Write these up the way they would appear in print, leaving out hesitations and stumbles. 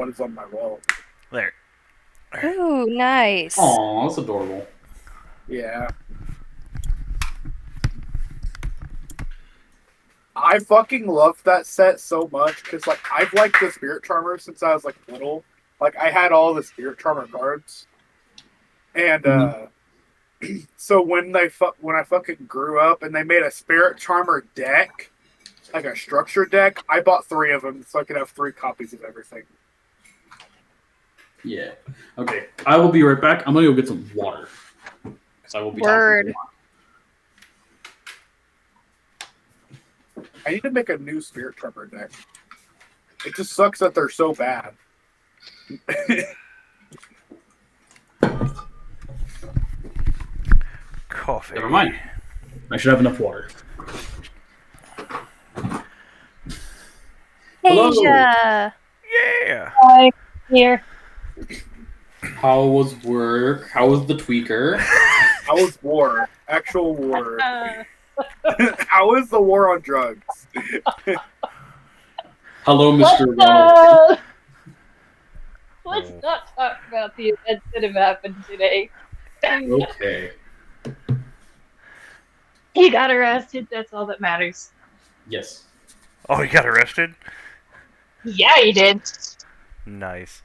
one is on my wall. There. Ooh, nice. Aw, that's adorable. Yeah. I fucking love that set so much because, like, I've liked the Spirit Charmer since I was, like, little. Like, I had all the Spirit Charmer cards. And, so when I fucking grew up and they made a Spirit Charmer deck, like a structure deck, I bought 3 of them so I could have 3 copies of everything. Yeah. Okay. I will be right back. I'm gonna go get some water. Because I will be Word. talking. I need to make a new Spirit Charmer deck. It just sucks that they're so bad. Coffee. Never mind. I should have enough water. Hello. Asia. Yeah. Hi, here. How was work? How was the tweaker? How was war? Actual war. How is the war on drugs? Hello, Let's, Mr. Ronald. let's not talk about the events that have happened today. Okay. He got arrested, that's all that matters. Yes. Oh, he got arrested? Yeah, he did. Nice.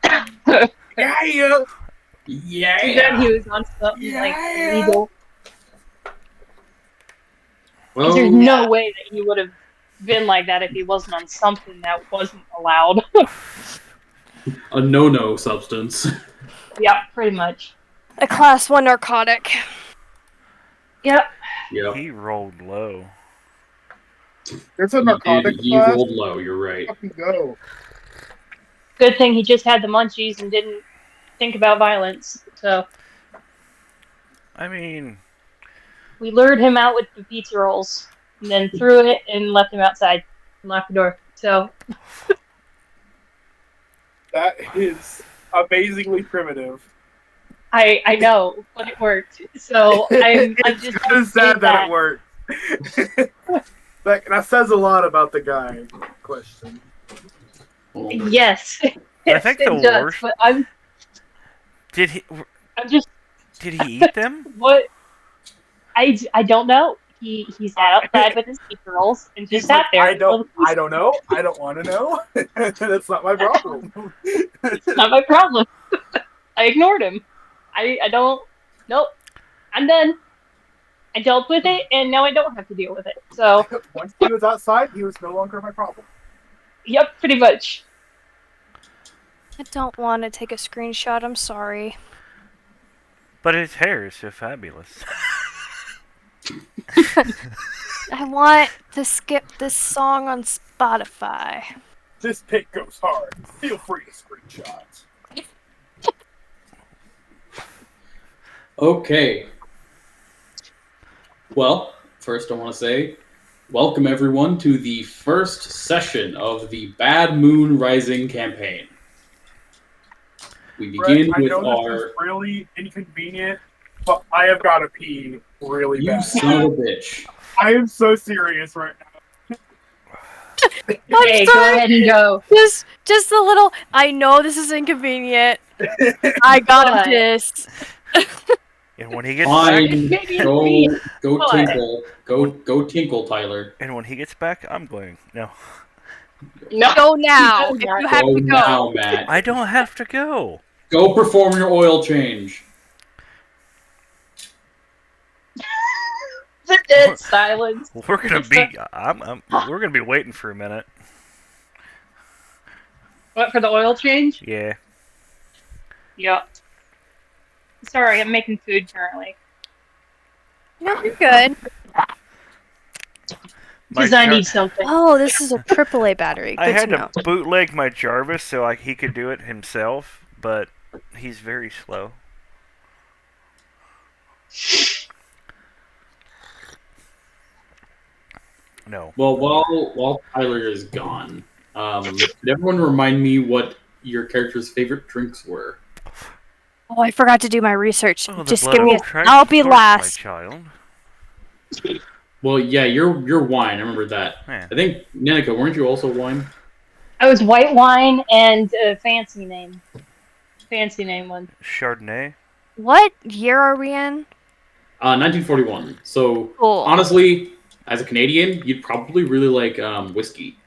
Yeah. Yeah. He said he was on something like illegal. Well, There's no way that he would have been like that if he wasn't on something that wasn't allowed. a no-no substance. Yep, pretty much. A class 1 narcotic. Yep. Yeah. He rolled low. There's a narcotic He class. rolled low. You're right. Fucking go. Good thing he just had the munchies and didn't think about violence. So I mean, we lured him out with the pizza rolls and then threw it and left him outside and locked the door. So That is amazingly primitive. I know, but it worked. So I'm It's just kind of sad that it worked. that says a lot about the guy in question. Yes. I think it the does, worst- but I'm did just he eat them? what I don't know. He sat outside with his pizza rolls and just He's sat like, there. I don't know. I don't want to know. That's not my problem. It's not my problem. I ignored him. I don't. Nope. I'm done. I dealt with it, and now I don't have to deal with it. So, Once he was outside, he was no longer my problem. yep, pretty much. I don't want to take a screenshot. I'm sorry. But his hair is so fabulous. I want to skip this song on Spotify. This pick goes hard. Feel free to screenshot. Okay. Well, first I want to say, welcome everyone to the first session of the Bad Moon Rising campaign. We begin Brett, with I know this is really inconvenient, but I have got to pee really You bad. son of a bitch. I am so serious right now. Okay, go sorry. ahead and go. Just a little. I know this is inconvenient. I got What? him this. And when he gets back, Fine. Maybe Go What? tinkle. Go tinkle, Tyler. and when he gets back, I'm going. No, no. Go now. He If does you not. have Go to go. now, Matt. I don't have to go. Go perform your oil change. The dead silence. We're gonna be. We're gonna be waiting for a minute. What, for the oil change? Yeah. Yep. Sorry, I'm making food currently. No, you're good. Because I need something. Oh, this is a AAA battery. Good I had to know. to bootleg my Jarvis so he could do it himself, but he's very slow. No. Well, while Tyler is gone, could everyone remind me what your character's favorite drinks were? Oh, I forgot to do my research. Oh, the Just blood give me of a... Christ, I'll be of course, my last. child. Well, yeah, you're wine. I remember that. Yeah. I think Nanika, weren't you also wine? I was white wine and a fancy name. Fancy name one. Chardonnay. What year are we in? 1941. So Cool. honestly, as a Canadian, you'd probably really like whiskey.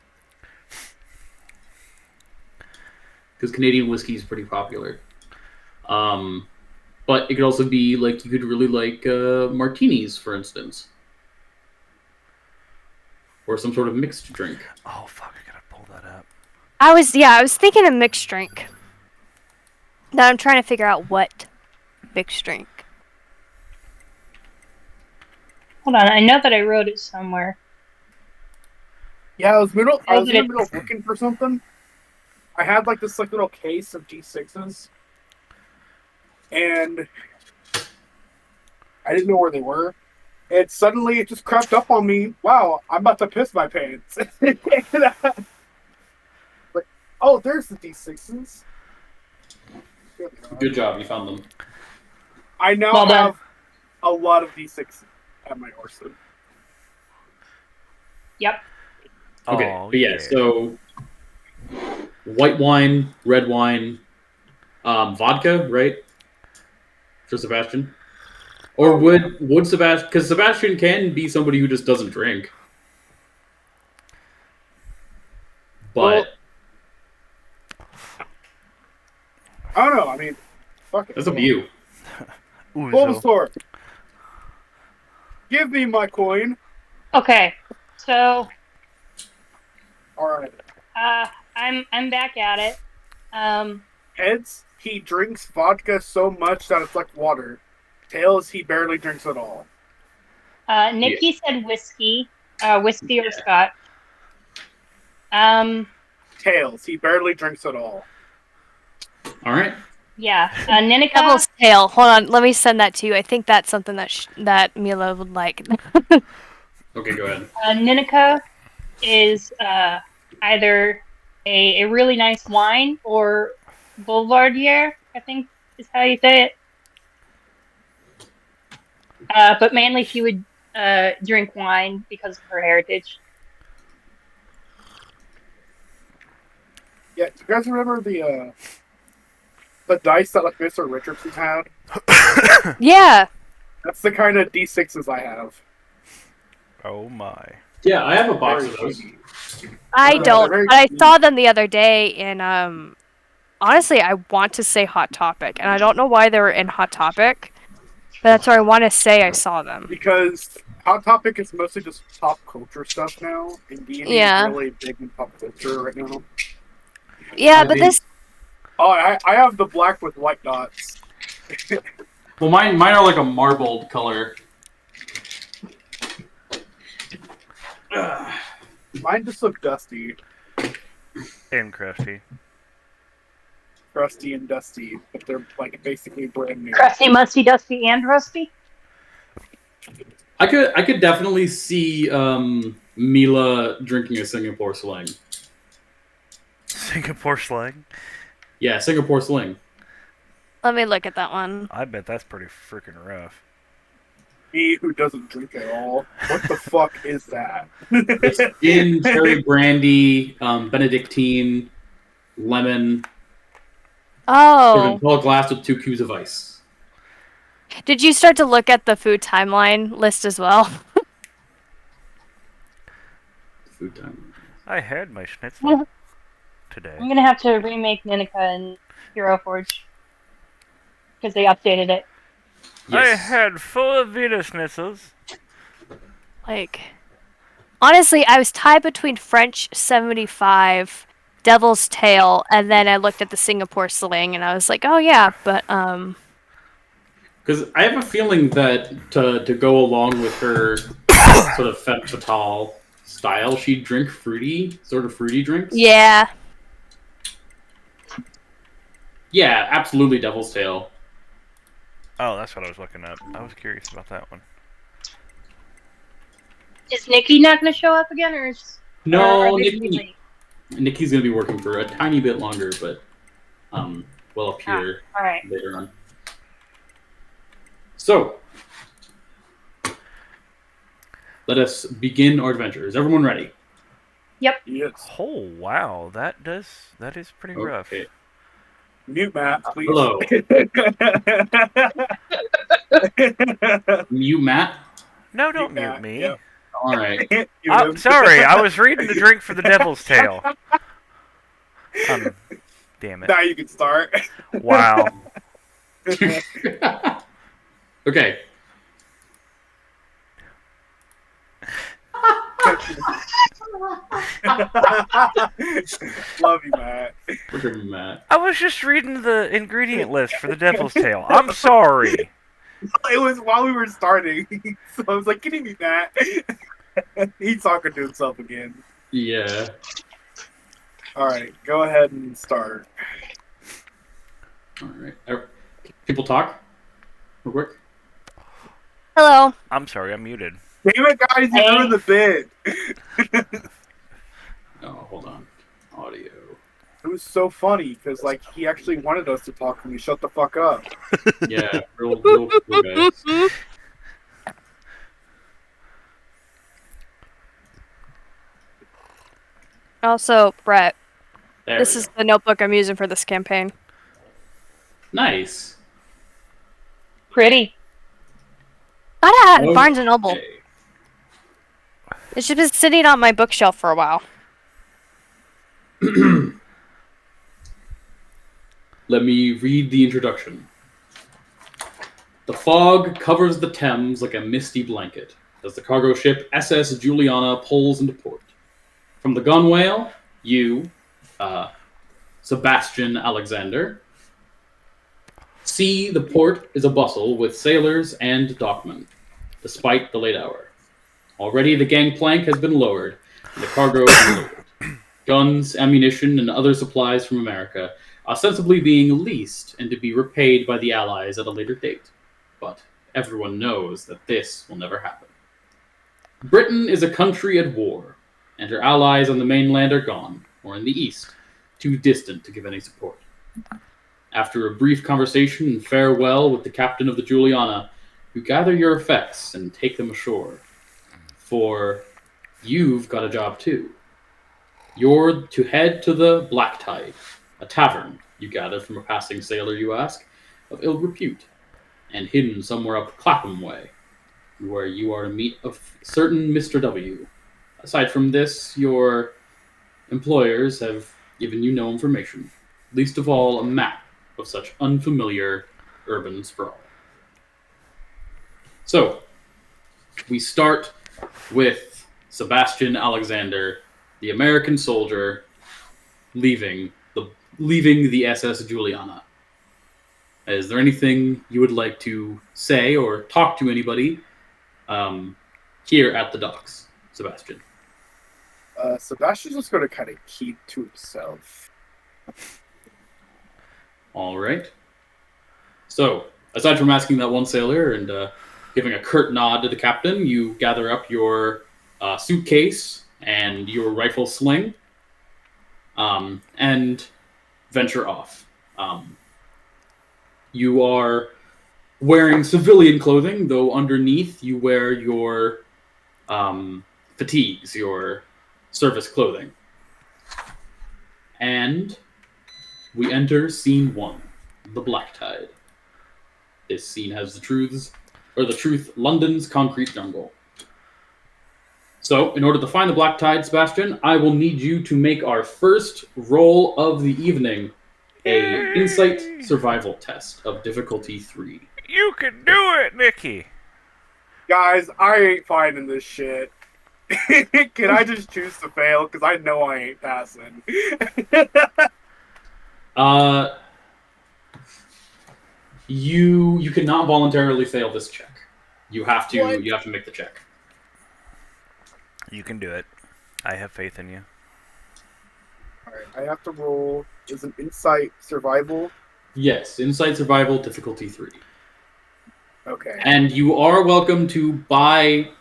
Because Canadian whiskey is pretty popular. But it could also be like you could really like martinis, for instance, or some sort of mixed drink. Oh fuck! I gotta pull that up. I was thinking a mixed drink. Now I'm trying to figure out what mixed drink. Hold on, I know that I wrote it somewhere. Yeah, I was in the middle I'll get of looking for something. I had like this like little case of D6s, and I didn't know where they were. And suddenly it just crept up on me. Wow, I'm about to piss my pants. Like, oh, there's the D6s. Good job, you found them. I now Well done. have a lot of D6s at my arsenal. Yep. Okay, Oh, but yeah, so white wine, red wine, vodka, right? For Sebastian, or would Sebastian? Because Sebastian can be somebody who just doesn't drink, but I don't know. I mean, fuck it. that's up to you. Bulbasaur, give me my coin. Okay. So All right. I'm back at it. Heads, he drinks vodka so much that it's like water. Tails, he barely drinks at all. Nikki said whiskey. Whiskey or scotch. Tails, he barely drinks at all. All right. Yeah. Ninika. Devil's tail. Hold on, let me send that to you. I think that's something that Mila would like. Okay, go ahead. Ninika is either a really nice wine or Boulevardier, I think is how you say it. But mainly she would drink wine because of her heritage. Yeah, do you guys remember the dice that like Mr. Richardson had? Yeah. That's the kind of D6s I have. Oh my. Yeah, I have a box Very of those. cheap. I Yeah, don't, they're very but I cheap. saw them the other day in honestly I want to say Hot Topic, and I don't know why they were in Hot Topic, but that's where I want to say I saw them. Because Hot Topic is mostly just pop culture stuff now, and D&D Yeah. is really big in pop culture right now. Yeah, I but think- this Oh, I have the black with white dots. Well, mine are like a marbled color. Mine just look dusty. And crusty. Crusty and dusty, but they're like basically brand new. Crusty, musty, dusty, and rusty. I could definitely see Mila drinking a Singapore sling. Singapore slang. Yeah, Singapore sling. let me look at that one. I bet that's pretty freaking rough. Me who doesn't drink at all. What the fuck is that? It's gin, cherry brandy, Benedictine, lemon. Oh, A tall glass with 2 cubes of ice. did you start to look at the food timeline list as well? Food time. I had my schnitzel today. I'm gonna have to remake Ninika and Hero Forge because they updated it. I Yes. had full of Vita schnitzels. Like, honestly, I was tied between French 75, Devil's Tail, and then I looked at the Singapore Sling, and I was like, oh yeah, but Because I have a feeling that to go along with her sort of femme fatale style, she'd drink fruity drinks. yeah. Yeah, absolutely Devil's Tail. Oh, that's what I was looking up. I was curious about that one. Is Nikki not gonna show up again, or is No, or are they gonna be late? Nikki's gonna be working for a tiny bit longer, but will appear All right. later on. So, let us begin our adventure. Is everyone ready? Yep. Yes. Oh wow, that is pretty rough. Okay. Mute Matt, please. Hello. Mute Matt. No, don't mute Matt, me. yep. All right. Mute him. Sorry, I was reading the drink for the Devil's Tail. Damn it. Now you can start. Wow. Okay. Love you, Matt. Look at Matt. I was just reading the ingredient list for the Devil's Tail. I'm sorry. It was while we were starting, so I was like, "Can you mute Matt?" He's talking to himself again. Yeah. All right, go ahead and start. All right. People talk real quick. Hello. I'm sorry, I'm muted. Damn it, guys! You ruined the bit. Oh, hold on. Audio. It was so funny because, like, he actually wanted us to talk and we shut the fuck up. Yeah, real cool, guys. Also, Brett, There this we is go. the notebook I'm using for this campaign. Nice. Pretty. Got it at Barnes and Noble. Okay. It's just been sitting on my bookshelf for a while. Let me read the introduction. The fog covers the Thames like a misty blanket as the cargo ship SS Juliana pulls into port. From the gunwale, you, Sebastian Alexander, see the port is a bustle with sailors and dockmen, despite the late hour. Already the gangplank has been lowered, and the cargo is loaded. Guns, ammunition, and other supplies from America, ostensibly being leased and to be repaid by the Allies at a later date. But everyone knows that this will never happen. Britain is a country at war, and her allies on the mainland are gone, or in the east, too distant to give any support. After a brief conversation and farewell with the captain of the Juliana, you gather your effects and take them ashore. For you've got a job too. You're to head to the Black Tide, a tavern, you gather from a passing sailor, you ask, of ill repute, and hidden somewhere up Clapham Way, where you are to meet a certain Mr. W. Aside from this, your employers have given you no information, least of all a map of such unfamiliar urban sprawl. So, we start with Sebastian Alexander, the American soldier, leaving the SS Juliana. Is there anything you would like to say or talk to anybody here at the docks, Sebastian? Sebastian's just going to kind of keep to himself. All right. So, aside from asking that one sailor and giving a curt nod to the captain, you gather up your suitcase and your rifle sling and venture off. You are wearing civilian clothing, though underneath you wear your fatigues, your service clothing. And we enter scene 1, the Black Tide. This scene has the truth, London's concrete jungle. So, in order to find the Black Tide, Sebastian, I will need you to make our first roll of the evening, a insight survival test of difficulty 3. You can do it, Nikki. Guys, I ain't finding this shit. Can I just choose to fail? Because I know I ain't passing. You cannot voluntarily fail this check. You have to make the check. You can do it. I have faith in you. Alright, I have to roll. Is an insight survival? Yes, insight survival difficulty 3. Okay. And you are welcome to buy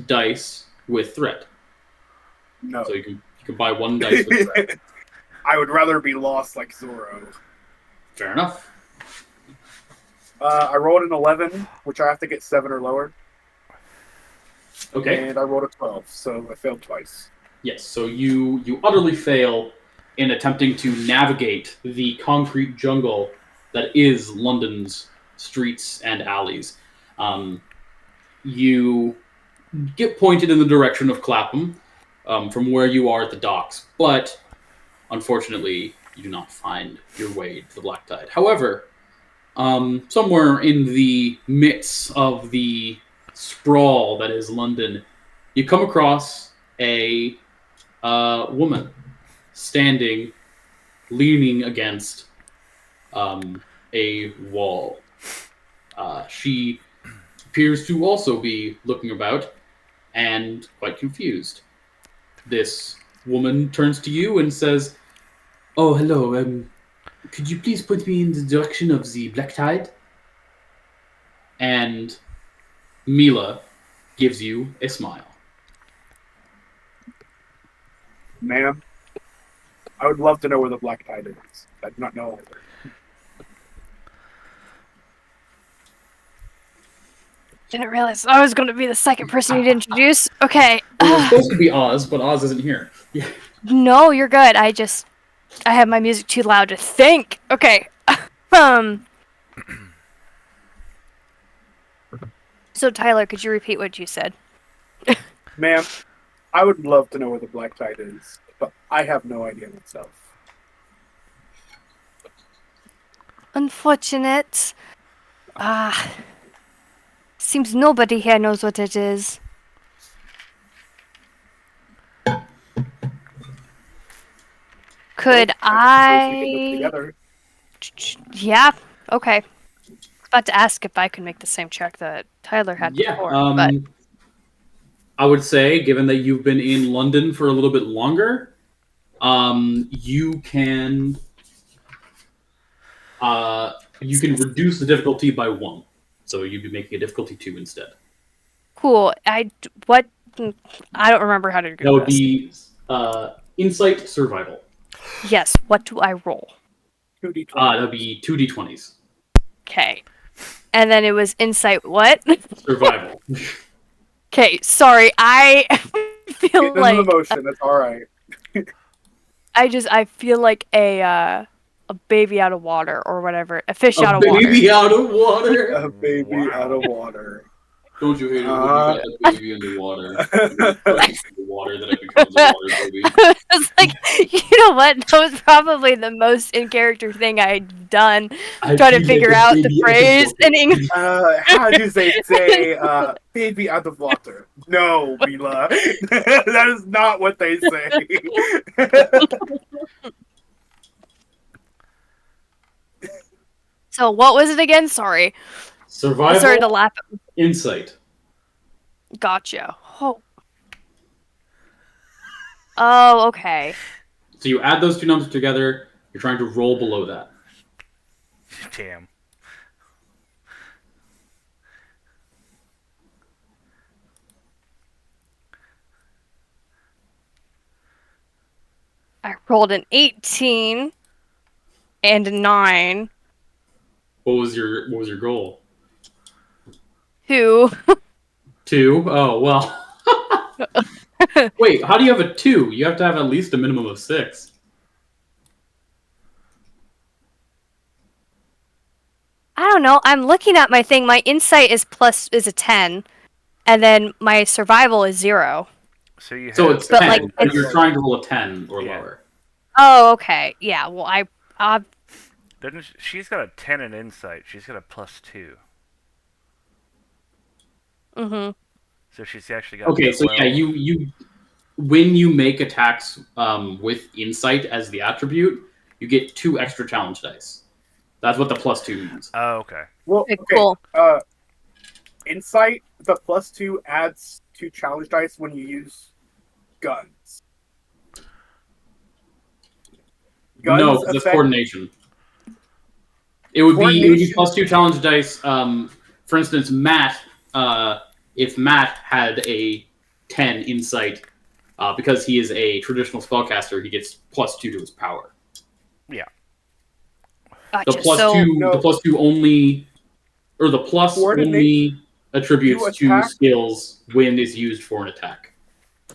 dice with threat. No. So you can buy one dice with threat. I would rather be lost like Zorro. Fair enough. I rolled an 11, which I have to get 7 or lower. Okay. And I rolled a 12, so I failed twice. Yes. So you utterly fail in attempting to navigate the concrete jungle that is London's streets and alleys. You get pointed in the direction of Clapham from where you are at the docks, but unfortunately, you do not find your way to the Black Tide. However, somewhere in the midst of the sprawl that is London, you come across a woman standing, leaning against a wall. She appears to also be looking about and quite confused. This woman turns to you and says, "Oh, hello. Could you please put me in the direction of the Black Tide?" And Mila gives you a smile. Ma'am, I would love to know where the Black Tide is. I do not know. Didn't realize I was going to be the second person you'd introduce. Okay. It was supposed to be Oz, but Oz isn't here. Yeah. No, you're good. I have my music too loud to think. Okay. So Tyler, could you repeat what you said? Ma'am, I would love to know where the Black Tide is, but I have no idea myself. Unfortunate. Seems nobody here knows what it is. Could I suppose we could look I? together. Yeah. Okay. I was about to ask if I could make the same check that Tyler had before, but I would say, given that you've been in London for a little bit longer, you can reduce the difficulty by 1. So you'd be making a difficulty 2 instead. cool. I don't remember how to do That would this. be insight survival. Yes. What do I roll? 2d20. That would be 2d20s. Okay. And then it was insight. What? Survival. Okay. Sorry. I feel Get into like the motion. That's all right. I feel like a baby out of water or whatever, a fish out of A water. baby out of water. A baby Wow. out of water. Don't you hate it when you got a baby in the water? The water that it becomes a water baby. It's like, you know what? That was probably the most in character thing I'd done. Trying to figure out the phrase in English. How do they say baby out of water? No, Mila. That is not what they say. So what was it again? Sorry. Survival. Sorry to laugh. Insight. Gotcha. Oh, okay. So you add those two numbers together. You're trying to roll below that. Damn. I rolled an 18 and a 9. What was your goal? 2. 2? Oh well. Wait, how do you have a 2? You have to have at least a minimum of 6. I don't know. I'm looking at my thing. My insight is a 10, and then my survival is 0. So you have. So it's But, 10, like, but it's- you're trying to roll a 10 or Yeah. lower. Oh, okay. Yeah. Well, She's got a 10 in insight. She's got a +2. Mhm. So she's actually got. Okay, so 12. yeah, you when you make attacks with insight as the attribute, you get 2 extra challenge dice. That's what the +2 means. Oh, okay. Well, Okay, okay. cool. Insight, the +2 adds 2 challenge dice when you use guns. No, because that's coordination. It would be +2 challenge dice. For instance, Matt. If Matt had a 10 insight, because he is a traditional spellcaster, he gets +2 to his power. Gotcha. The +2, No. the +2 only, or the plus Coordinate- only attributes to attack- skills when it's used for an attack.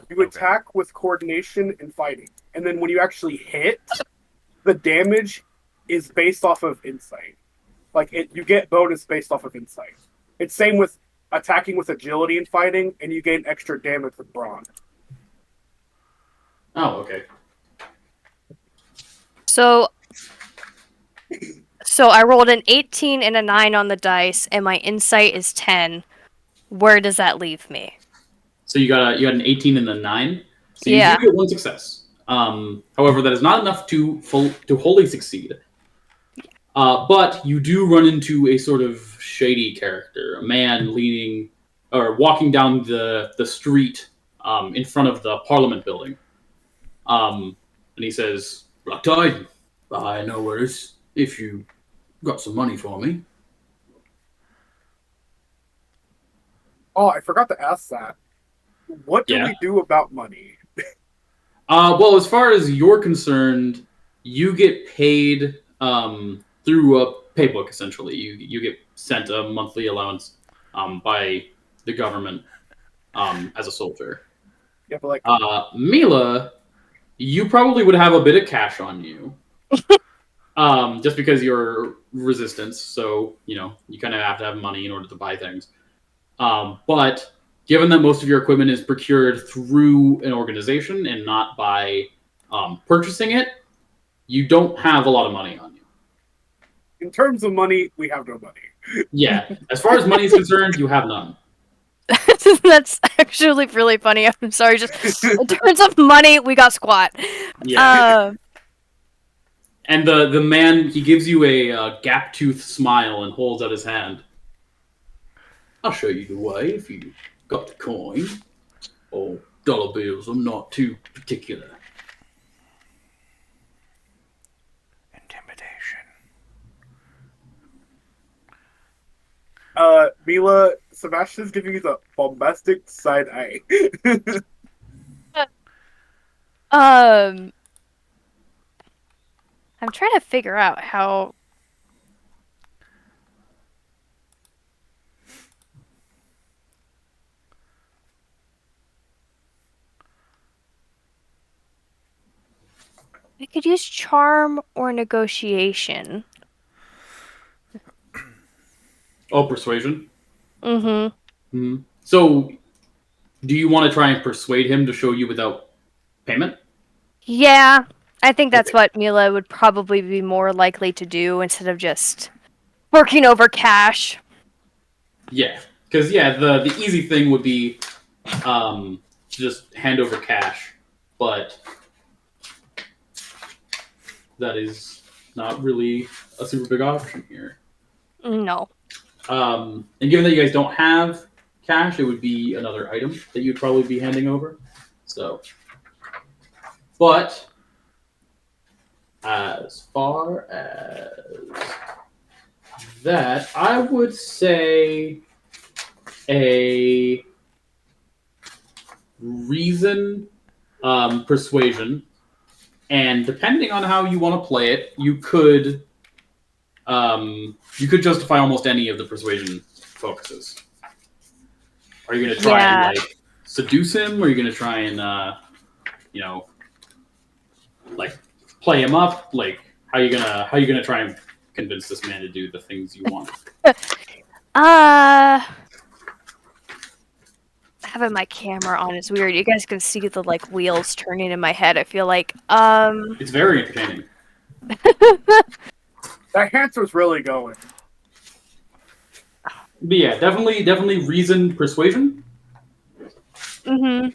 You Okay. attack with coordination and fighting, and then when you actually hit, the damage is based off of insight. You get bonus based off of insight. It's same with attacking with agility and fighting, and you gain extra damage with brawn. Oh, okay. So I rolled an 18 and a 9 on the dice, and my insight is 10. Where does that leave me? So you got an 18 and a 9. So you Yeah. do get one success. However, that is not enough to wholly succeed. But you do run into a sort of shady character, a man walking down the street in front of the Parliament building. And he says, "Black Tide, I know where it is. If you got some money for me." Oh, I forgot to ask that. What do Yeah. we do about money? Well, as far as you're concerned, you get paid through a paybook. Essentially, you get sent a monthly allowance by the government as a soldier. Yeah, but Mila, you probably would have a bit of cash on you, just because you're resistance. So you kind of have to have money in order to buy things. But given that most of your equipment is procured through an organization and not by purchasing it, you don't have a lot of money on you. in terms of money, we have no money. Yeah, as far as money is concerned, you have none. That's actually really funny. I'm sorry. Just in terms of money, we got squat. Yeah. And the man, he gives you a gap-toothed smile and holds out his hand. "I'll show you the way if you got the coin. Or dollar bills, I'm not too particular." Intimidation. Mila, Sebastian's giving you the bombastic side eye. I'm trying to figure out how. I could use charm or negotiation. Oh, persuasion? Mm-hmm. So, do you want to try and persuade him to show you without payment? Yeah, I think that's what Mila would probably be more likely to do instead of just working over cash. Yeah, because the easy thing would be just hand over cash, but that is not really a super big option here. No. And given that you guys don't have cash, it would be another item that you'd probably be handing over. So, but as far as that, I would say a reason, persuasion, and depending on how you want to play it, you could justify almost any of the persuasion focuses. Are you going to try and seduce him? Or are you going to try and play him up? How are you gonna try and convince this man to do the things you want? Having my camera on is weird. You guys can see the wheels turning in my head. I feel like It's very entertaining. That answer's really going. But yeah, definitely reason, persuasion. Mm-hmm.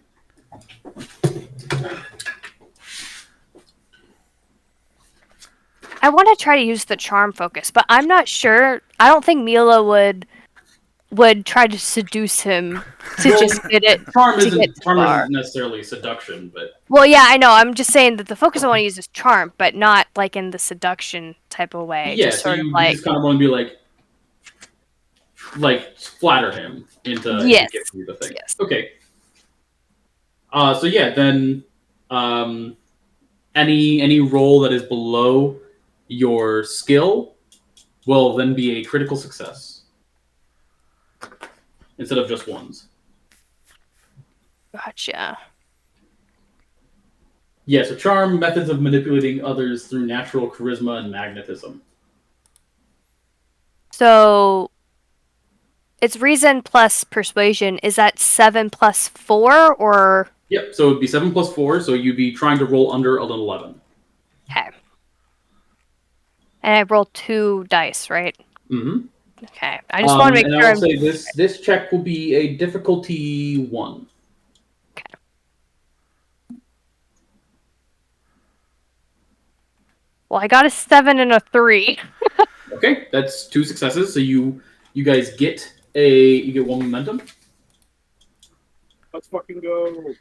I want to try to use the charm focus, but I'm not sure. I don't think Mila would try to seduce him to just get it. Charm to get isn't far. necessarily seduction, but Well, yeah, I know. I'm just saying that the focus I want to use is charm, but not in the seduction type of way. yeah, just so sort you of just kind of want to be flatter him into Yes. giving you the thing. Yes. Okay. So yeah, then any roll that is below your skill will then be a critical success. instead of just ones. Gotcha. Yeah, so charm, methods of manipulating others through natural charisma and magnetism. So it's reason plus persuasion. Is that 7 plus 4 or Yep, so it'd be 7 plus 4, so you'd be trying to roll under an 11. okay? And I roll 2 dice, right? Mm-hmm. Okay. I just want to make and sure I'll I'm say this check will be a difficulty 1. well, I got a 7 and a 3. Okay, that's 2 successes, so you guys get you get 1 momentum. Let's fucking go.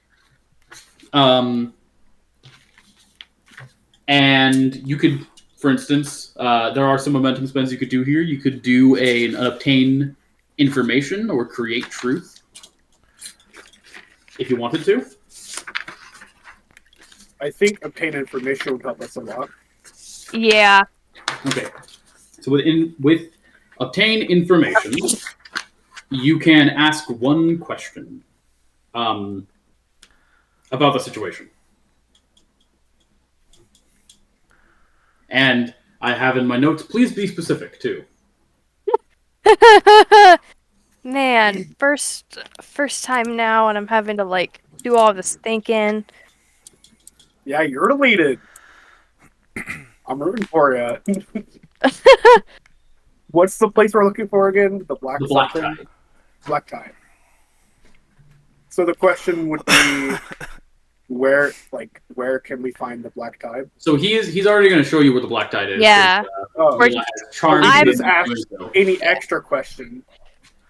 And you could, for instance, there are some momentum spends you could do here. You could do an obtain information or create truth if you wanted to. I think obtain information would help us a lot. Yeah. Okay, so with obtain information, you can ask one question about the situation. And I have in my notes, please be specific too. Man, first time now, and I'm having to like do all this thinking. Yeah, you're deleted. I'm rooting for you. What's the place we're looking for again? The black something? Tide. Black Tide. So the question would be, where can we find the Black Tide? So he's already going to show you where the Black Tide is. Yeah. Oh, charm. I'm- just ask any extra question.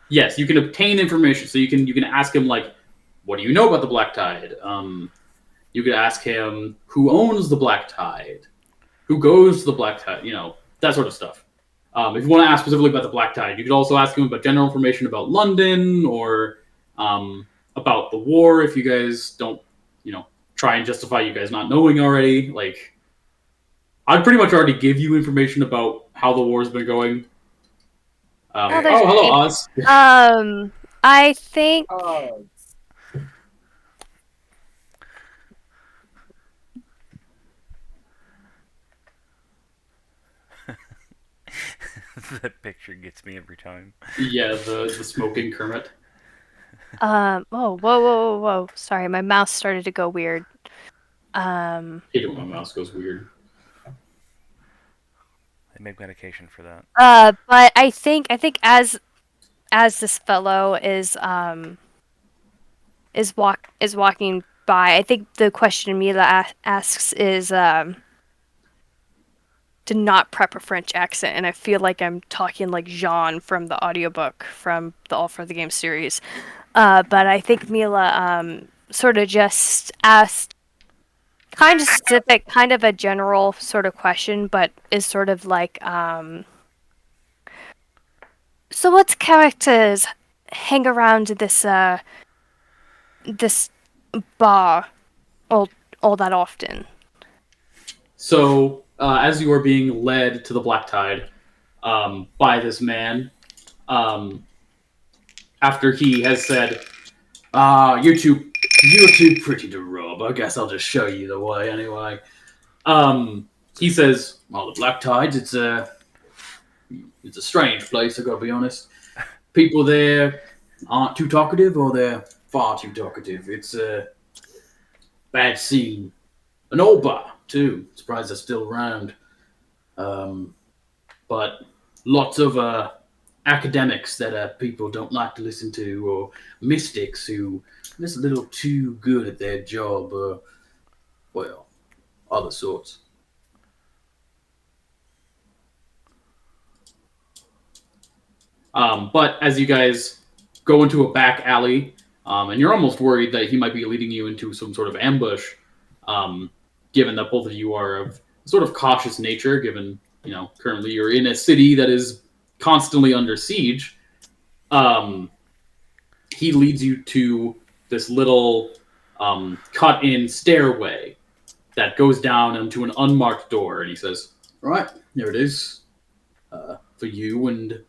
Yes, you can obtain information. So you can ask him like, what do you know about the Black Tide? You could ask him who owns the Black Tide, who goes to the Black Tide, that sort of stuff. If you want to ask specifically about the Black Tide, you could also ask him about general information about London or about the war. If you guys don't, try and justify you guys not knowing already, like I'd pretty much already give you information about how the war's been going. Hello, Oz. I think That picture gets me every time. Yeah, the smoking Kermit. whoa. Sorry, my mouse started to go weird. I hate it when my mouse goes weird. They make medication for that. But I think as this fellow is walking by, I think the question Mila asks is to not prep a French accent, and I feel like I'm talking like Jean from the audiobook from the All for the Game series. But I think Mila sort of just asked kind of specific, kind of a general sort of question, but is sort of like, so what characters hang around this bar all that often? So, as you are being led to the Black Tide by this man, after he has said, you're too pretty to rob. I guess I'll just show you the way anyway. He says, well, the Black Tides, it's a strange place, I gotta be honest. People there aren't too talkative, or they're far too talkative. It's a bad scene. An old bar, too. Surprised they're still around. But lots of academics that people don't like to listen to, or mystics who are just a little too good at their job, well, other sorts. But as you guys go into a back alley, and you're almost worried that he might be leading you into some sort of ambush, given that both of you are of sort of cautious nature, given, currently you're in a city that is constantly under siege, he leads you to this little cut-in stairway that goes down into an unmarked door, and he says, right, there it is, for you and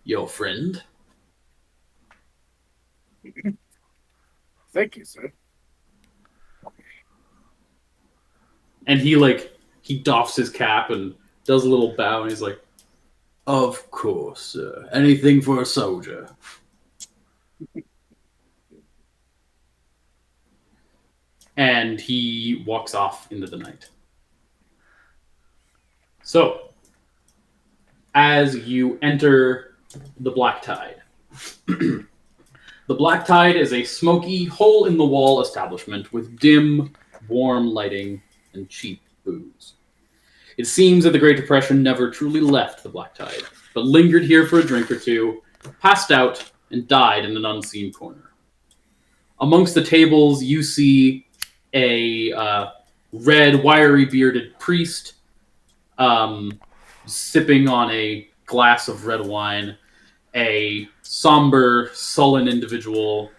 your friend. Thank you, sir. And he doffs his cap and does a little bow, and he's like, "Of course, sir. Anything for a soldier." And he walks off into the night. So, as you enter the Black Tide, the Black Tide is a smoky, hole in the wall establishment with dim, warm lighting and cheap booze. It seems that the Great Depression never truly left the Black Tide, but lingered here for a drink or two, passed out, and died in an unseen corner. Amongst the tables, you see a red, wiry bearded priest sipping on a glass of red wine, a somber, sullen individual,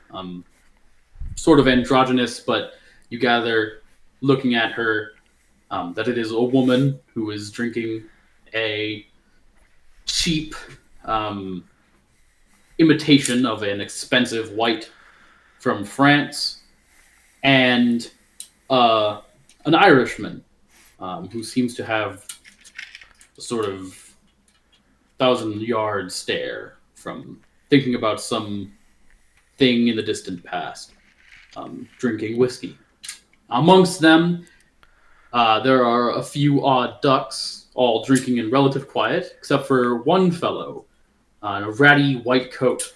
sort of androgynous, but you gather, looking at her, that it is a woman who is drinking a cheap imitation of an expensive white from France, and an Irishman who seems to have a sort of 1,000-yard stare from thinking about some thing in the distant past, drinking whiskey. Amongst them, there are a few odd ducks, all drinking in relative quiet, except for one fellow in a ratty white coat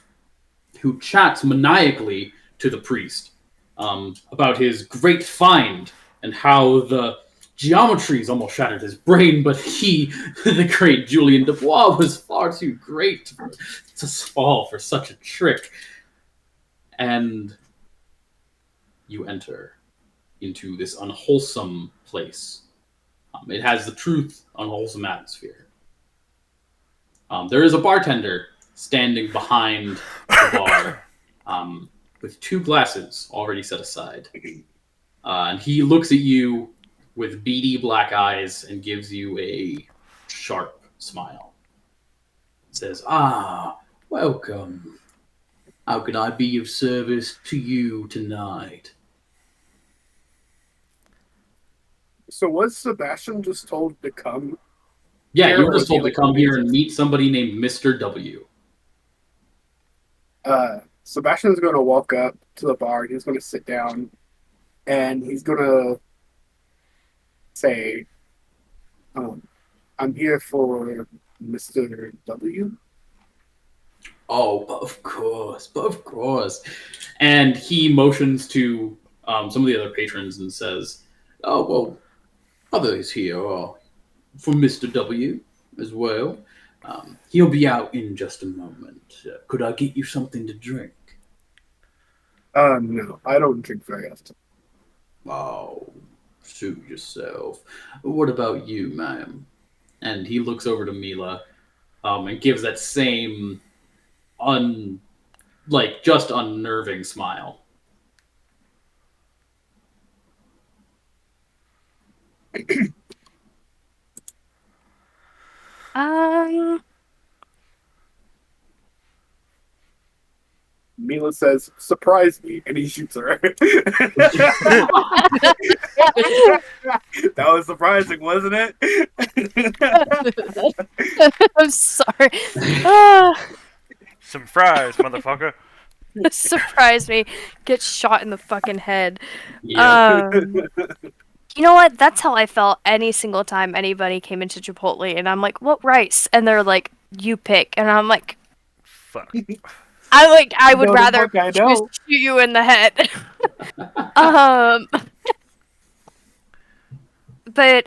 who chats maniacally to the priest about his great find and how the geometries almost shattered his brain, but he, the great Julian Dubois, was far too great to fall for such a trick. And you enter into this unwholesome place. It has the truth unwholesome atmosphere. There is a bartender standing behind the bar with two glasses already set aside. And he looks at you with beady black eyes and gives you a sharp smile. Says, "Ah, welcome. How can I be of service to you tonight?" So was Sebastian just told to come? Yeah, you were Or just was he, told to like, come here and amazing? meet somebody named Mr. W. Sebastian's going to walk up to the bar. He's going to sit down, and he's going to say, "I'm here for Mr. W." Oh, but of course, but of course. And he motions to some of the other patrons and says, "Oh, well, others here are for Mr. W as well. He'll be out in just a moment. Could I get you something to drink?" No, I don't drink very often. "Oh, suit yourself. What about you, ma'am?" And he looks over to Mila and gives that same just unnerving smile. Um, Mila says, "Surprise me," and he shoots her. That was surprising, wasn't it? I'm sorry. Ah, Some fries, motherfucker. surprise me. Get shot in the fucking head. Yeah. You know what? That's how I felt any single time anybody came into Chipotle, and I'm like, "What rice?" And they're like, "You pick," and I'm like, Fuck. I would No, the rather fuck I just know. shoot you in the head. um, but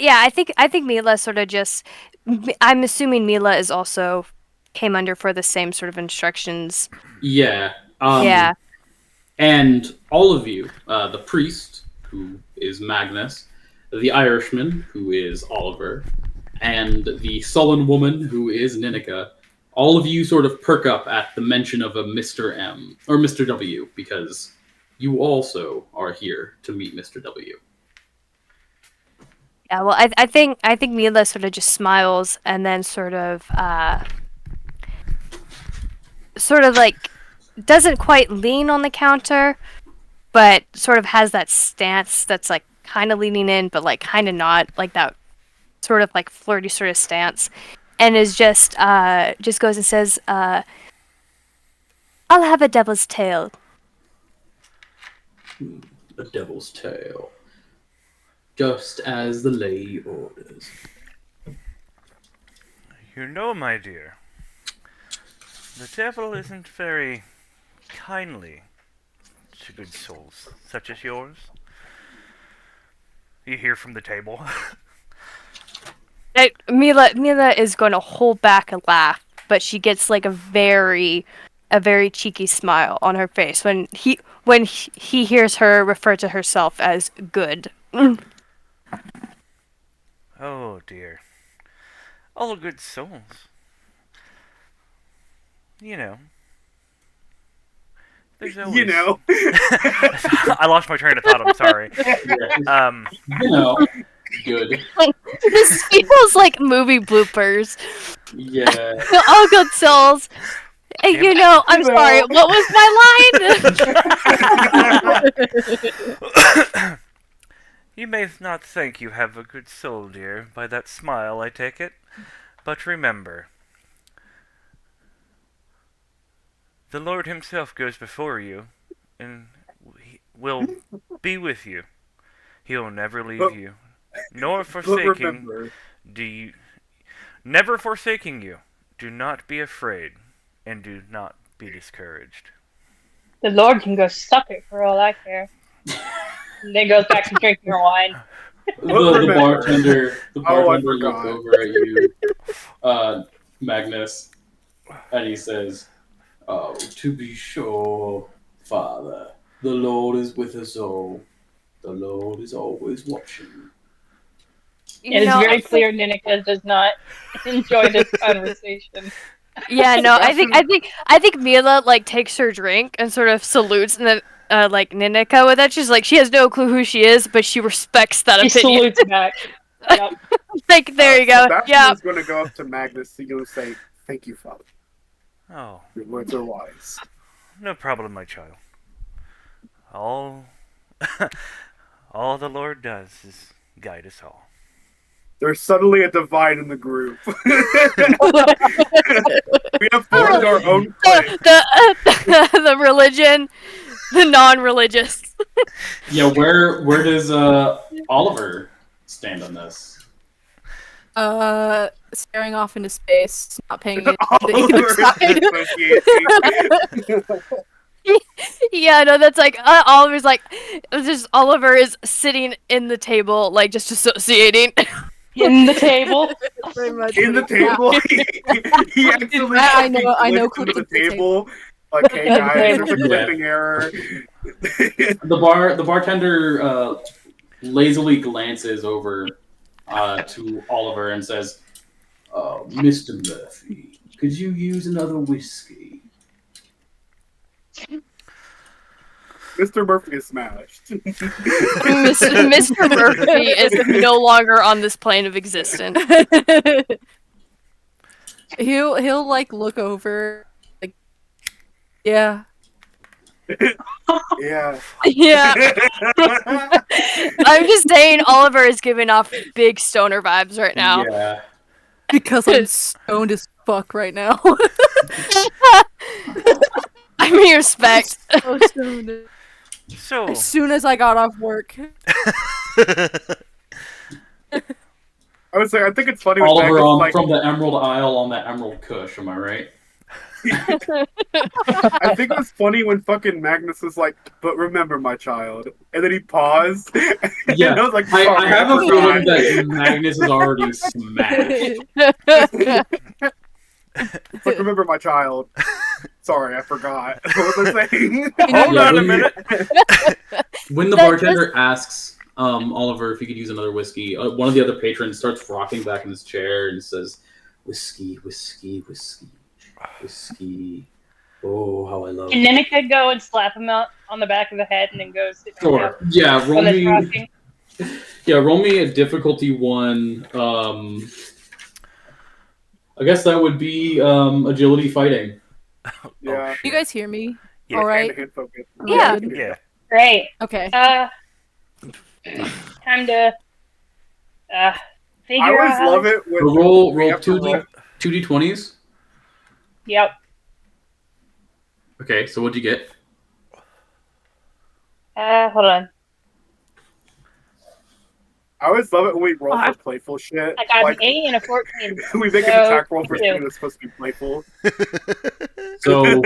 yeah, I think Mila sort of just. I'm assuming Mila is also came under for the same sort of instructions. Yeah. Yeah. And all of you, the priest, who is Magnus, the Irishman, who is Oliver, and the sullen woman, who is Ninika, all of you sort of perk up at the mention of a Mr. M, or Mr. W, because you also are here to meet Mr. W. Yeah, well, I think Mila sort of just smiles and then sort of sort of like doesn't quite lean on the counter, but sort of has that stance that's like kind of leaning in, but like kind of not, like that sort of like flirty sort of stance, and is just goes and says, "I'll have a devil's tail." A devil's tail. Just as the lady orders. You know, my dear, the devil isn't very kindly to good souls such as yours. You hear from the table. Mila is going to hold back a laugh, but she gets like a very cheeky smile on her face when he hears her refer to herself as good. Oh dear. All good souls. You know. There's always... You know. I lost my train of thought, I'm sorry. You know, good. This feels like movie bloopers. Yeah. All good souls. And Damn you it. know, I'm sorry, what was my line? You may not think you have a good soul, dear, by that smile, I take it. But remember, the Lord himself goes before you, and will be with you. He'll never leave you, nor But forsaking remember, never forsaking you. Do not be afraid, and do not be discouraged. The Lord can go suck it for all I care. And then goes back to drinking her wine. The bartender Oh, I looks forgot. over at you, Magnus, and he says, "Oh, to be sure, Father, the Lord is with us all. The Lord is always watching." It is very clear Ninika does not enjoy this conversation. Yeah, no, I think Mila like takes her drink and sort of salutes, and then like Ninika with that. She's like, she has no clue who she is, but she respects that He opinion. salutes back. Yep. Like, there you go. Sebastian Yeah. is going to go up to Magnus and going to say, "Thank you, Father. Oh, Your words are wise." no problem, my child. All, all the Lord does is guide us all. There's suddenly a divide in the group. We have formed our own clique. The religion, the non-religious. Yeah, where does Oliver stand on this? Staring off into space, not paying attention to Oliver either is side. dissociating. Yeah, no, that's like Oliver's like, just Oliver is sitting in the table, like just associating. In the table. Very much In the what it's table, at. he actually I know glitched click into the into the table. Like, hey guys, there's a Yeah. clipping error. The bartender lazily glances over to Oliver and says, "Mr. Murphy, could you use another whiskey?" Mr. Murphy is smashed. Mr. Murphy is no longer on this plane of existence. He'll like look over, like, yeah. Yeah. Yeah. I'm just saying Oliver is giving off big stoner vibes right now. Yeah. Because I'm stoned as fuck right now. I mean, respect. So stoned. So, As soon as I got off work. I would say I think it's funny when Oliver Magnus, on like, from the Emerald Isle on that Emerald Kush, am I right? I think it was funny when fucking Magnus was like, "But remember, my child," and then he paused. And Yeah, I was like, I "Sorry, have a forgot." feeling that Magnus is already smashed. It's like, "Remember, my child." Sorry, I forgot. What was I saying? hold Yeah, on a when- minute. When the That bartender asks Oliver if he could use another whiskey, one of the other patrons starts rocking back in his chair and says, "Whiskey, whiskey, whiskey, whiskey. Oh, how I love Can it." Ninika go and slap him out on the back of the head and then go sit back Sure. down Yeah, roll when it's me. rocking? Yeah, roll me a difficulty 1. I guess that would be agility fighting. Yeah. You guys hear me? Yeah. All And right. hand focus. Yeah. Good. Yeah. Great. Okay. Time to I figure out always how love to... it when Roll we have to roll. 2d20s. Yep. Okay, so what'd you get? Hold on. I always love it when we roll Oh, for playful shit. I got Like an 8 and a 14. we make an So, attack roll for 2. something that's supposed to be playful. So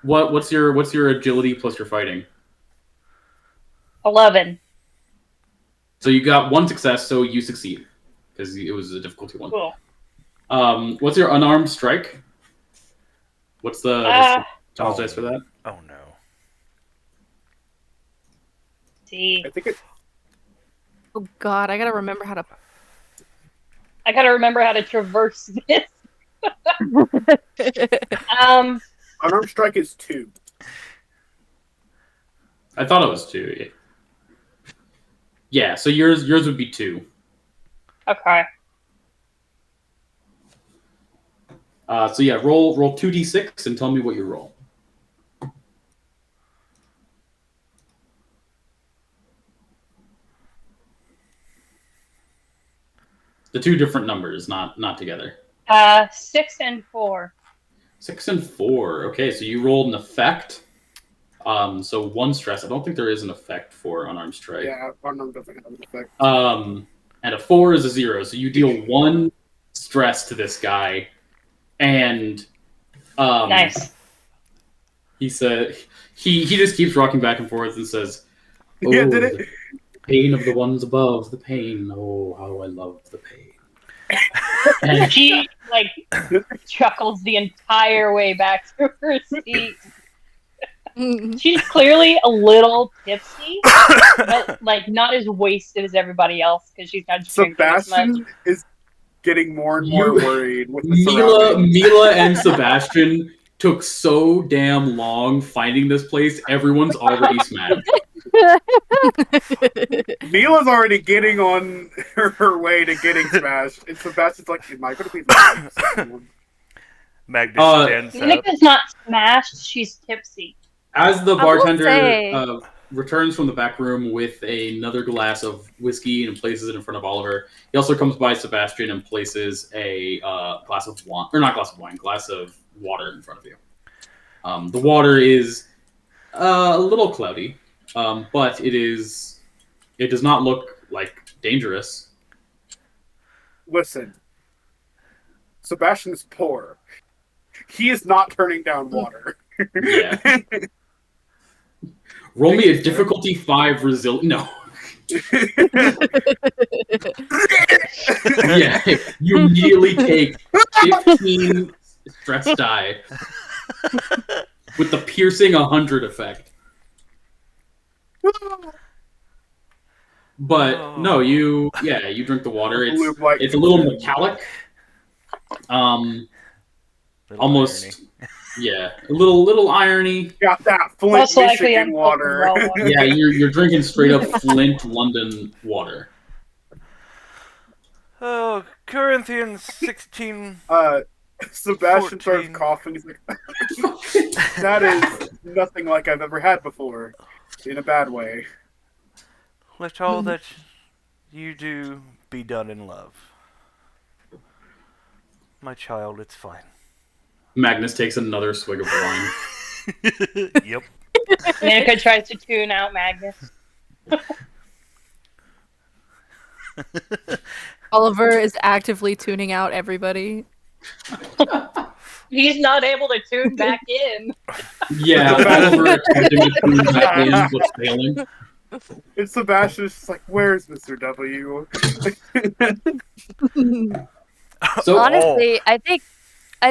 what's your agility plus your fighting? 11. So you got one success, so you succeed because it was a difficulty one. Cool. What's your unarmed strike? What's the apologize for that? Oh no. See. I think it. Oh God, I gotta remember how to. I gotta remember how to traverse this. Unarmed strike is 2. I thought it was 2. Yeah, so yours would be 2. Okay. So yeah, roll 2d6 and tell me what you roll. The two different numbers, not together. 6 and 4. 6 and 4. Okay, so you rolled an effect. So 1 stress. I don't think there is an effect for unarmed strike. Yeah, unarmed doesn't have an effect. And a 4 is a 0. So you deal 1 stress to this guy, and Nice. he said he just keeps rocking back and forth and says, "Oh, Yeah, did it? the pain of the ones above, the pain. Oh, how I love the pain." And She chuckles the entire way back to her seat. She's clearly a little tipsy, but not as wasted as everybody else because she's not drinking as much. Sebastian is getting more and more worried with the surroundings. Mila and Sebastian took so damn long finding this place. Everyone's already smashed. Mila's already getting on her way to getting smashed, and Sebastian's like, "Am I going to be the Magnus stands up. Monica's not smashed, she's tipsy. As the I will bartender say- returns from the back room with another glass of whiskey and places it in front of Oliver, he also comes by Sebastian and places a glass of wine, or not glass of wine, glass of water in front of you. The water is a little cloudy, but it does not look like dangerous. Listen, Sebastian is poor. He is not turning down water. Yeah. Roll me a difficulty 5 No. Yeah, you immediately take 15 stress die with the piercing 100 effect. But no, you drink the water. It's a little metallic. Little Almost irony. yeah, a little irony. Got that Flint, Most likely Michigan water. unfiltered well water. Yeah, you're drinking straight up Flint, London water. Oh, Corinthians 16. Sebastian 14. starts coughing. He's like, "That is nothing like I've ever had before, in a bad way." Let all that you do be done in love. My child, it's fine. Magnus takes another swig of wine. Yep. Monica tries to tune out Magnus. Oliver is actively tuning out everybody. He's not able to tune back in. Yeah, Oliver attempting to tune back in, but failing. And Sebastian's just like, "Where's Mr. W?" So Honestly, I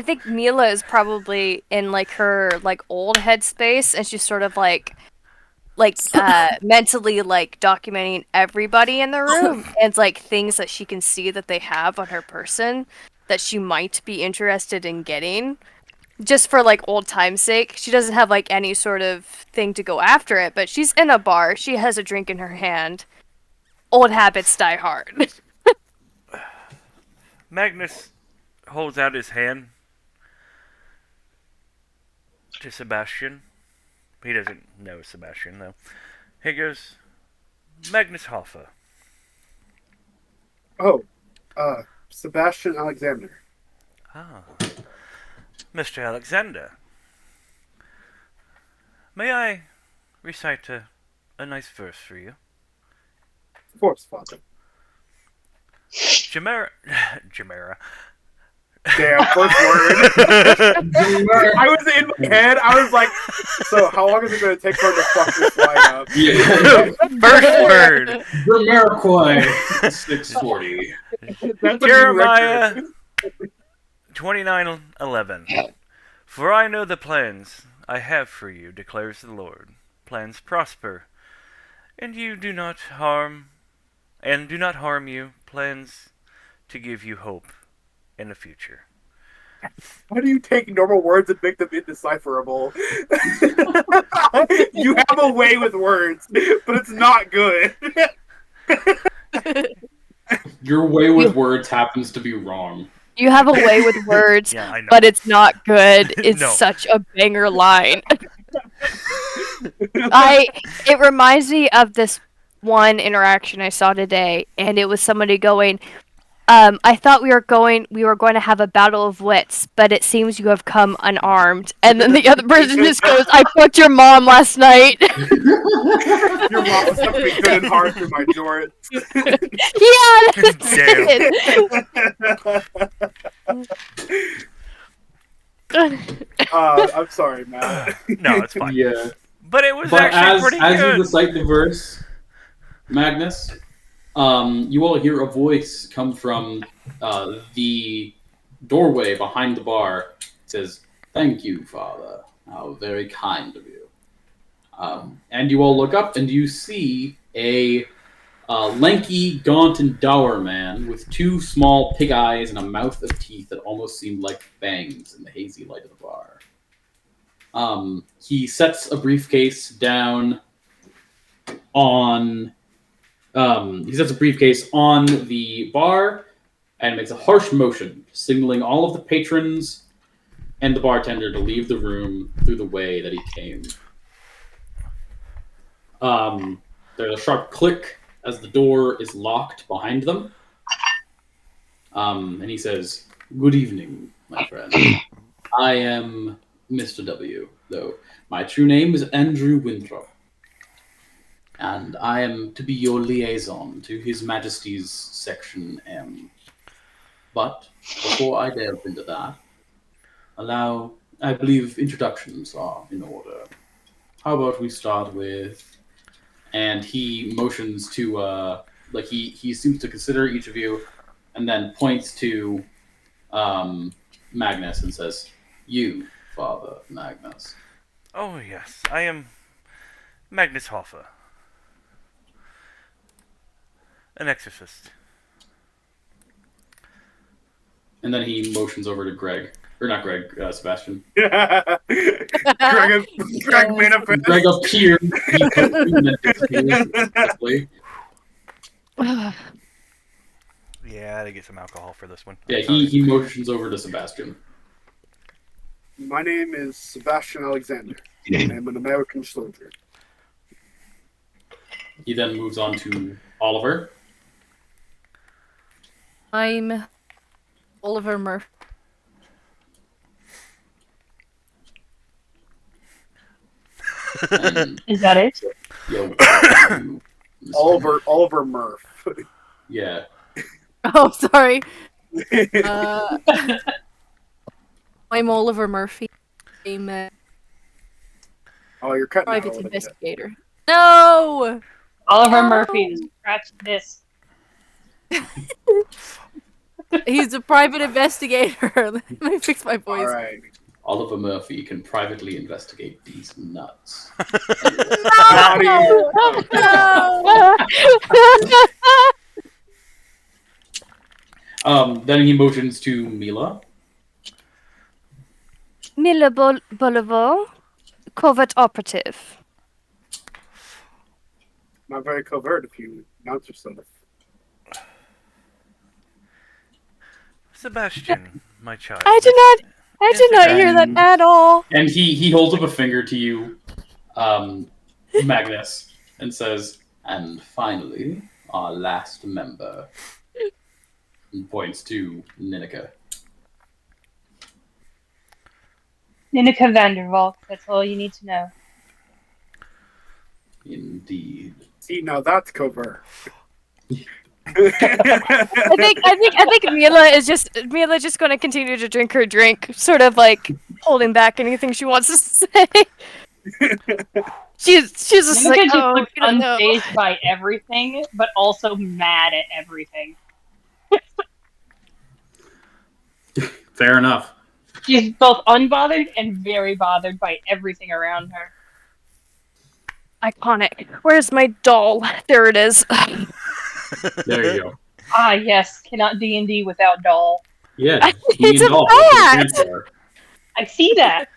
think Mila is probably in her old headspace, and she's sort of mentally documenting everybody in the room and things that she can see that they have on her person that she might be interested in getting. Just for old time's sake. She doesn't have any sort of thing to go after it, but she's in a bar, she has a drink in her hand. Old habits die hard. Magnus holds out his hand. to Sebastian. He doesn't know Sebastian, though. He goes, Magnus Hoffa. Oh, Sebastian Alexander. Ah, Mr. Alexander. May I recite a nice verse for you? Of course, Father. Jamera. Jamera. Damn, first word. I was in my head. I was like, so how long is it going to take for him to fuck this line up? Yeah. First word. Jamiroquai 640. That's a new Jeremiah record. 29:11. For I know the plans I have for you, declares the Lord. Plans prosper, and do not harm you. Plans to give you hope in the future. Why do you take normal words and make them indecipherable? You have a way with words, but it's not good. Your way with words happens to be wrong. You have a way with words, Yeah, I know. but it's not good. It's No. such a banger line. It reminds me of this one interaction I saw today, and it was somebody going, I thought we were going to have a battle of wits, but it seems you have come unarmed. And then the other person just goes, I fucked your mom last night. Your mom was sucking me good and hard through my jorts. Yeah, that's it. I'm sorry, Matt. No, it's fine. Yeah. But it was But actually pretty as good. you recite the verse, Magnus, you all hear a voice come from the doorway behind the bar. It says, "Thank you, Father. How very kind of you." And you all look up and you see a lanky, gaunt, and dour man with two small pig eyes and a mouth of teeth that almost seem like fangs in the hazy light of the bar. He sets a briefcase down on. He sets a briefcase on the bar and makes a harsh motion, signaling all of the patrons and the bartender to leave the room through the way that he came. There's a sharp click as the door is locked behind them. And he says, "Good evening, my friend. I am Mr. W, though my true name is Andrew Winthrop. And I am to be your liaison to His Majesty's Section M. But before I delve into that, I believe introductions are in order. How about we start with..." And he motions to, he seems to consider each of you, and then points to Magnus and says, "You, Father Magnus." Oh, yes. I am Magnus Hoffa. An exorcist. And then he motions over to Greg. Or not Greg, Sebastian. Greg manifest. Greg appeared. He put 2 minutes successfully. Yeah, I had to get some alcohol for this one. Yeah, he motions over to Sebastian. My name is Sebastian Alexander. I'm an American soldier. He then moves on to Oliver. I'm Oliver Murphy. And, Is that it? yo, Oliver Murph. Yeah. Oh, sorry. I'm Oliver Murphy. I'm a Oh, you're cutting out a private little bit. investigator. No! Oliver No. Murphy, scratch this. He's a private investigator. Let me fix my voice. All right. Oliver Murphy can privately investigate these nuts. No! Then he motions to Mila. Mila Bolivar, covert operative. Not very covert if you announce yourself. Sebastian, my child. I do not. I did not hear that at all. And he holds up a finger to you, Magnus, and says, "And finally, our last member." And points to Ninika. Ninika Vandervalk, that's all you need to know. Indeed. See, now that's covert. I think Mila just going to continue to drink her drink, sort of like holding back anything she wants to say. she's just Ninika like, just oh, looks you don't know. unfazed by everything, but also mad at everything. Fair enough. She's both unbothered and very bothered by everything around her. Iconic. Where's my doll? There it is. There you go. Ah, yes, cannot D&D without doll. Yeah, It's a fact! I see that.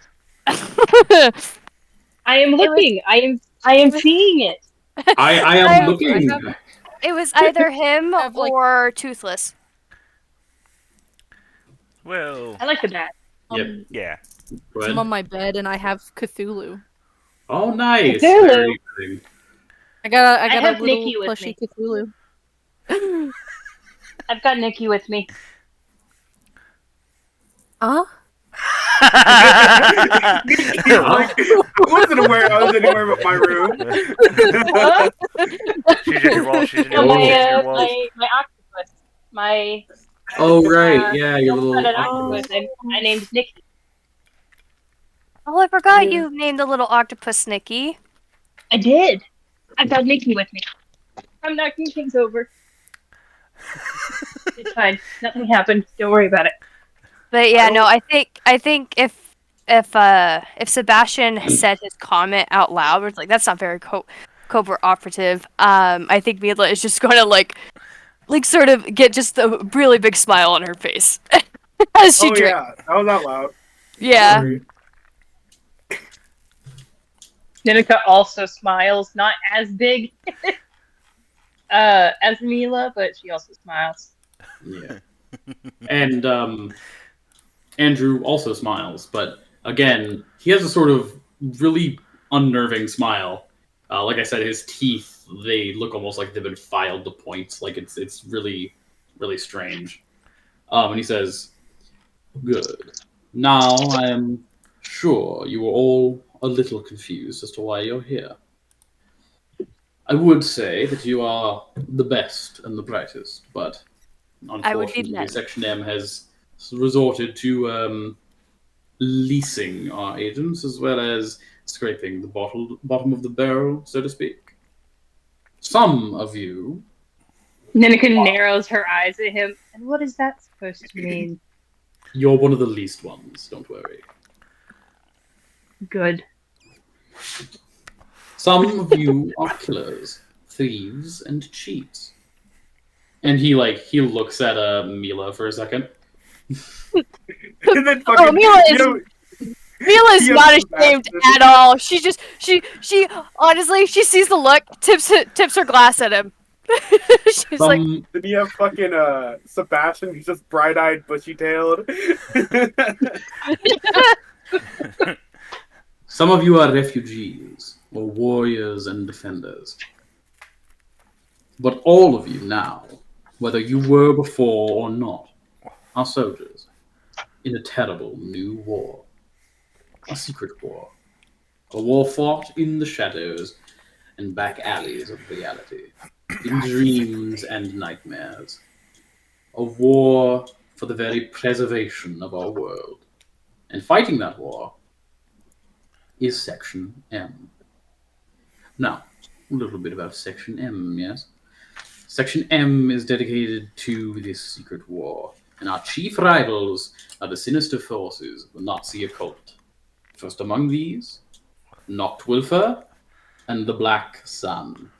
I am looking. I am seeing it. I am looking. It was either him have, like- or Toothless. Well, I like the bat. Yep. yeah. Go I'm ahead. on my bed and I have Cthulhu. Oh, nice. Cthulhu. Very exciting. I got a have little Nikki with plushy me. Cthulhu. I've got Nikki with me. Huh? I wasn't aware I was anywhere but my room. What? She's in your wall. She's in your No, wall. Oh. She's in your wall. my octopus. My Oh, right. Yeah, your little. an octopus. I named Nikki. Oh, I forgot you named the little octopus Nikki. I did. I've got Nikki with me. I'm knocking things over. It's fine. Nothing happened. Don't worry about it. But yeah, no, I think if Sebastian said his comment out loud, where it's like that's not very covert operative. I think Mila is just going to like sort of get just a really big smile on her face as she drinks. Yeah, that was out loud. Yeah. Sorry. Ninika also smiles, not as big as Mila, but she also smiles. Yeah. And Andrew also smiles, but again, he has a sort of really unnerving smile. Like I said, his teeth, they look almost like they've been filed to points. Like it's really, really strange. And he says, "Good. Now I am sure you are all a little confused as to why you're here. I would say that you are the best and the brightest, but I would be unfortunately, then. Section M has resorted to leasing our agents as well as scraping the bottom of the barrel, so to speak. Some of you, Ninika narrows her eyes at him. And what is that supposed to mean? you're one of the least ones, don't worry. Good. Some of you are killers, thieves, and cheats." And he looks at Mila for a second. And then fucking, Oh, Mila is you know, Mila's Yeah, not Sebastian. ashamed at all. She honestly, she sees the look, tips her glass at him. She's like, Some, then you have fucking Sebastian, he's just bright-eyed, bushy-tailed. some of you are refugees, or warriors and defenders. But all of you now, whether you were before or not, are soldiers in a terrible new war. A secret war. A war fought in the shadows and back alleys of reality, in dreams and nightmares. A war for the very preservation of our world. And fighting that war is Section M. Now, a little bit about Section M, yes? Section M is dedicated to this secret war, and our chief rivals are the sinister forces of the Nazi occult. First among these, Noctwilfer and the Black Sun.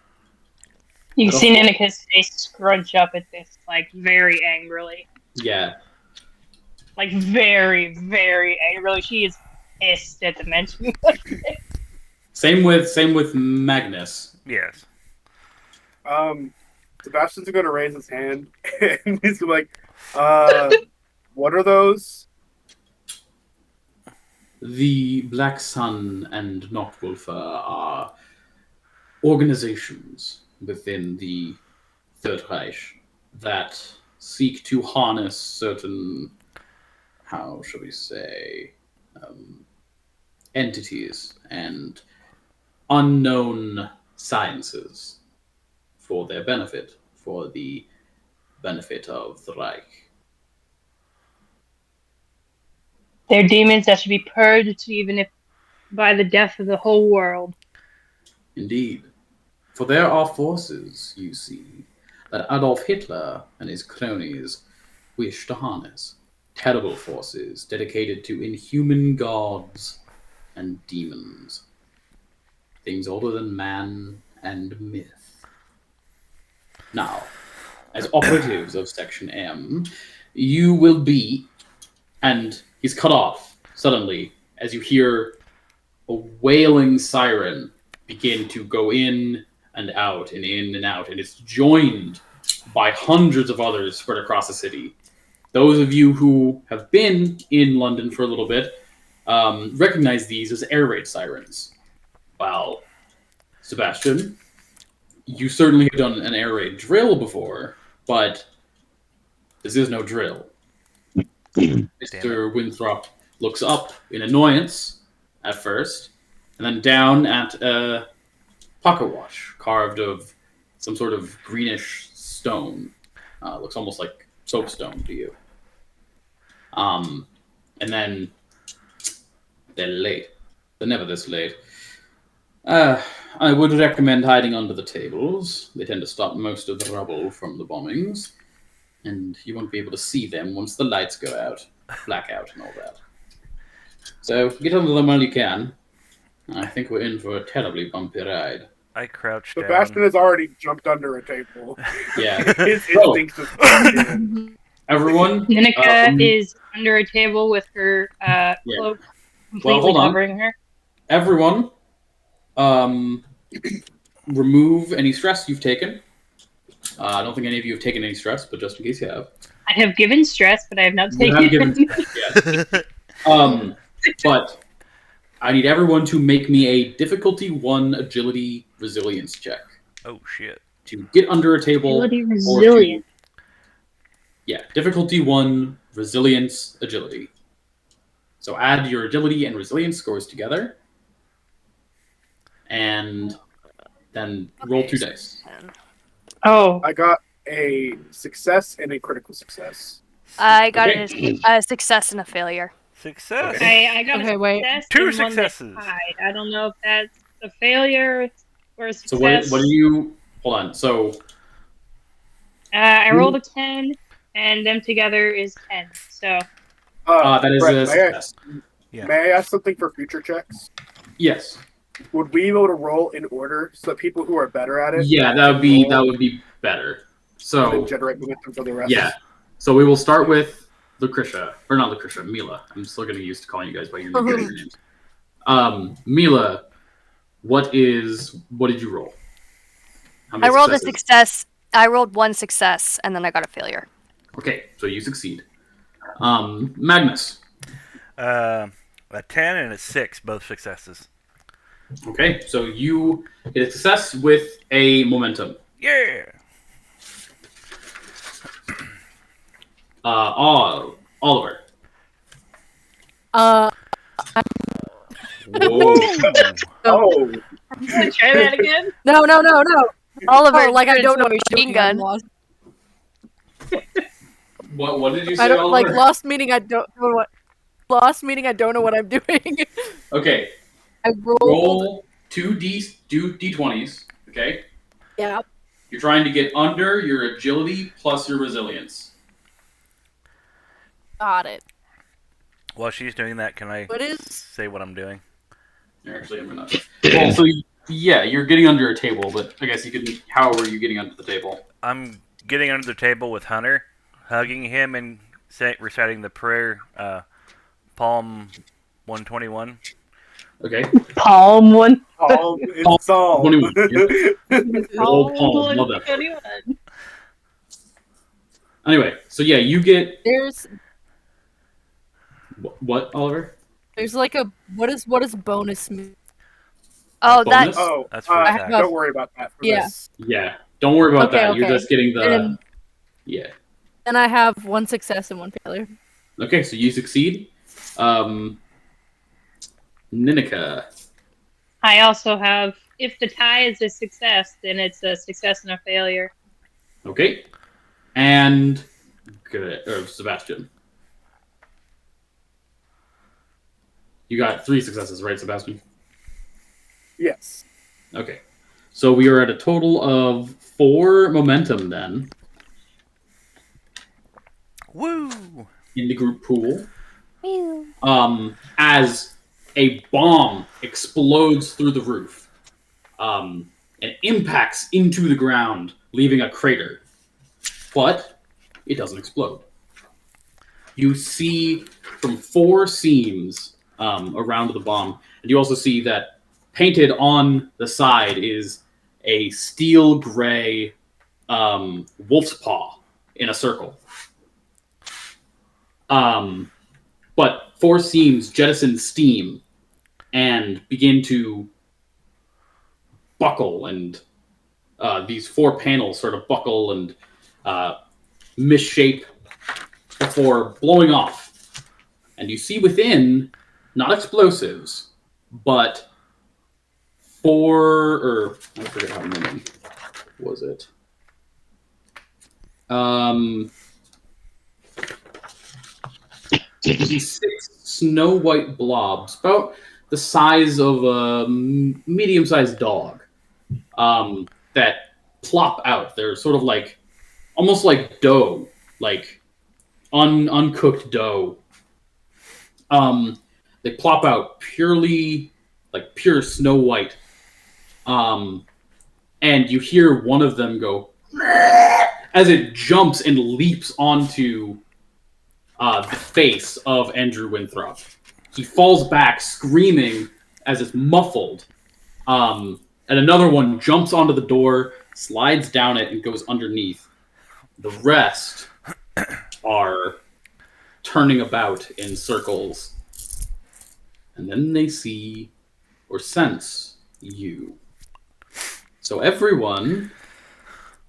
You can see Ninika's face scrunch up at this, like, very angrily. Yeah, Like, very, very angrily. She is pissed at the mention of it. same with Magnus. Yes. Sebastian's gonna raise his hand, and he's like, what are those? The Black Sun and Noctwolfer are organizations within the Third Reich that seek to harness certain, how shall we say, entities and unknown sciences for their benefit, for the benefit of the Reich. They're demons that should be purged, even if by the death of the whole world. Indeed. For there are forces, you see, that Adolf Hitler and his cronies wish to harness. Terrible forces dedicated to inhuman gods and demons. Things older than man and myth. Now, as operatives of Section M, you will be, and he's cut off suddenly as you hear a wailing siren begin to go in and out and in and out, and it's joined by hundreds of others spread across the city. Those of you who have been in London for a little bit recognize these as air raid sirens. Well, Sebastian, you certainly have done an air raid drill before, but this is no drill. Mr. Winthrop looks up in annoyance at first, and then down at a pocket watch carved of some sort of greenish stone. Looks almost like soapstone to you. And then they're late. They're never this late. I would recommend hiding under the tables. They tend to stop most of the rubble from the bombings. And you won't be able to see them once the lights go out. Blackout and all that. So get under them while you can. I think we're in for a terribly bumpy ride. I crouched Sebastian down. has already jumped under a table. Yeah. His Oh. instincts just kicked in. Everyone? Ninika is under a table with her cloak completely hold on. covering her. Everyone, remove any stress you've taken. I don't think any of you have taken any stress, but just in case you have. I have given stress, but I have not You taken have given it. stress, yes. But I need everyone to make me a difficulty 1 agility resilience check. Oh shit. To get under a table. Agility or resilience. Yeah, difficulty 1, resilience, agility. So add your agility and resilience scores together. And then roll 2 dice. Oh, I got a success and a critical success. I got Okay. a success and a failure. Success. Okay. I got Okay, a wait. success. 2 and one that's successes. tied. I don't know if that's a failure or a So success. what do you... Hold on. So I rolled a 10, and them together is 10. So that is Brett, a success. Yeah. May I ask something for future checks? Yes. Would we be able to roll in order so that people who are better at it Yeah, that would be better. So can generate momentum for the rest? yeah. So we will start with Lucretia. Or not Lucretia, Mila. I'm still getting used to calling you guys by your new names. Mila, what did you roll? How I many rolled a successes? success. I rolled 1 success, and then I got a failure. Okay, so you succeed. Magnus. A 10 and a 6, both successes. Okay, so you get a success with a momentum. Yeah. Oliver. Uh, Whoa. Oh, try that again. no. Oliver, Oh, like I turns don't know to a what machine I'm gun. lost. What did you say, I don't Oliver? like lost meaning. I don't know what. Lost meaning. I don't know what I'm doing. Okay, I rolled. roll 2 d20s. Okay, Yeah. you're trying to get under your agility plus your resilience. Got it. While she's doing that, can I What is? say what I'm doing? Actually, I'm gonna. Well, so yeah, you're getting under a table, but I guess you can. How are you getting under the table? I'm getting under the table with Hunter, hugging him and reciting the prayer, Psalm 121. Okay. Palm one. it's all. 21. Old Palm, Palm love that. 121. Anyway, so yeah, you get There's what, Oliver? There's like a what is bonus? Oh, that. Bonus? Oh, That's for I attack. have don't worry about that for Yeah. this. Yeah. Don't worry about Okay, that. You're okay. just getting the. And Yeah. then I have 1 success and 1 failure. Okay, so you succeed. Ninika. I also have, if the tie is a success, then it's a success and a failure. Okay. And good. Or Sebastian. You got 3 successes, right, Sebastian? Yes. Okay. So we are at a total of 4 momentum then Woo! in the group pool. Meow. As a bomb explodes through the roof and impacts into the ground, leaving a crater. But it doesn't explode. You see from 4 seams around the bomb, and you also see that painted on the side is a steel gray wolf's paw in a circle. But 4 seams jettison steam and begin to buckle, and these 4 panels sort of buckle and misshape before blowing off. And you see within, not explosives, but 4, or I forget how many was it. These 6 snow white blobs, about the size of a medium-sized dog, that plop out. They're sort of like, almost like dough, like uncooked dough. They plop out purely, like pure snow white. And you hear one of them go as it jumps and leaps onto the face of Andrew Winthrop. He falls back screaming as it's muffled. And another one jumps onto the door, slides down it, and goes underneath. The rest are turning about in circles. And then they see or sense you. So everyone,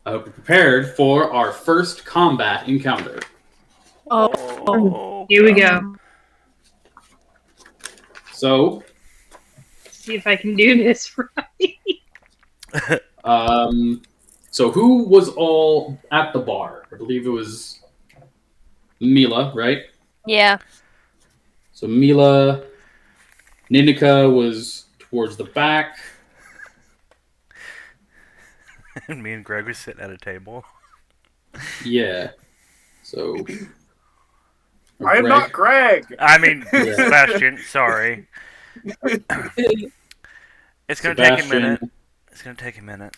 I hope you're prepared for our first combat encounter. Oh, Here we go. So, See if I can do this right. so who was all at the bar? I believe it was Mila, right? Yeah. So Mila, Ninika was towards the back. And me and Greg were sitting at a table. Yeah. So. I am not Greg. I mean, Yeah. Sebastian, sorry. It's gonna take a minute. Sebastian It's gonna take a minute.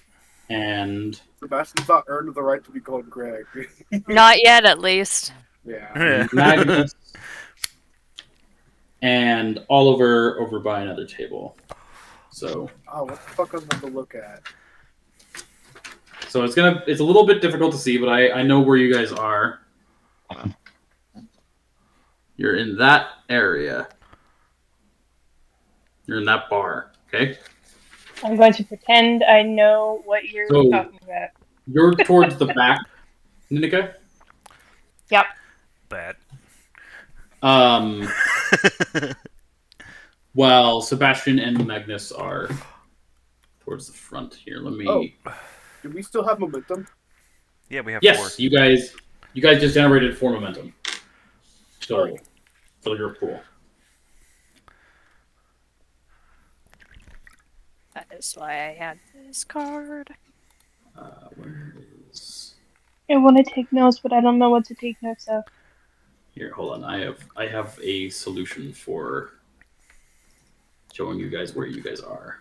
and Sebastian's not earned the right to be called Greg. Not yet, at least. Yeah. Magnus and Oliver over by another table. So. Oh, what the fuck am I to look at? So it's a little bit difficult to see, but I know where you guys are. You're in that area. You're in that bar, okay? I'm going to pretend I know what you're So- talking about. You're towards the back, Ninika. Yep. Bad. While Sebastian and Magnus are towards the front here. Let me. Oh. Do we still have momentum? Yeah, we have Yes, 4. you guys just generated 4 momentum. So Oh. for your pool. That is why I had this card. Where is I want to take notes, but I don't know what to take notes of. here? Hold on. I have a solution for showing you guys where you guys are.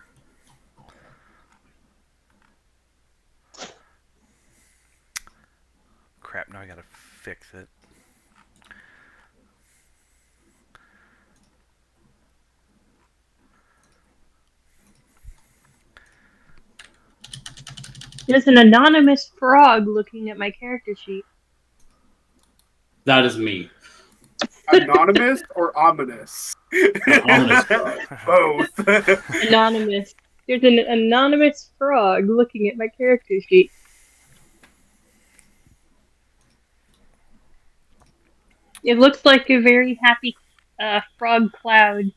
Crap, now I gotta fix it. There's an anonymous frog looking at my character sheet. That is me. Anonymous or ominous? Ominous frog. Both. Anonymous. There's an anonymous frog looking at my character sheet. It looks like a very happy frog cloud.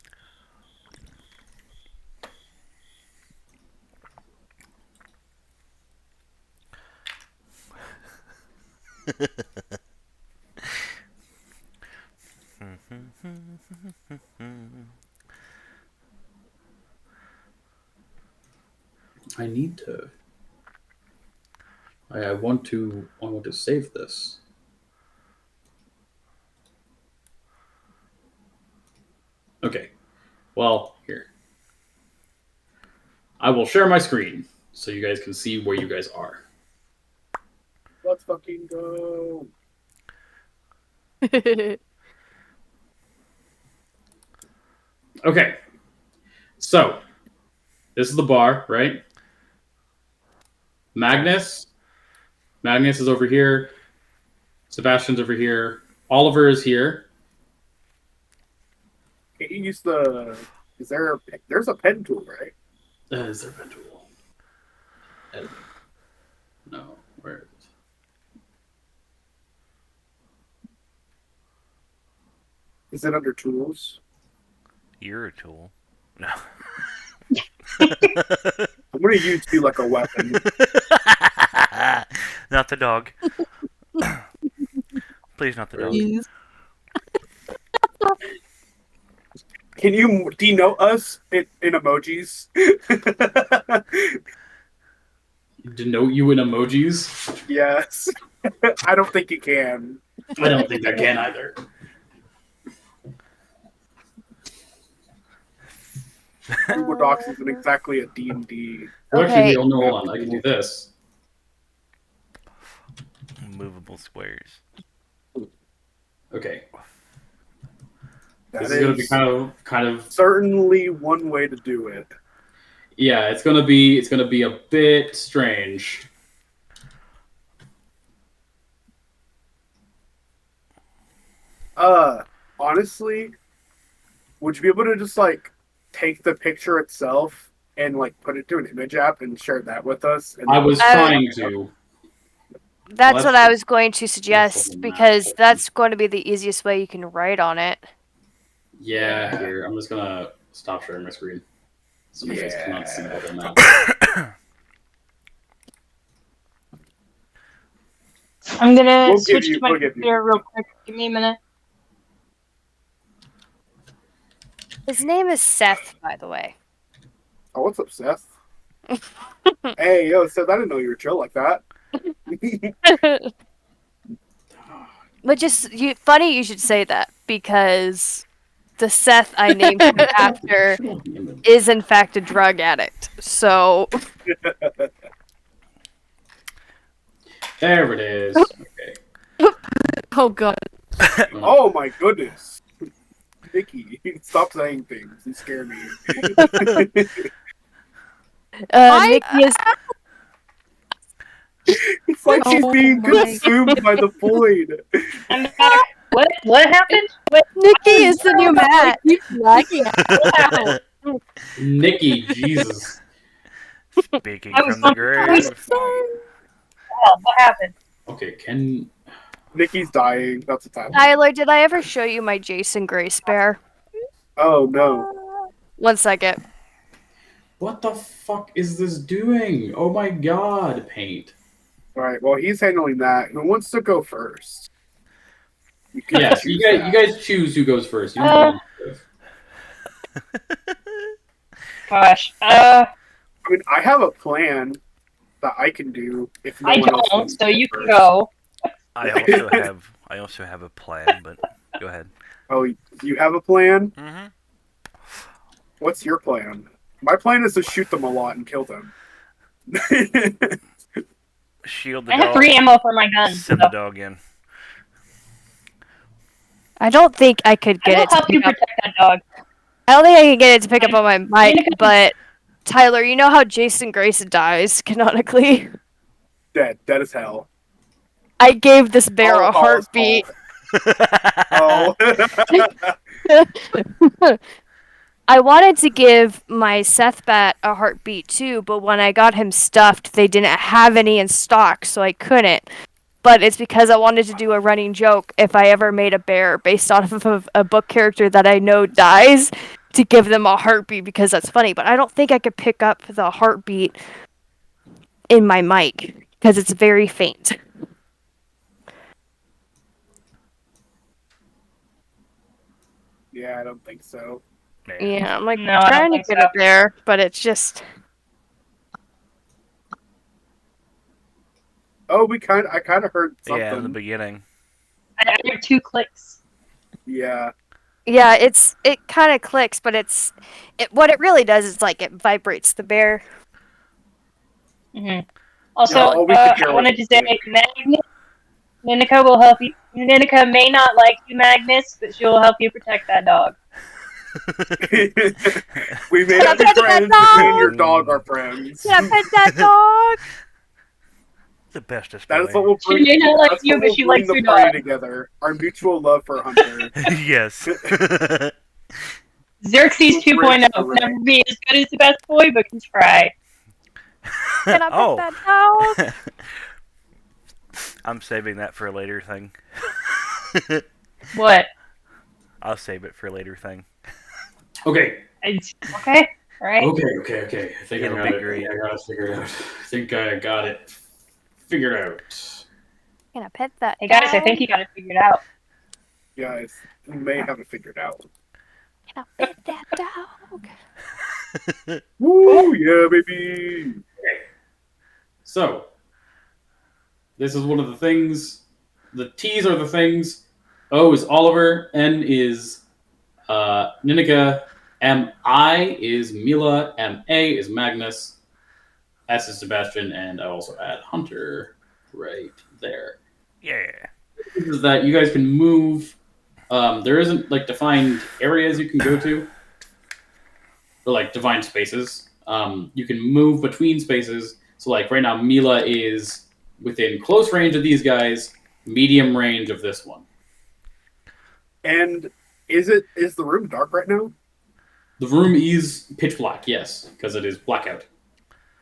I need to. I want to save this. Okay. Well, here. I will share my screen so you guys can see where you guys are. Let's fucking go. Okay. So, this is the bar, right? Magnus is over here. Sebastian's over here. Oliver is here. Can you use the? There's a pen tool, right? Is there a pen tool? Editing. No, where is it? Is it under tools? You're a tool. No. I'm gonna use you like a weapon. Not the dog. Please, not the dog. Jeez. Can you denote us in emojis? Denote you in emojis? Yes. I don't think you can. I don't think I can either. Google Docs isn't exactly a D&D. Well, Okay. actually, no, hold on. I can do this. Movable squares. Okay. That This is going to be kind of. certainly one way to do it. Yeah, it's going to be a bit strange. Honestly, would you be able to just like take the picture itself and like put it to an image app and share that with us? And I was trying to. That's Well, what that's I the- was going to that's suggest the because math. that's going to be the easiest way you can write on it. Yeah, here. I'm just going to stop sharing my screen. So you guys cannot see the whole map. I'm gonna We'll give switch you- to my we'll give you. computer real quick. Give me a minute. His name is Seth, by the way. Oh, what's up, Seth? Hey, yo, Seth, I didn't know you were chill like that. But funny you should say that because the Seth I named him after is in fact a drug addict. So There it is. Okay. Oh god. Oh my goodness. Nikki, stop saying things. You scare me. Nikki is It's like she's Oh being my consumed by the void. I'm back. What happened? Nikki is the new Matt. Keep lagging. What happened? Nikki, Jesus. Speaking I was from the on- grave. What happened? Okay, can. Nikki's dying. That's what's happening. Tyler, did I ever show you my Jason Grace bear? Oh no. 1 second. What the fuck is this doing? Oh my god, Paint. Alright, well he's handling that. Who wants to go first? You can Yes, choose you that. guys choose who goes first. You Gosh. I mean, I have a plan that I can do if no I one else don't, wants so to you go can first. go. I also have a plan, but go ahead. Oh, you have a plan? Mm-hmm. What's your plan? My plan is to shoot them a lot and kill them. Shield the I dog. have 3 ammo for my gun. So Send the dog in. I don't think I could I get will it to help you pick up. protect that dog. I don't think I can get it to pick up on my mic, Danica- but Tyler, you know how Jason Grace dies canonically? Dead as hell. I gave this bear a Oh, heartbeat. Oh. I wanted to give my Seth bat a heartbeat too, but when I got him stuffed, they didn't have any in stock, so I couldn't. But it's because I wanted to do a running joke if I ever made a bear based off of a book character that I know dies to give them a heartbeat because that's funny. But I don't think I could pick up the heartbeat in my mic because it's very faint. Yeah, I don't think so. Yeah, I'm like No, I don't trying to think get so. it there, but it's just Oh, I kind of heard Yeah, in the something. beginning. I hear 2 clicks. Yeah. yeah, it kind of clicks, but what it really does is like it vibrates the bear. Hmm. Also, Yeah, all we could hear I was wanted the to say, click. Magnus, Ninika will help you. Ninika may not like you, Magnus, but she will help you protect that dog. We may Can I not be pet that friends, but me and your dog? dog are friends. Can I pet that dog? The bestest That is what boy. will She bring. may not like That's you, what but will she bring likes the your party dog. together. Our mutual love for Hunter. Yes. Xerxes Will bridge 2.0 the can rift. never be as good as the best boy, but can try. Can I pet Oh. that dog? I'm saving that for a later thing. What? I'll save it for a later thing. Okay. Okay, alright. Okay. I think It'll I be got it. great. I got it figured out. I think I got it figured out. Can I pet that Hey dog? guys, I think you got it figured out. Guys, we may have it figured out. Can I pet that dog? Woo, yeah, baby. So, this is one of the things. The T's are the things. O is Oliver. N is Ninika. M-I is Mila. M-A is Magnus. S is Sebastian. And I also add Hunter right there. Yeah. Is that you guys can move. There isn't like defined areas you can go to, or like defined spaces. You can move between spaces. So like right now, Mila is within close range of these guys, medium range of this one. And is the room dark right now? The room is pitch black, yes, because it is blackout.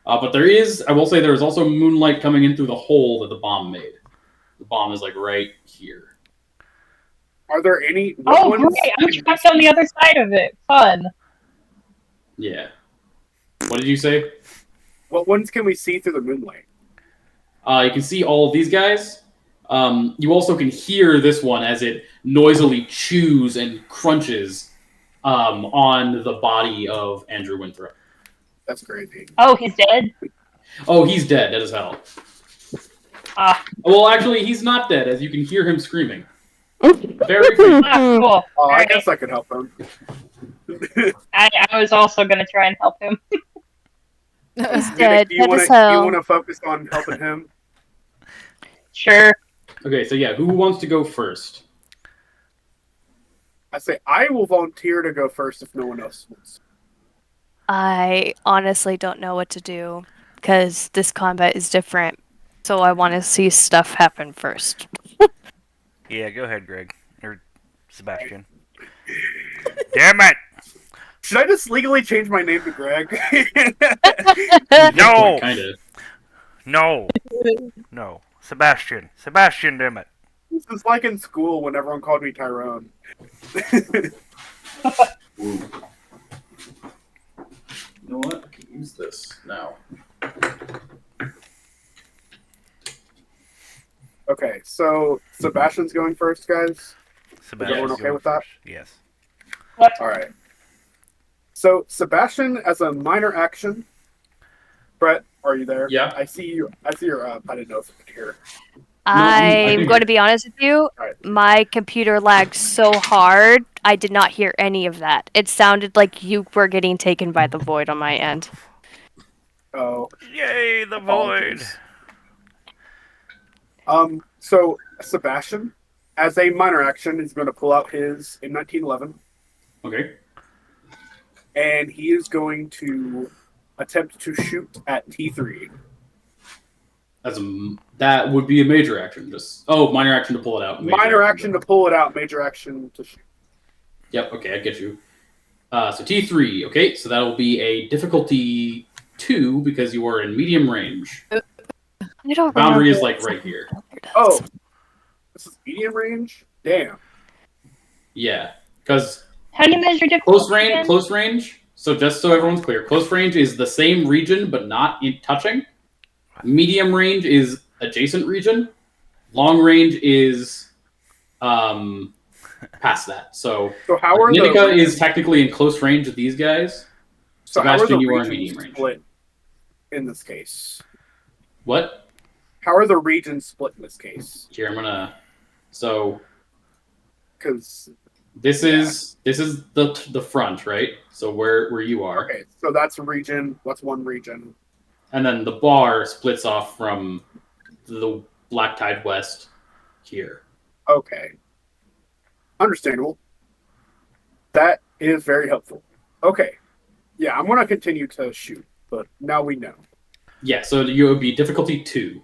But I will say, there is also moonlight coming in through the hole that the bomb made. The bomb is like right here. Are there any? Oh, ones great! I'm can we trapped on the other side of it. Fun. Yeah. What did you say? What ones can we see through the moonlight? You can see all of these guys. You also can hear this one as it noisily chews and crunches on the body of Andrew Winthrop. That's crazy. Oh, he's dead? Oh, he's dead as hell. Ah, Well, actually, he's not dead, as you can hear him screaming. Very faint. cool. Oh, I Alright. guess I could help him. I was also going to try and help him. He's Nick, dead. do you Dead want as to hell. focus on helping him? Sure. Okay, so yeah, who wants to go first? I say I will volunteer to go first if no one else wants. I honestly don't know what to do because this combat is different. So I want to see stuff happen first. Yeah, go ahead, Greg. Or Sebastian. Damn it! Should I just legally change my name to Greg? No! Kind of. No! No. Sebastian. Sebastian, damn it. This is like in school when everyone called me Tyrone. You know what? I can use this now. Okay, so Sebastian's going first, guys. Sebastian's everyone okay going with that? first. Yes. All right. So Sebastian, as a minor action, Brett, are you there? Yeah. I see you. I see your up. I didn't know if you could hear. I'm think- going to be honest with you. Right. My computer lagged so hard, I did not hear any of that. It sounded like you were getting taken by the void on my end. Oh. Yay, the void! So Sebastian, as a minor action, is going to pull out his M1911, Okay. and he is going to attempt to shoot at T3. That would be a major action. Minor action to pull it out. Minor action to pull it out. Major action to shoot. Yep. Okay, I get you. So T3. Okay, so that'll be a difficulty 2 because you are in medium range. I don't Boundary is remember like right here. Oh, this is medium range. Damn. Yeah, because How do you measure difficulty? close range. So just so everyone's clear, close range is the same region but not in touching. Medium range is adjacent region. Long range is past that. So how are Ninika is technically in close range with these guys. So Sebastian, how are the you are in regions medium range. split in this case? What? How are the regions split in this case? Here, I'm gonna. So because this is the front, right? So where you are. Okay, so that's a region. What's one region? And then the bar splits off from the Black Tide West here. Okay. Understandable. That is very helpful. Okay. Yeah, I'm going to continue to shoot, but now we know. Yeah, so you would be difficulty 2.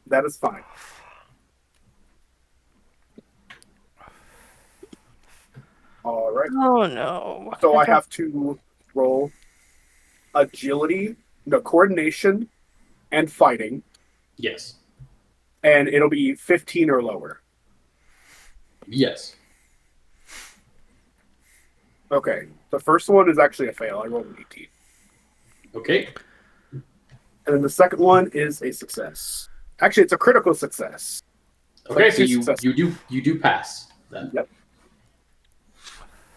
That is fine. All right. Oh no. So I have to roll agility, coordination, and fighting. Yes. And it'll be 15 or lower. Yes. Okay. The first one is actually a fail. I rolled an 18. Okay. And then the second one is a success. Actually, it's a critical success. Okay, so you do pass then. Yep.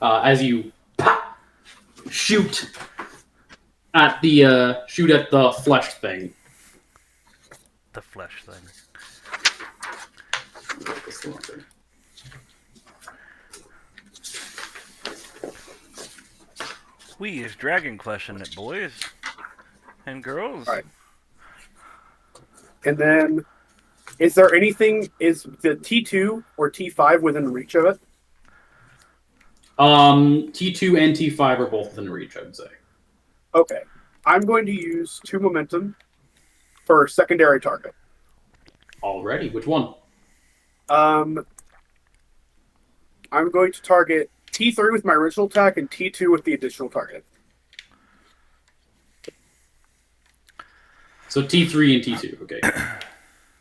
As you shoot at the flesh thing. The flesh thing. We is dragon fleshing it, boys and girls. All right. And then, is there anything? Is the T2 or T5 within reach of it? T2 and T5 are both within reach, I would say. Okay. I'm going to use 2 momentum for secondary target. Alrighty, which one? I'm going to target T3 with my original attack and T2 with the additional target. So T3 and T2, okay.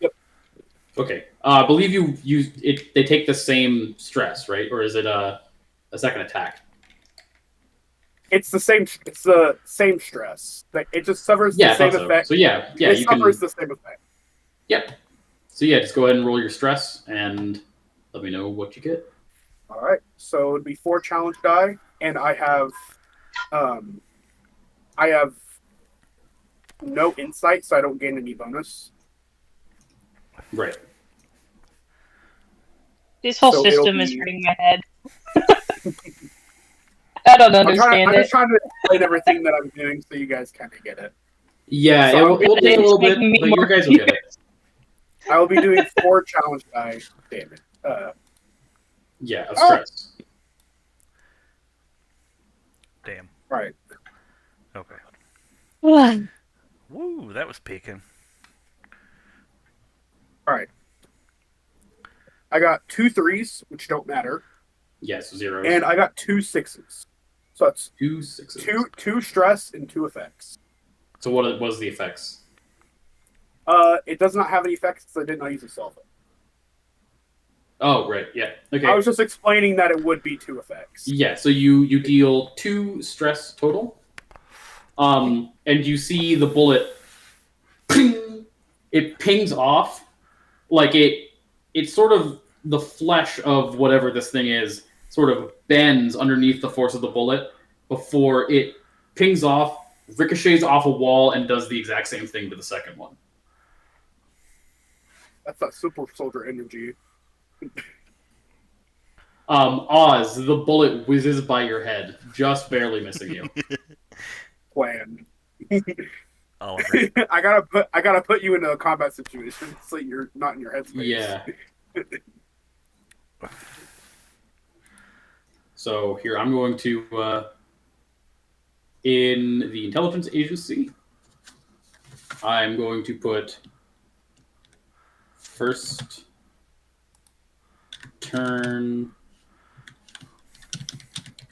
Yep. Okay. I believe you use it. They take the same stress, right? Or is it a second attack? It's the same. It's the same stress. Like it just suffers the same effect. So yeah, it suffers the same effect. Yep. So yeah, just go ahead and roll your stress and let me know what you get. All right. So it'd be 4 challenge die, and I have no insight, so I don't gain any bonus. Right. This whole system is hurting my head. I don't understand I'm it. just trying to explain everything that I'm doing so you guys kind of get it. Yeah, So it will take a little bit, but you guys will get it. I will be doing 4 challenge die damage. Yeah, of stress. Damn. Right. Okay. One. Woo, that was peaking. All right. I got 2 3s, which don't matter, Yes, 0. and I got 2 6s. So it's 2 6s. two stress and 2 effects. So what was the effects? It does not have any effects because I did not use a solve. Oh, right. Yeah. Okay. I was just explaining that it would be 2 effects. Yeah. So you deal 2 stress total. And you see the bullet. Ping, it pings off, like it's sort of the flesh of whatever this thing is sort of bends underneath the force of the bullet before it pings off, ricochets off a wall, and does the exact same thing to the second one. That's that super soldier energy. Oz, the bullet whizzes by your head, just barely missing you. Plan. All right. I gotta put you in a combat situation so you're not in your headspace. Yeah. So here I'm going to in the intelligence agency. I'm going to put first turn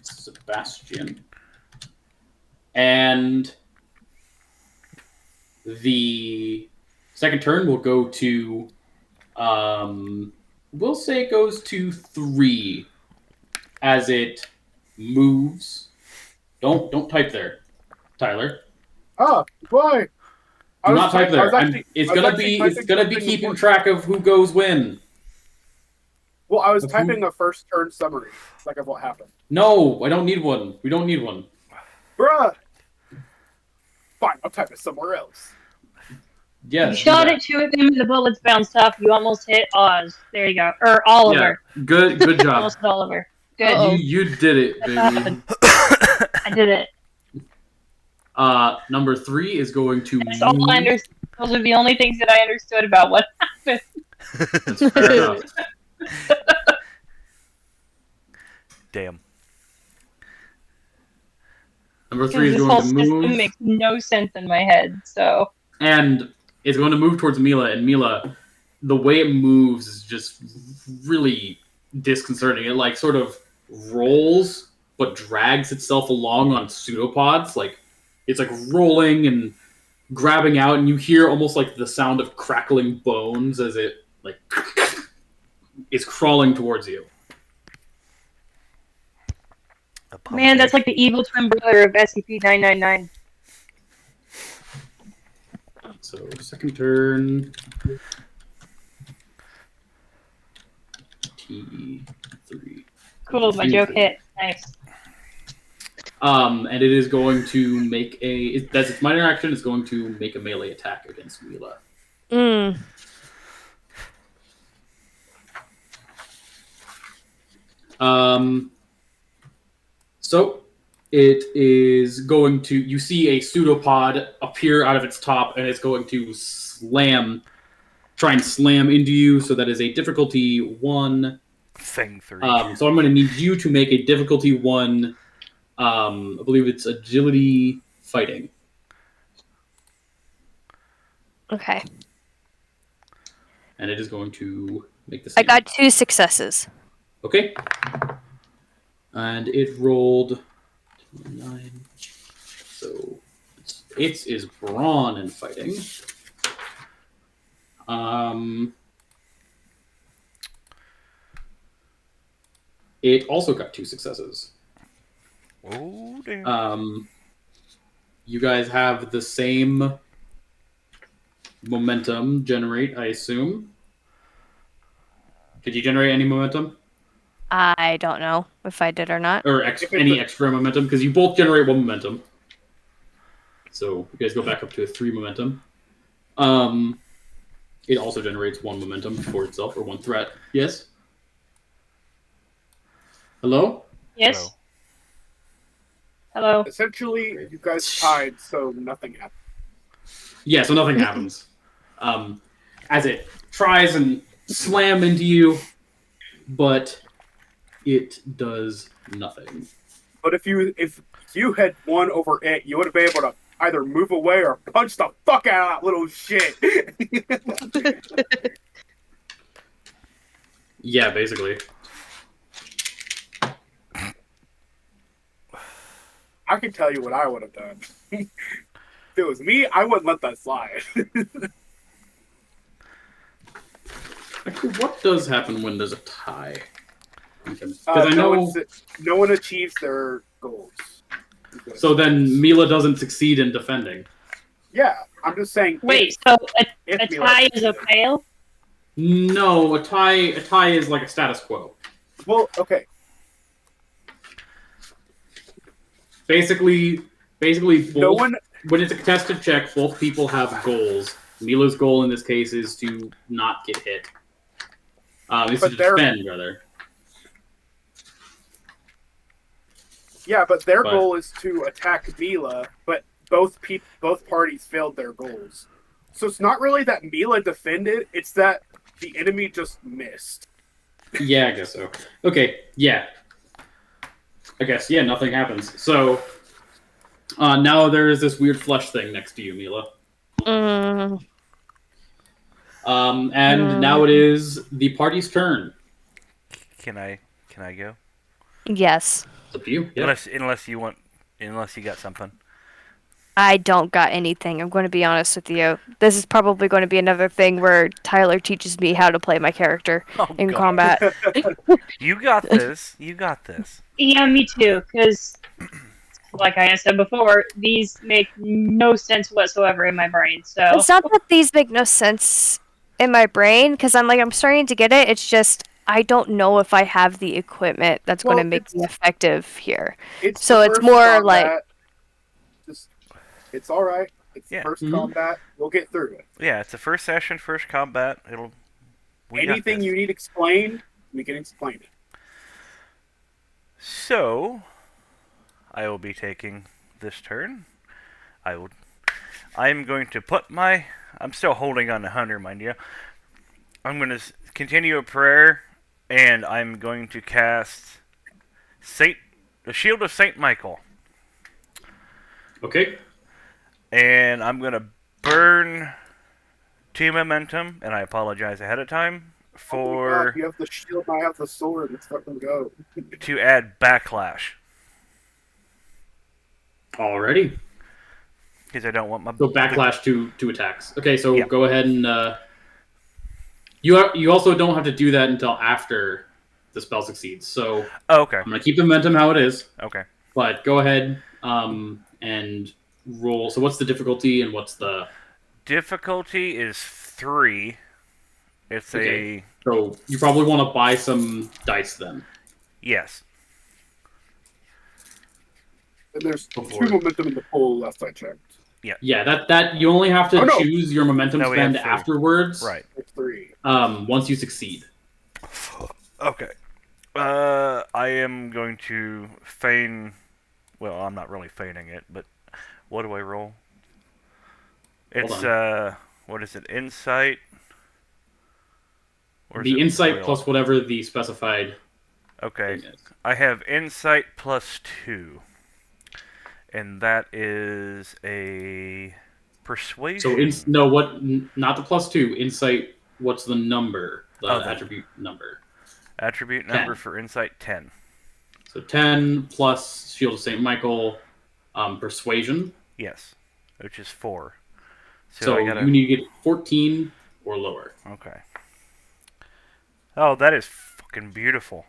Sebastian. And the second turn will go to, we'll say it goes to 3 as it moves. Don't type there, Tyler. Ah, why? Do not type there. It's gonna actually be typing keeping important. track of who goes when. Well, I was Of typing who- a first turn summary, like of what happened. No, I don't need one. We don't need one. Bruh! Fine, I'll type it somewhere else. Yes. You shot it 2 of them and the bullets bounced off. You almost hit Oz. There you go. Or Oliver. Yeah. Good job. Almost hit Oliver. Good. Uh-oh. You did it, That's what baby. happened. I did it. Number 3 is going to That's all I understood. Those are the only things that I understood about what happened. That's fair enough. Damn. Number 3 is This whole going to system move, makes no sense in my head. So and it's going to move towards Mila. And Mila, the way it moves is just really disconcerting. It like sort of rolls, but drags itself along on pseudopods. Like it's like rolling and grabbing out, and you hear almost like the sound of crackling bones as it like is crawling towards you. man, that's like the evil twin brother of SCP-999. So second turn. T3. Cool, my joke hit. Nice. And it is going to make that's its minor action. It's going to make a melee attack against Mila. Mm. So it is going to. You see a pseudopod appear out of its top, and it's going to try and slam into you. So that is a difficulty 1. Thing 3. So I'm going to need you to make a difficulty 1. I believe it's agility fighting. Okay. And it is going to make the I same. got 2 successes. Okay. And it rolled 9. So it is brawn in fighting. It also got 2 successes. Oh, damn. You guys have the same momentum generate, I assume. Did you generate any momentum? I don't know if I did or not. Or any extra momentum? Because you both generate 1 momentum. So you guys go back up to a 3 momentum. It also generates 1 momentum for itself, or 1 threat. Yes? Hello? Yes? Hello? Essentially, you guys tied, so nothing happened. Yeah, so nothing happens. As it tries and slam into you, but it does nothing. But if you had won over it, you would have been able to either move away or punch the fuck out of that little shit. Yeah, basically. I can tell you what I would have done. If it was me, I wouldn't let that slide. Actually, what does happen when there's a tie? Because I know. No one achieves their goals. So then Mila doesn't succeed in defending. Yeah, I'm just saying. Wait, so a Mila tie is a succeeded. fail? No, a tie is like a status quo. Well, okay. Basically, both, No one. when it's a contested check, both people have goals. Mila's goal in this case is to not get hit. It's to defend, rather. Yeah, but their goal is to attack Mila, but both parties failed their goals. So it's not really that Mila defended; it's that the enemy just missed. Yeah, I guess so. Okay, yeah. I guess, yeah, nothing happens. So, now there is this weird flesh thing next to you, Mila. Mm, And now it is the party's turn. Can I go? yes. It's up to you. Yeah. Unless you got something. I don't got anything. I'm going to be honest with you. This is probably going to be another thing where Tyler teaches me how to play my character Oh, in God. combat. You got this. You got this. Yeah, me too. Because, like I said before, these make no sense whatsoever in my brain. So It's not that these make no sense in my brain because I'm starting to get it. It's just I don't know if I have the equipment that's going to Well, make me effective here. it's So the it's first more like combat. Just, it's all right. It's Yeah. the 1st Mhm. combat. We'll get through it. Yeah, it's the first session, first combat. We got Anything this. you need explained, we can explain it. So, I will be taking this turn. I'm going to put my. I'm still holding on to Hunter, mind you. I'm going to continue a prayer, and I'm going to cast the Shield of Saint Michael, Okay. and I'm going to burn 2 momentum, and I apologize ahead of time Oh my God, for you have the shield, I have the sword. Let's fucking go. to add backlash Alrighty. because I don't want my So backlash to attacks. Okay, so Yeah. go ahead and you also don't have to do that until after the spell succeeds. So Oh, okay. I'm gonna keep the momentum how it is, Okay. but go ahead and roll. So what's the difficulty and what's the Difficulty is 3. It's Okay. So you probably want to buy some dice then. Yes. And there's Before. 2 momentum in the pool last I checked. Yeah, that you only have to Oh, no. choose your momentum No, we have spend 3. afterwards. Right. There's 3. Once you succeed. Okay. I am going to feign. Well, I'm not really feigning it, but what do I roll? Hold It's what is it? Insight. Or is The it insight will? plus whatever the specified Okay. thing is. I have insight plus 2, and that is a persuasion. So not the +2. Insight. What's the number? The attribute number. Attribute 10. number for insight 10. So 10 plus Shield of Saint Michael, persuasion. Yes, which is 4. So I gotta. you need to get 14 or lower. Okay. Oh, that is fucking beautiful.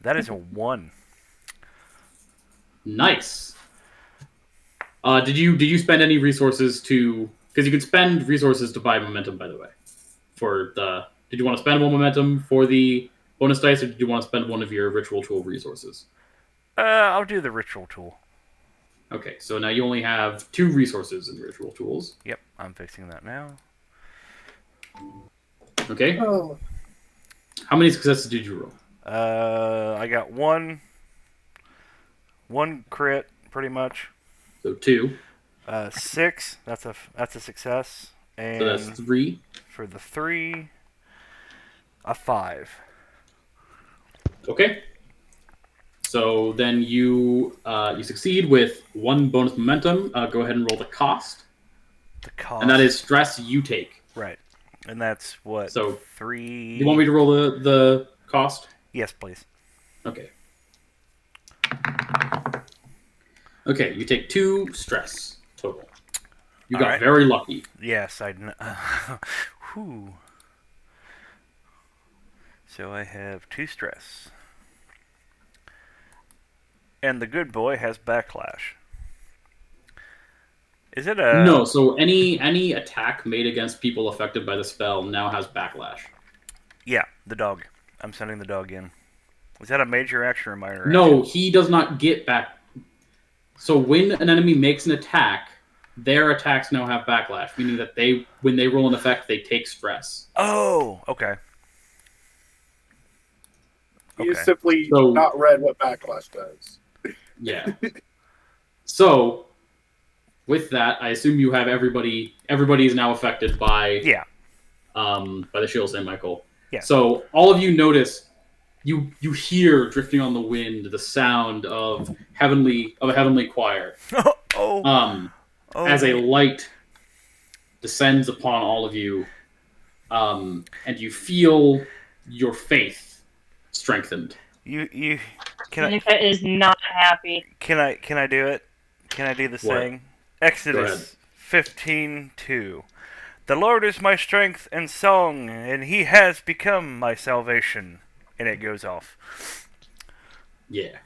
That is a 1. Nice. Did you spend any resources to? Because you could spend resources to buy momentum, by the way. Did you want to spend 1 momentum for the bonus dice, or did you want to spend one of your ritual tool resources? I'll do the ritual tool. Okay, so now you only have 2 resources in ritual tools. Yep, I'm fixing that now. Okay. Oh. How many successes did you roll? I got one crit, pretty much. So 2. 6. That's a success. And So that's 3. for the 3, a 5. Okay. So then you succeed with 1 bonus momentum. Go ahead and roll the cost, The cost. and that is stress you take. right, and that's what. So, 3. You want me to roll the cost? Yes, please. Okay. Okay, you take 2 stress total. You got Alright. very lucky. Yes, whew. So I have 2 stress. And the good boy has backlash. Is it a... No, so any attack made against people affected by the spell now has backlash. Yeah, the dog. I'm sending the dog in. Is that a major action or a minor action? No, he does not get back. So when an enemy makes an attack, their attacks now have backlash, meaning that when they roll an effect, they take stress. Oh, okay. You Okay. simply So- not read what backlash does. Yeah. So, with that, I assume you have everybody. Everybody is now affected by Yeah. By the Shield of Saint Michael. Yeah. So all of you notice you hear drifting on the wind the sound of a heavenly choir. oh. As a light descends upon all of you, and you feel your faith strengthened. You can Danica is not happy. I do it? Can I do the What? saying? Exodus 15:2. The Lord is my strength and song, and He has become my salvation. And it goes off. Yeah.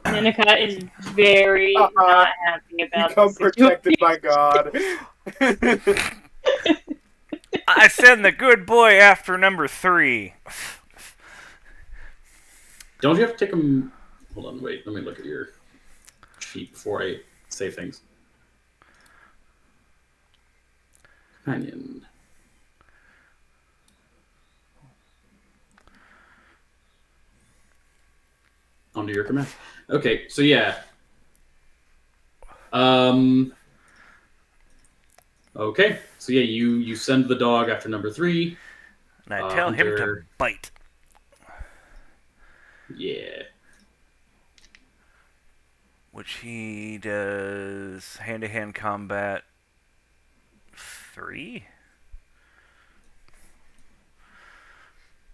Danica is very not happy about Become this protected situation. by God. I send the good boy after number 3. Don't you have to take them? Hold on, wait. Let me look at your sheet before I say things. Companion. Under your command. Okay, so yeah. Okay, so yeah, you send the dog after number 3. And I tell him to Hunter. bite. Yeah. Which he does hand-to-hand combat 3?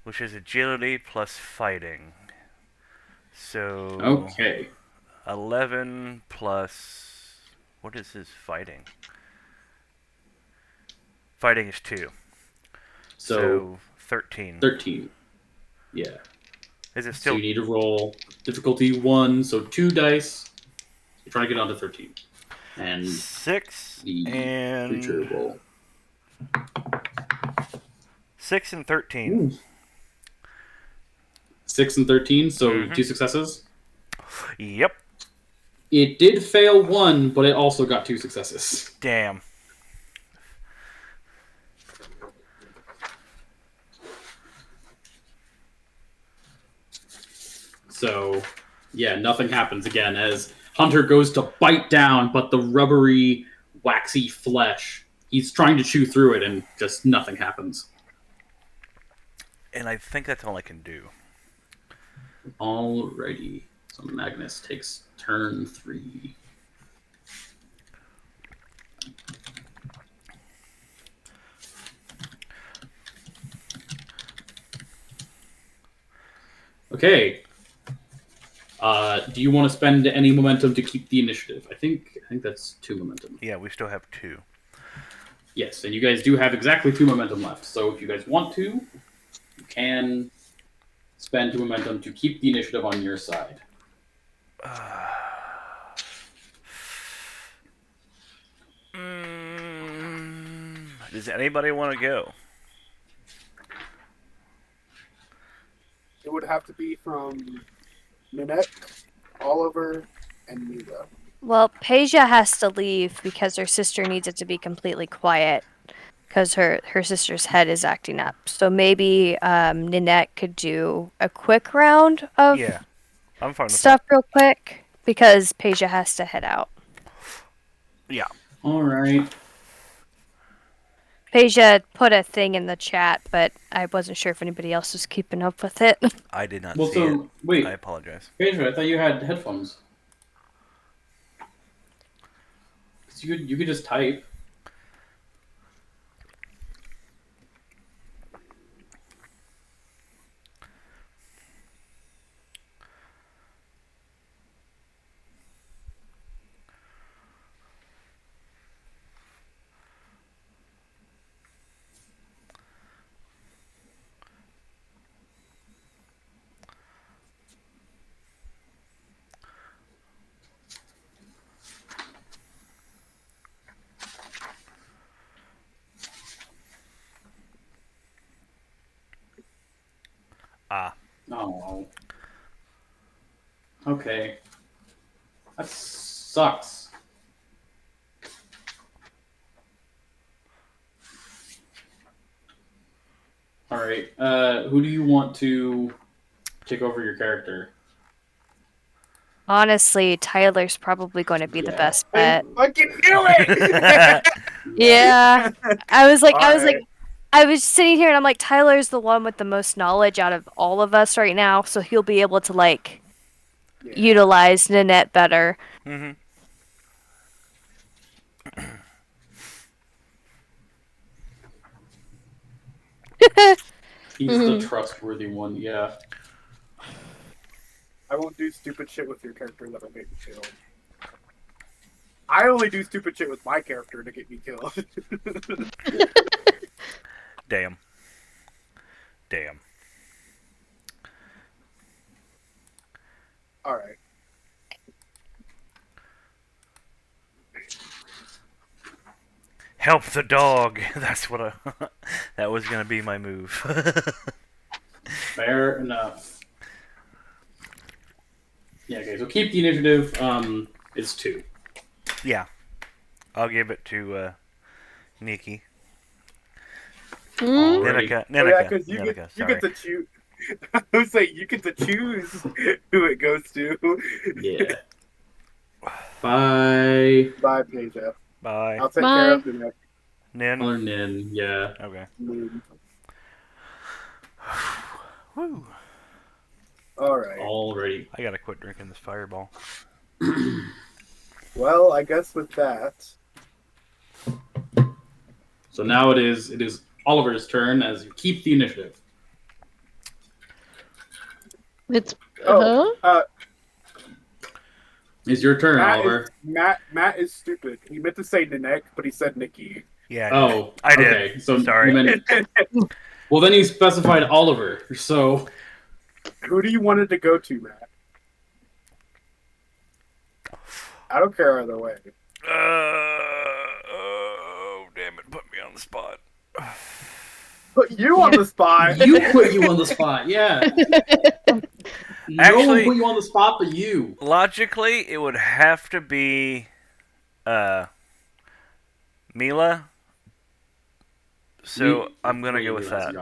Which is agility plus fighting. So Okay. 11 plus... What is his fighting? Fighting is 2. So 13. 13. Yeah. Is it So still... you need to roll difficulty 1, so 2 dice. You're trying to get onto 13. And 6 the creature and... roll. 6 and 13. Ooh. 6 and 13, so Mhm. 2 successes. Yep. It did fail 1, but it also got 2 successes. Damn. So, yeah, nothing happens again as Hunter goes to bite down, but the rubbery, waxy flesh, he's trying to chew through it and just nothing happens. And I think that's all I can do. Alrighty. So Magnus takes turn 3. Okay. Do you want to spend any momentum to keep the initiative? I think that's 2 momentum. Yeah, we still have 2. Yes, and you guys do have exactly 2 momentum left. So if you guys want to, you can spend 2 momentum to keep the initiative on your side. Does anybody want to go? It would have to be from Nanette, Oliver, and Mila. Well, Peja has to leave because her sister needs it to be completely quiet because her sister's head is acting up. So maybe Ninette could do a quick round of Yeah, I'm fine with stuff real quick because Peja has to head out. that. Yeah. Alright. Peja put a thing in the chat, but I wasn't sure if anybody else was keeping up with it. I did not Well, see it. so, wait. I apologize. Pedro, I thought you had headphones. 'Cause you could just type. Ah. Oh. Okay. That sucks. Alright. Who do you want to take over your character? Honestly, Tyler's probably going to be the Yeah. best bet. I fucking knew it! Yeah. I was Alright. I was sitting here and I'm like, Tyler's the one with the most knowledge out of all of us right now, so he'll be able to like Yeah. utilize Nanette better. Mm-hmm. He's the trustworthy one, yeah. I won't do stupid shit with your character that'll make me killed. I only do stupid shit with my character to get me killed. Damn. Alright. Help the dog. That's what that was gonna be my move. Fair enough. Yeah, okay, so keep the initiative. It's 2. Yeah. I'll give it to Nikki. Alrighty. Ninika. Yeah, because you Sorry. get to choose. I was saying you get to choose who it goes to. Yeah. Bye. Bye, Peja. Bye. I'll take Bye. care of the next Nin. Or Nin, yeah. Okay. moon. Woo. Alright. Alrighty. I gotta quit drinking this fireball. Well, I guess with that. So now it is Oliver's turn as you keep the initiative. It's Oh, It's your turn, Matt Oliver. Matt is stupid. He meant to say Ninek, but he said Nikki. Yeah. Oh, I did. Okay, so Sorry. you meant- well, then you specified Oliver. So Who do you want it to go to, Matt? I don't care either way. Oh, damn it. Put me on the spot. Put you on the spot. you put you on the spot. Yeah. No one Actually- put you on the spot but you. Logically, it would have to be Mila. So I'm gonna go with that.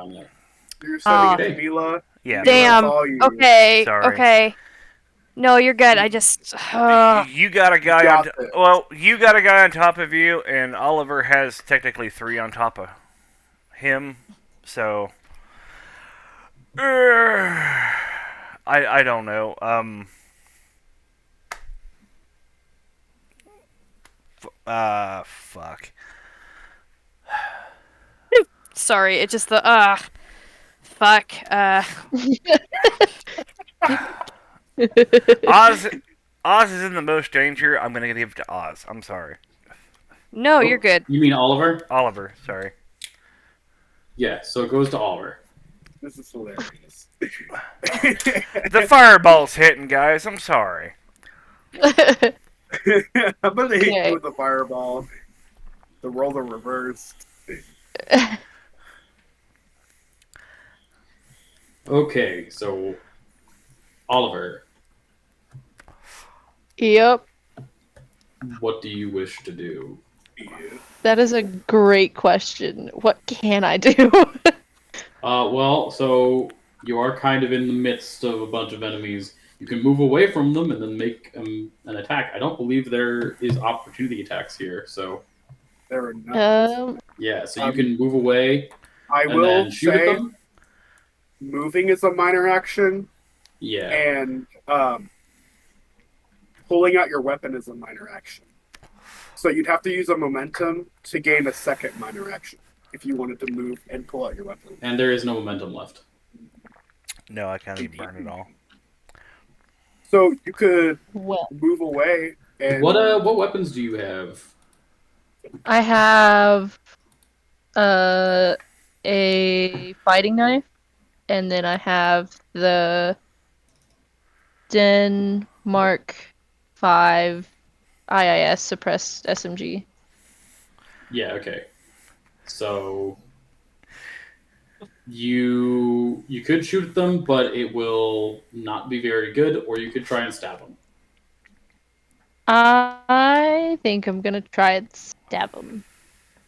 You're sending it Okay. to Mila. Yeah. Damn. That's all you. Okay. Sorry. Okay. No, you're good. I just. You got a guy Got on. it. Well, you got a guy on top of you, and Oliver has technically 3 on top of him. So, I don't know. Fuck. Sorry. It just the. Fuck. Oz is in the most danger. I'm gonna give it to Oz. I'm sorry. No, you're good. You mean Oliver? Oliver, sorry. Yeah, so it goes to Oliver. This is hilarious. The fireball's hitting, guys. I'm sorry. I'm gonna hit Okay. you with the fireball. The roll are reversed. Okay, so Oliver, Yep. what do you wish to do? Yeah. That is a great question. What can I do? Well, so you are kind of in the midst of a bunch of enemies. You can move away from them and then make an attack. I don't believe there is opportunity attacks here, so There are none. yeah. So you can move away I and will then shoot at say them. moving is a minor action, Yeah. and pulling out your weapon is a minor action. So you'd have to use a momentum to gain a second minor action if you wanted to move and pull out your weapon. And there is no momentum left. No, I can't even burn it all. So you could Well, move away and What weapons do you have? I have a fighting knife, and then I have the Denmark 5 IIS suppressed SMG. Yeah, okay. So you could shoot at them, but it will not be very good, or you could try and stab them. I think I'm gonna try and stab him.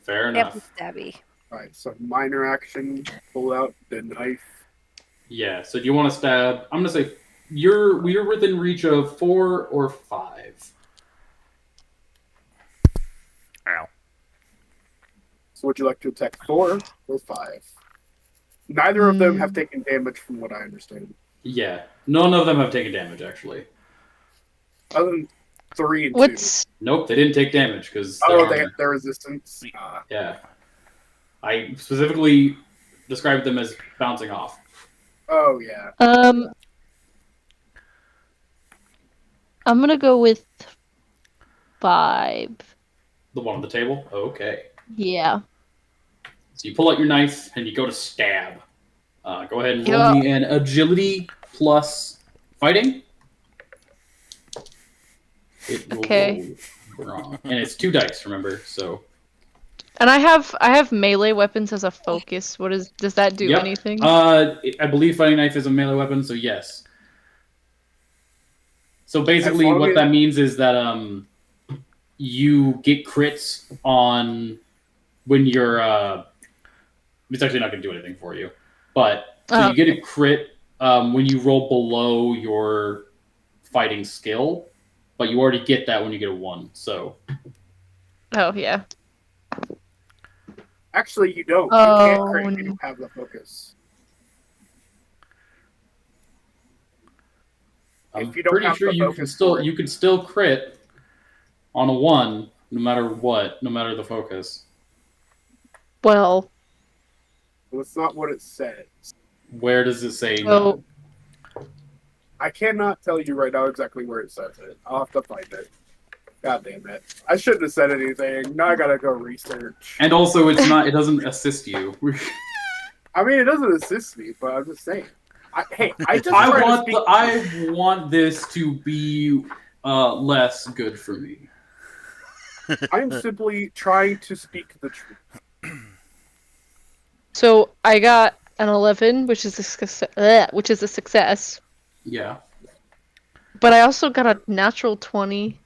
Fair Yep, enough. stabby. Alright, so minor action, pull out the knife. Yeah. So do you want to stab? I'm gonna say we're within reach of 4 or 5. Ow. So would you like to attack 4 or 5? Neither of them have taken damage from what I understand. Yeah. None of them have taken damage actually. Other than 3 and 2. What's Nope, they didn't take damage because Oh, they have their resistance. yeah. I specifically described them as bouncing off. Oh yeah. I'm gonna go with 5. The one on the table? Okay. Yeah. So you pull out your knife and you go to stab. Go ahead and roll Yeah. me an agility plus fighting. It will Okay. roll wrong. And it's 2 dice, remember, so... And I have melee weapons as a focus. Does that do Yep. anything? I believe fighting knife is a melee weapon, so yes. So basically, what that means is that you get crits on when you're. It's actually not going to do anything for you, but so you get a crit when you roll below your fighting skill, but you already get that when you get a 1. So. Oh yeah. Actually, you don't. You can't crit if you don't have the focus. I'm if you don't pretty have sure the you focus can still crit on a 1 no matter what, no matter the focus. Well, that's not what it says. Where does it say so, no? I cannot tell you right now exactly where it says it. I'll have to find it. God damn it. I shouldn't have said anything. Now I gotta go research. And also, it doesn't assist you. I mean, it doesn't assist me, but I'm just saying. I want this to be less good for me. I'm simply trying to speak the truth. So I got an 11, which is a success. Yeah. But I also got a natural 20.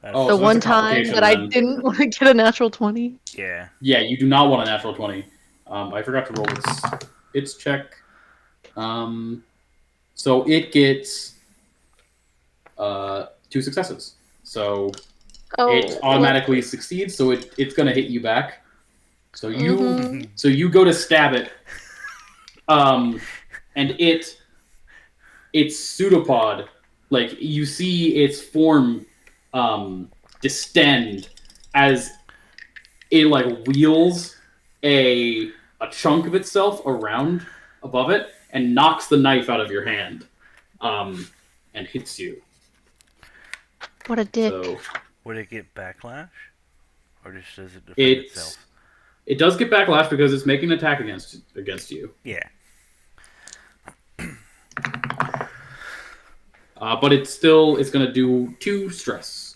Oh, the so one time that I didn't want to get a natural 20. Yeah. Yeah, you do not want a natural 20. I forgot to roll its check. So it gets 2 successes. So it automatically succeeds. So it's gonna hit you back. So you go to stab it, and its pseudopod, like you see its form distend as it like wheels a chunk of itself around above it and knocks the knife out of your hand, and hits you. What a dick! So, would it get backlash, or just does it defend itself? It does get backlash because it's making an attack against you. Yeah. But it's going to do 2 stress.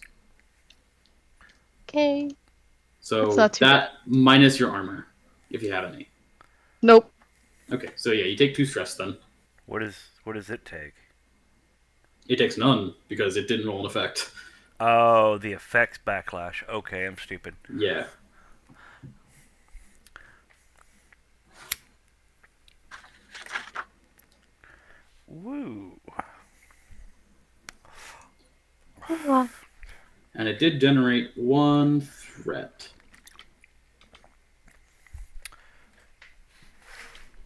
Okay. So that minus your armor, if you have any. Nope. Okay, so yeah, you take 2 stress then. What does it take? It takes none because it didn't roll an effect. Oh, the effects backlash. Okay, I'm stupid. Yeah. Woo. And it did generate 1 threat.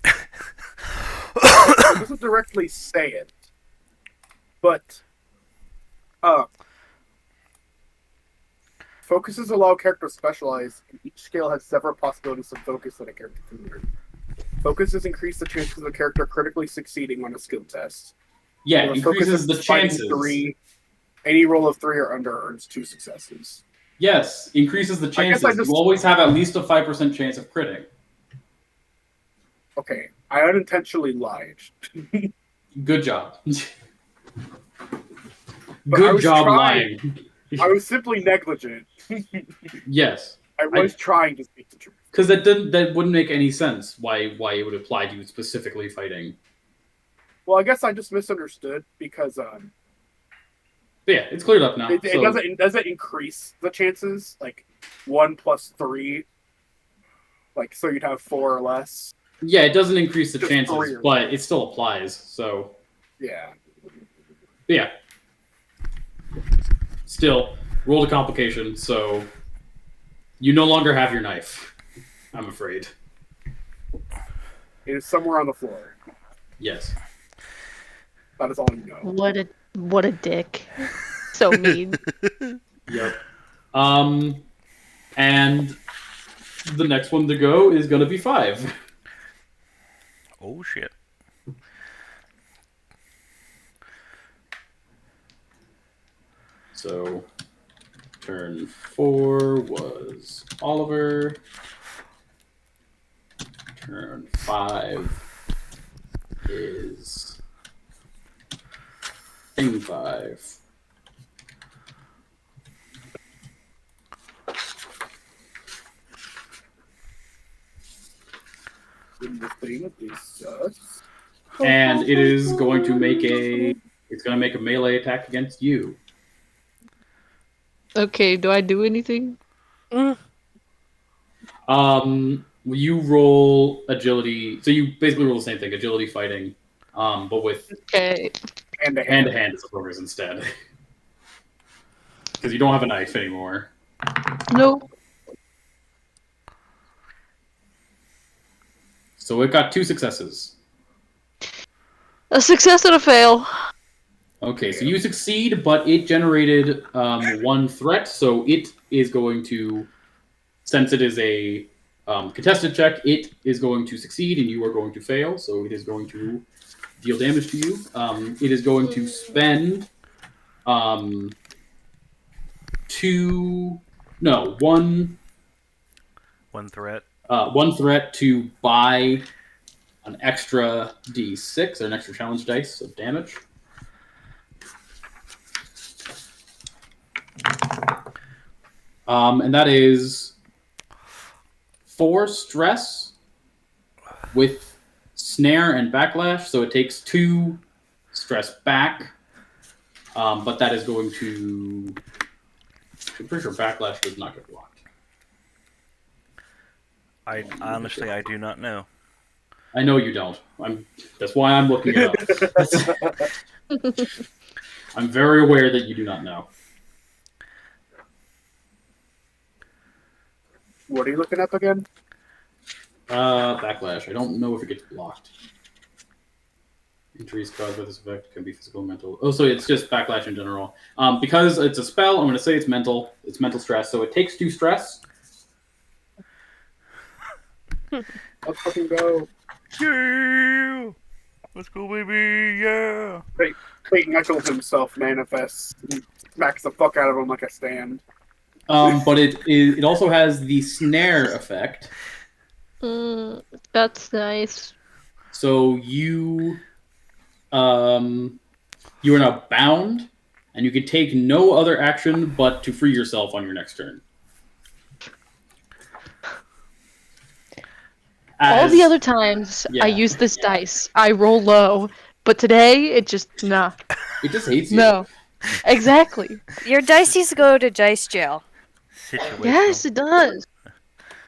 It doesn't directly say it, but focuses allow characters to specialize, and each skill has several possibilities of focus that a character can learn. Focuses increase the chances of a character critically succeeding on a skill test. Yeah, it increases the chances. 3, any roll of 3 or under earns 2 successes. Yes, increases the chances. You always have at least a 5% chance of critting. Okay, I unintentionally lied. Good job. Good job lying. I was simply negligent. Yes. I was trying to speak the truth. Because that wouldn't make any sense why it would apply to you specifically fighting. Well, I guess I just misunderstood because yeah, it's cleared up now. It doesn't increase the chances, like 1 plus 3. Like, so you'd have 4 or less. Yeah, it doesn't increase the chances, but it still applies, so. Yeah. Yeah. Still, roll a complication, so you no longer have your knife, I'm afraid. It is somewhere on the floor. Yes. That is all you know. What a dick. So mean. Yep. And the next one to go is going to be 5. Oh shit. So turn 4 was Oliver. Turn 5 is Thing 5. In the thing, this sucks. And it is going to make a melee attack against you. Okay, do I do anything? You roll agility, so you basically roll the same thing, agility fighting, but with Okay. Hand to hand hand. to hand as a focus instead. Because you don't have a knife anymore. No. So it got 2 successes. A success and a fail. Okay, so you succeed, but it generated 1 threat, so it is going to, since it is a contested check, it is going to succeed and you are going to fail, so it is going to deal damage to you. It is going to spend one One threat. one threat to buy an extra d6 or an extra challenge dice of damage. And that is 4 stress with snare and backlash, so it takes 2 stress back. But that is going to. I'm pretty sure backlash does not get blocked. I honestly I do not know. I know you don't. That's why I'm looking it up. I'm very aware that you do not know. What are you looking up again? Backlash. I don't know if it gets blocked. Injuries caused by this effect can be physical, mental. Oh, so it's just backlash in general. Because it's a spell, I'm going to say it's mental. It's mental stress, so it takes 2 stress. Let's fucking go. Yeah! Let's go, baby! Yeah! Clayton Eccles himself manifests and smacks the fuck out of him like a stand. But it also has the snare effect. That's nice. So you are now bound, and you can take no other action but to free yourself on your next turn. All the other times I use this dice, I roll low, but today it just It just hates you. No. Exactly. Your dice needs to go to dice jail. Situational. Yes, it does.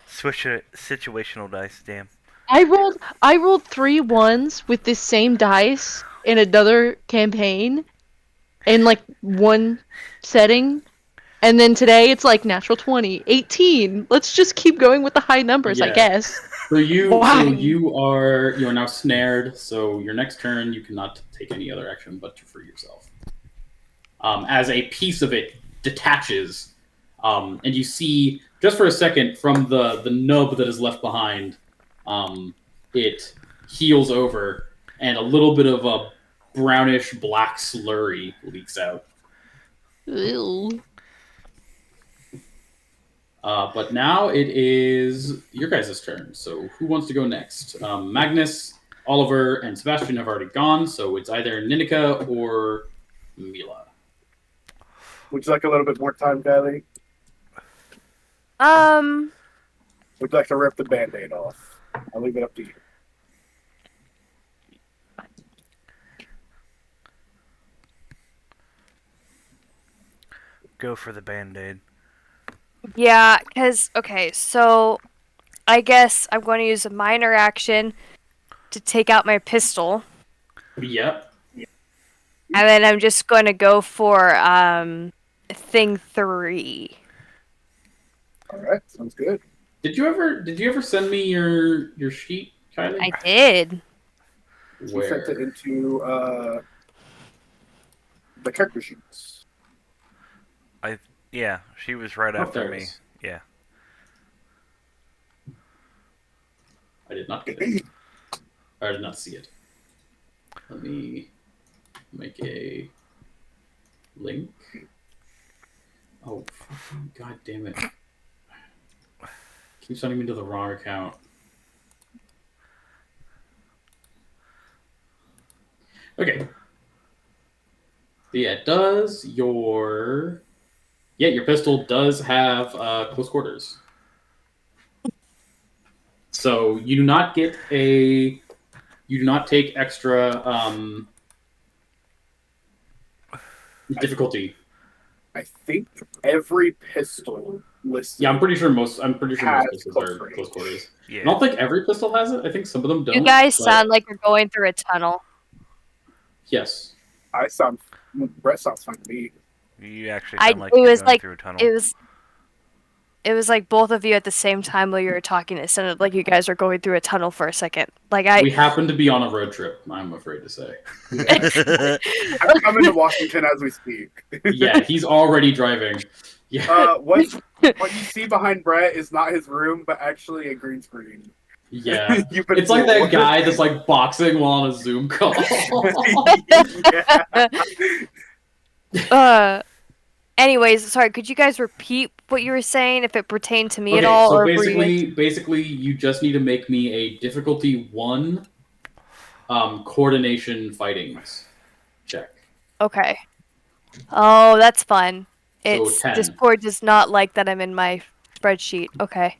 Situational dice, damn. I rolled 3 1s with this same dice in another campaign in like one setting. And then today it's like natural 20, 18. Let's just keep going with the high numbers, I guess. So you Why? are now snared. So your next turn you cannot take any other action but to free yourself. As a piece of it detaches, and you see just for a second from the nub that is left behind, it heals over, and a little bit of a brownish black slurry leaks out. Ew. But now it is your guys' turn. So who wants to go next? Magnus, Oliver, and Sebastian have already gone, so it's either Ninika or Mila. Would you like a little bit more time, Kylie? Would you like to rip the band-aid off? I'll leave it up to you. Go for the band-aid. Yeah, because, okay, so I guess I'm going to use a minor action to take out my pistol. Yep. And then I'm just going to go for thing 3. Alright, sounds good. Did you ever send me your sheet, Kylie? I did. She sent it into the character sheets. Yeah, she was right after me. Yeah. I did not get it. Or not see it. Let me make a link. Oh, fucking god damn it. Keep sending me to the wrong account. Okay. Yeah, your pistol does have close quarters. So you do not take extra difficulty. I think every pistol listed. Yeah, I'm pretty sure most Has pistols close are range. close quarters. I Yeah. don't think every pistol has it. I think some of them don't. You guys but sound like you're going through a tunnel. yes. Brett sounds fine to me. You actually I sound like it you're was going like through a tunnel. it was like both of you at the same time while you were talking. It sounded like you guys were going through a tunnel for a second. Like We happen to be on a road trip, I'm afraid to say. I'm coming to Washington as we speak. Yeah, he's already driving. Yeah. What you see behind Brett is not his room, but actually a green screen. Yeah. You've been It's like that fooled. guy that's like boxing while on a Zoom call. Yeah. Anyways, sorry, could you guys repeat what you were saying if it pertained to me at all? So or were you basically, you just need to make me a difficulty 1 coordination fightings check. Okay. Oh, that's fun. So It's 10. Discord does not like that I'm in my spreadsheet. Okay.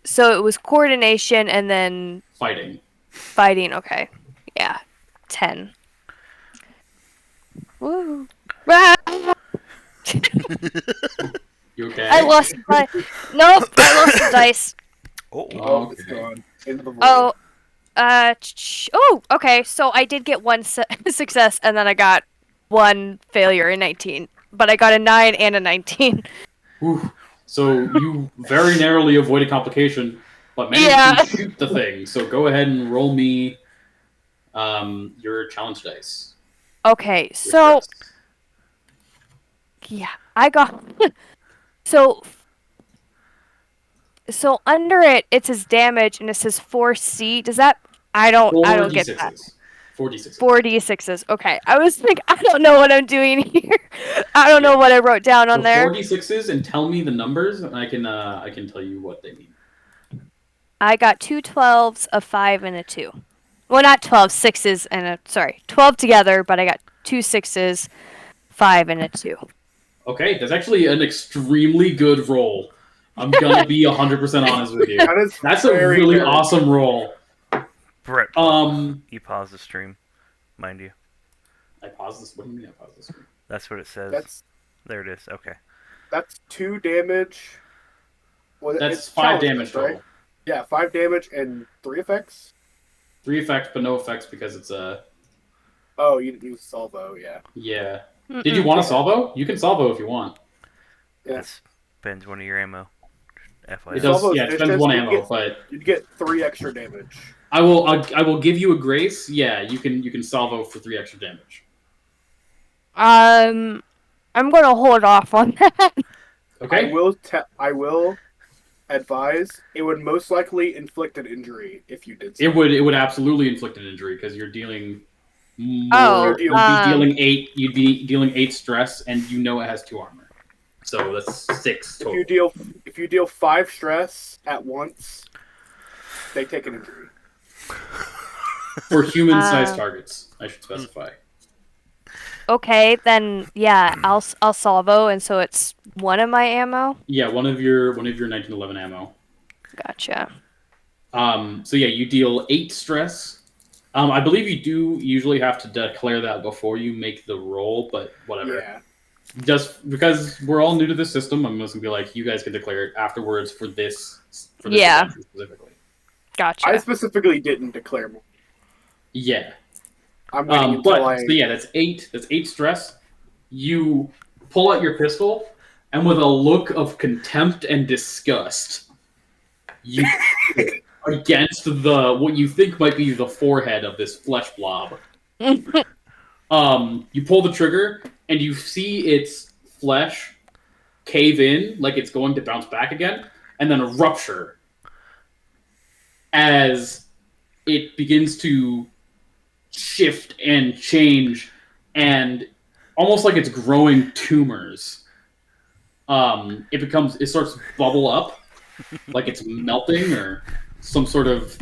So it was coordination and then Fighting. fighting. Okay. Yeah. 10. Woo. Ah! You okay? I lost my. Nope, I lost the dice. Oh, it's Okay. gone. Into the void. Oh, oh, okay. So I did get one success, and then I got one failure in 19. But I got a 9 and a 19. Whew. So you very narrowly avoided complication, but managed Yeah. to shoot the thing. So go ahead and roll me your challenge dice. Okay, Your so stress. yeah, I got. so under it, it says damage, and it says 4C. Does that? I don't get that. 4d6s. 4d6s. Okay, I was like, I don't know what I'm doing here. I don't know what I wrote down on So there. 4d6s, and tell me the numbers, and I can tell you what they mean. I got 2 12s, a 5, and a 2. Well, not 12, 6s, and a 12 together, but I got 2 6s, 5, and a 2. Okay, that's actually an extremely good roll. I'm gonna be 100% honest with you. That's a very really good. awesome roll. Brett, you pause the stream, mind you. I paused this. What do you mean I paused this? That's what it says. There it is. Okay. That's 2 damage. Well, That's it's 5 challenge damage dice, right? total. Yeah, 5 damage and 3 effects. 3 effects, but no effects because it's a. Oh, you didn't use salvo, yeah. Yeah. Did you want a salvo? You can salvo if you want. Yeah. That spends one of your ammo. FYI. It does. Salvo's Yeah, it spends vicious, 1 you ammo, get- but You'd get 3 extra damage. I will give you a grace. Yeah, you can salvo for 3 extra damage. I'm gonna hold off on that. Okay. I will advise it would most likely inflict an injury if you did so. It would absolutely inflict an injury because you're dealing more. Oh, You'd be dealing 8 stress, and you know it has 2 armor, so that's 6 total. If you deal 5 stress at once, they take an injury. For human-sized targets, I should specify. Okay, then yeah, I'll salvo, and so it's one of my ammo. Yeah, one of your 1911 ammo. Gotcha. So yeah, you deal 8 stress. I believe you do usually have to declare that before you make the roll, but whatever. Yeah. Just because we're all new to this system, I'm just gonna be like, you guys can declare it afterwards for this Yeah. event specifically. Gotcha. I specifically didn't declare more. Yeah. I'm waiting until So yeah, that's 8. That's 8 stress. You pull out your pistol, and with a look of contempt and disgust, you against what you think might be the forehead of this flesh blob. You pull the trigger, and you see its flesh cave in, like it's going to bounce back again, and then rupture as it begins to shift and change, and almost like it's growing tumors. It starts to bubble up, like it's melting or some sort of,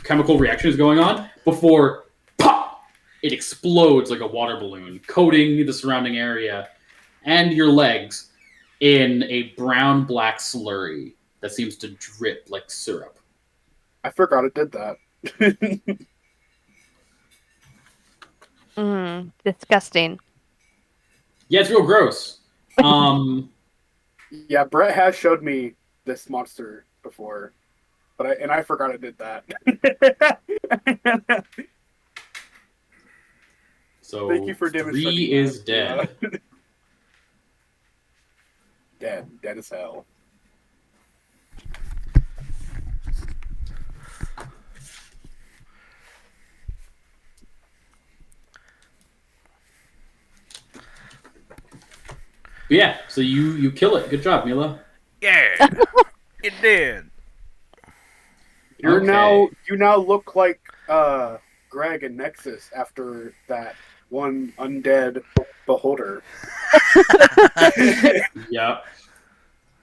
chemical reaction is going on before pop, it explodes like a water balloon, coating the surrounding area and your legs in a brown-black slurry that seems to drip like syrup. I forgot it did that. Disgusting. Yeah, it's real gross. Yeah, Brett has showed me this monster before, but I forgot it did that. So Thank you for 3 demonstrating. is that. dead. Dead as hell. Yeah, so you kill it. Good job, Mila. Yeah, it did. You Okay. now look like Greg and Nexus after that one undead beholder. Yep.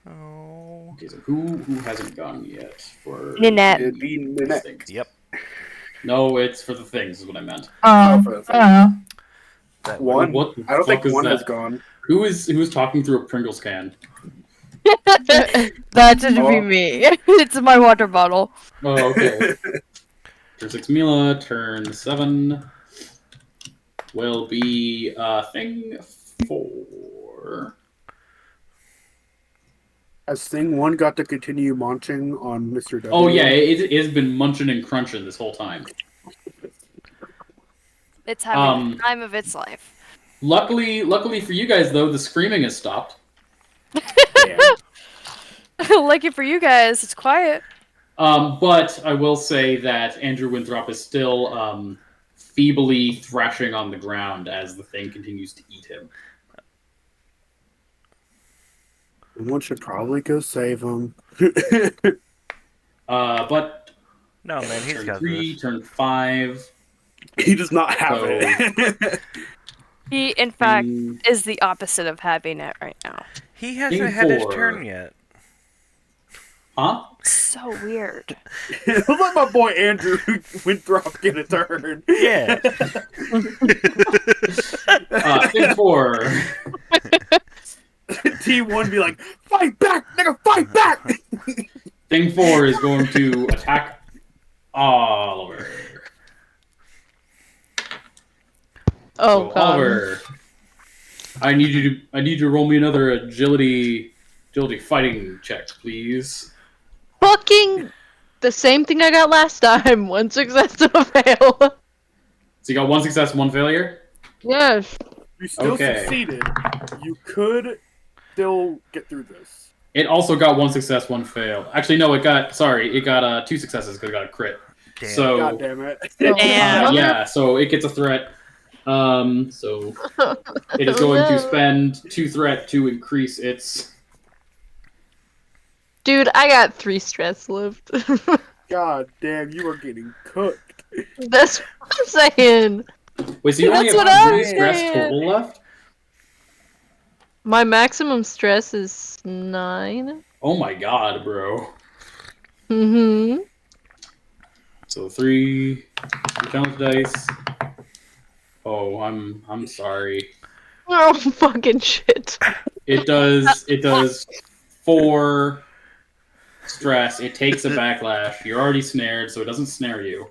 Oh. Okay, so who hasn't gone yet for Ninette. It'd be these Ninette. things? Yep. No, it's for the things is what I meant. For the thing. That One. What the I don't fuck think is one that? has gone. Who is talking through a Pringles can? That should be me. It's my water bottle. Oh, okay. Turn 6 Mila, turn 7 will be thing 4. Has thing one got to continue munching on Mr. W? Oh yeah, it has been munching and crunching this whole time. It's having the time of its life. Luckily for you guys though, the screaming has stopped. Lucky for you guys, it's quiet. But I will say that Andrew Winthrop is still feebly thrashing on the ground as the thing continues to eat him. One should probably go save him. But No, man, he's turn got 3, this. turn 5. He does not have So- it. He, in fact, thing- is the opposite of having it right now. He hasn't Thing had his 4. turn yet. Huh? So weird. Let my boy Andrew Winthrop get a turn. Yeah. Thing 4. T1 be like, fight back, nigga, fight back! Thing 4 is going to attack Oliver. Oh So, god. Oliver, I need you to roll me another agility fighting check, please. Fucking the same thing I got last time. One success to a fail. So you got 1 success, 1 failure. Yes. You still Okay. succeeded. You could still get through this. It also got 1 success, 1 fail. Actually, no, it got 2 successes because it got a crit. Damn. So God damn it. Damn. yeah, so it gets a threat. So it is going to spend 2 threat to increase its. Dude, I got 3 stress left. God damn, you are getting cooked. That's what I'm saying. Wait, so you only That's what have I'm 3 stress saying. total left? My maximum stress is 9. Oh my god, bro. Mm-hmm. So 3 challenge dice. Oh, I'm sorry. Oh fucking shit. It does 4 stress. It takes a backlash. You're already snared, so it doesn't snare you.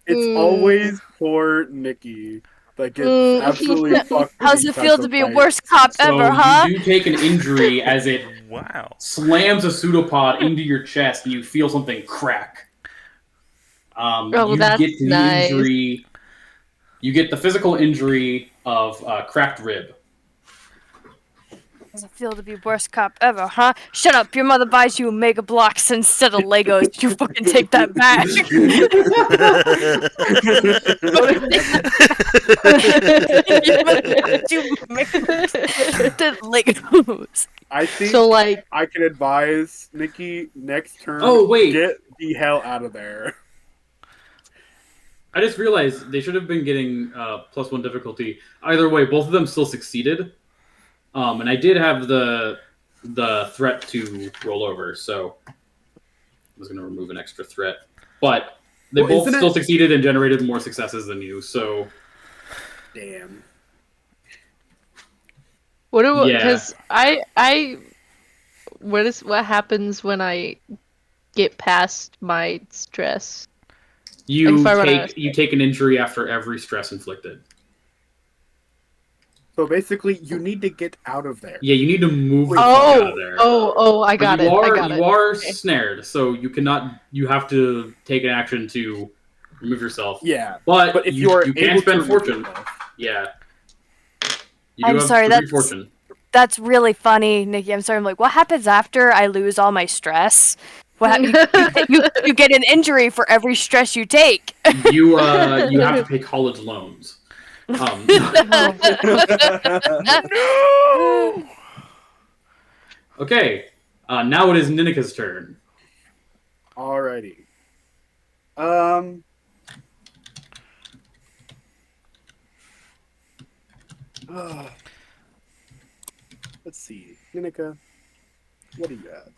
It's always poor Nikki that gets absolutely fucked. How's these it feel types to of be a fights. worst cop So ever, huh? you do take an injury as it Wow. slams a pseudopod into your chest, and you feel something crack. Oh, You that's get the nice. injury. You get the physical injury of cracked rib. How's it feel to be worst cop ever, huh? Shut up, your mother buys you Mega Blocks instead of Legos. You fucking take that back. You the Legos. I think So like, I can advise Nikki next turn. Oh, wait. Get the hell out of there. I just realized they should have been getting +1 difficulty. Either way, both of them still succeeded. And I did have the threat to roll over, so I was going to remove an extra threat. But they both still succeeded and generated more successes than you, so... Damn. What do? Yeah. Because what happens when I get past my stress? You Like, if I you take an injury after every stress inflicted. So basically, you need to get out of there. Yeah, you need to move the fuck out of there. I got it. You are snared, so you cannot. You have to take an action to remove yourself. Yeah, but if you can able spend to fortune. yourself. Yeah. I'm sorry, fortune. That's really funny, Nikki. I'm sorry. I'm like, what happens after I lose all my stress? You get an injury for every stress you take. You have to pay college loans. No. Okay. Now it is Ninika's turn. Alrighty. Let's see, Ninika, what do you have?